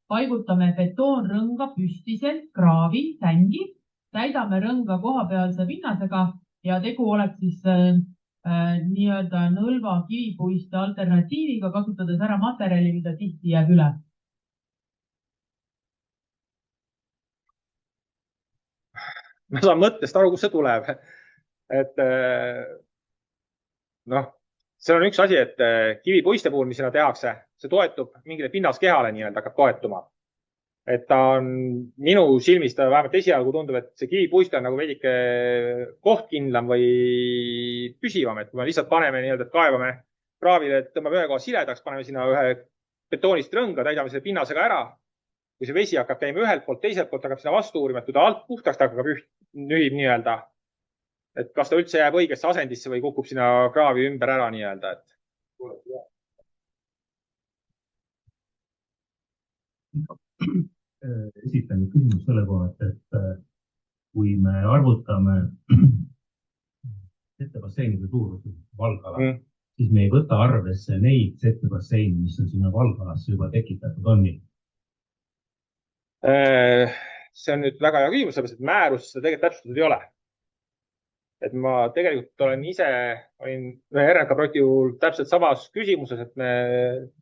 paigutame betoonrõnga püstiselt kraavi, tängi, täidame rõnga kohapealse pinnasega ja tegu oleks siis nii-öelda nõlva kivipuiste alternatiiviga, kasutades ära materjali, mida tihti jääb üle. Ma saan mõttest aru, kus see tuleb. Et noh, seal on üks asi, et kivipuiste puhul, mis sinna tehakse, see toetub mingile pinnaskehale nii-öelda, hakkab toetuma. Et ta on minu silmis, ta vähemalt esialgu tundub, et see kivipuiste on nagu veidike kohtkindlam või püsivam, et kui me lihtsalt paneme nii-öelda, et kaevame kraavile, et tõmbame ühe koha siledaks, paneme sinna ühe betoonist rõnga, täidame selle pinnasega ära. Kui see vesi hakkab käima ühelt poolt, teiselt poolt hakkab sinna vastu uurima, et kui ta alt puhtaks ta hakkab nühib nii-öelda, et kas ta üldse jääb õigesse asendisse või kukub sinna kraavi ümber ära nii-öelda, et. Esitan küsimus selle kohalt, et kui me arvutame setebasseinide suuruse valgala, siis me ei võta arvesse neid setebasseine, mis on sinna valgalasse juba tekitatud on. See on nüüd väga hea küsimus, sellepärast, et määrus seda tegelikult täpsustatud ei ole. Et ma tegelikult olin ühe RMK projekti juhul täpselt samas küsimuses, et me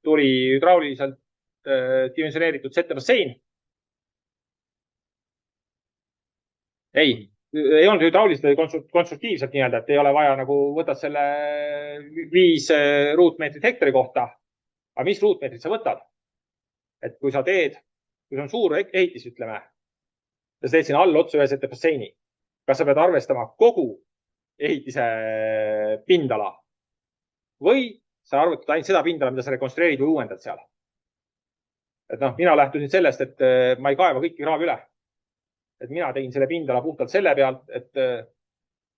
tuli hüdrauliliselt dimensioneeritud setebassein. Ei olnud hüdrauliselt konstruktiivselt nii-öelda, et ei ole vaja nagu võtad selle 5 ruutmeetrit hektari kohta. Aga mis ruutmeetrit sa võtad? Et kui sa teed, kui see on suur ehitis, ütleme, ja sa teed sinna all otsa ühe setebasseini, kas sa pead arvestama kogu ehitise pindala või sa arvutad ainult seda pindala, mida sa rekonstrueerid või uuendad seal? Et noh, mina lähtusin sellest, et ma ei kaeva kõiki kraavi üle. Et mina tegin selle pindala puhtalt selle pealt, et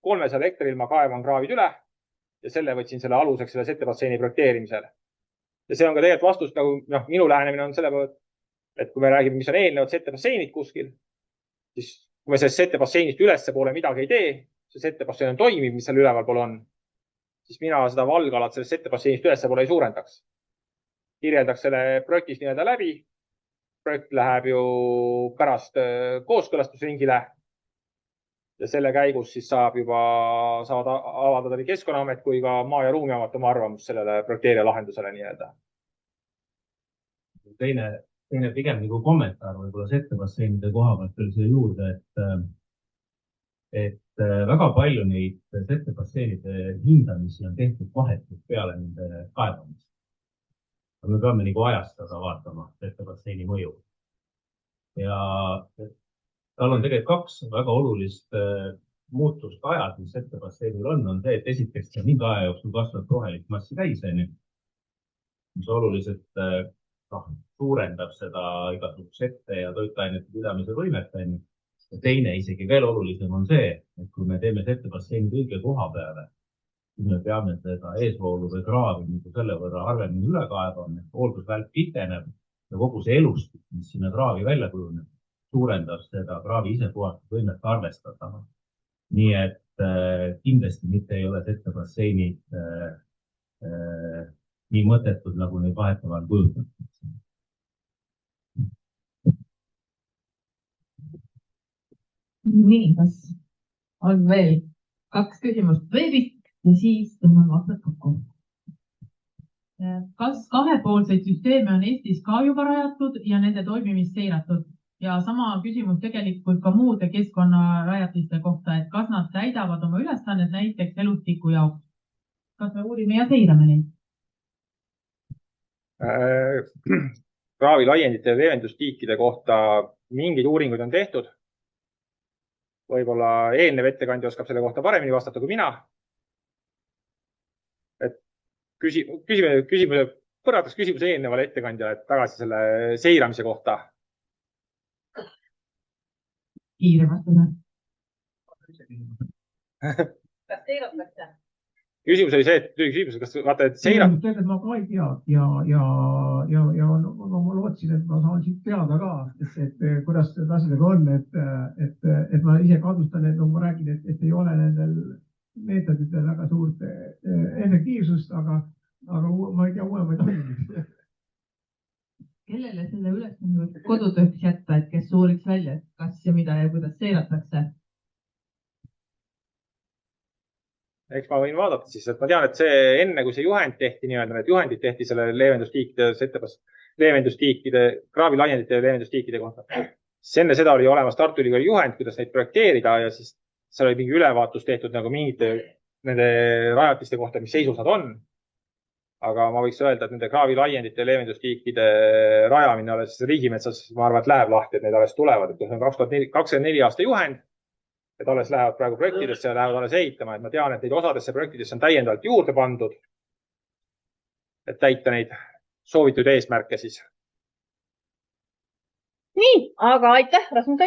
300 hektaril ma kaevan kraavid üle ja selle võtsin selle aluseks selle setebasseini projekteerimisel. Ja see on ka tegelikult vastus, nagu minu lähenemine on selle pealt, et kui me räägime, mis on eelnevad setebasseinid kuskil, siis kui me sellest setebasseinist ülesse poole midagi ei tee, see setebassein on toimiv, mis seal üleval pool on, siis mina seda valgalat sellest setebasseinist ülesse poole ei suurendaks. Kirjeldaks selle projektis nii-öelda läbi. Projekt läheb ju pärast kooskõlastusringile ja selle käigus siis saavad avaldada nii Keskkonnaamet kui ka Maa- ja Ruumiamet oma arvamust sellele projekteerija lahendusele nii-öelda. Teine pigem nagu kommentaar võib-olla setebasseinide koha pealt veel siia juurde, et väga palju neid setebasseinide hindamisi on tehtud vahetult peale nende kaevamist. Me peame nagu ajastada vaatama setebasseini mõju. Ja tal on tegelikult 2 väga olulist muutust ajad, mis setebasseinil on see, et esiteks see mingi aja jooksul kasvab rohelist massi täis, mis oluliselt suurendab seda igasugust sette ja toitainete pidamise võimet. Ja teine isegi veel olulisem on see, et kui me teeme setebasseini õige koha peale, siis me peame seda eesvoolu või kraavi selle võrra harvemini üle kaevama, et hooldusvälp pikeneb ja kogu see elustik, mis sinna kraavi välja kujuneb, suurendab seda kraavi isepuhastusvõimet arvestada. Nii et kindlasti mitte ei ole setebasseinid nii mõttetud, nagu neid vahetavalt kujutatakse. Nii, kas on veel 2 küsimust veebist? Ja siis tõmban vastab kokku. Kas kahepoolseid süsteeme on Eestis ka juba rajatud ja nende toimimist seiratud? Ja sama küsimus tegelikult ka muude keskkonnarajatiste kohta, et kas nad täidavad oma ülesannet näiteks elustiku jaoks? Kas me uurime ja seirame neid? Kraavi laiendite ja leevendustiikide kohta mingeid uuringuid on tehtud. Võib-olla eelnev ettekandja oskab selle kohta paremini vastata kui mina. Küsimuse põrataks küsimuse eelnevale ettekandjale tagasi selle seiramise kohta. Kiire vastune. Kas seiratakse? Küsimus oli see, et kas vaata, et seirab. Ma ka ei tea ja ma lootsin, et ma saan siit teada ka, et kuidas need asjadega on, et ma ise kadustan, et ma räägin, et ei ole nendel meetoditel väga suurt efektiivsust, aga ma ei tea uuemaid andmeid. Kellele selle ülesande kodutööks jätta, et kes uuriks välja, kas ja mida ja kuidas seiratakse? Eks ma võin vaadata siis, et ma tean, et see enne, kui see juhend tehti, need juhendid tehti selle leevendustiikide, kraavilaiendite ja leevendustiikide kohta. Siis enne seda oli olemas Tartu Ülikooli juhend, kuidas neid projekteerida ja siis seal oli mingi ülevaatus tehtud nagu mingite nende rajatiste kohta, mis seisus nad on. Aga ma võiks öelda, et nende kraavilaiendite ja leevendustiikide rajamine alles riigimetsas, ma arvan, et läheb lahti, et need alles tulevad. Et see on 2024 aasta juhend. Et alles lähevad praegu projektidesse ja lähevad alles ehitama. Et ma tean, et neid osadesse projektidesse on täiendavalt juurde pandud, et täita neid soovitud eesmärke siis. Nii, aga aitäh, Rasmus.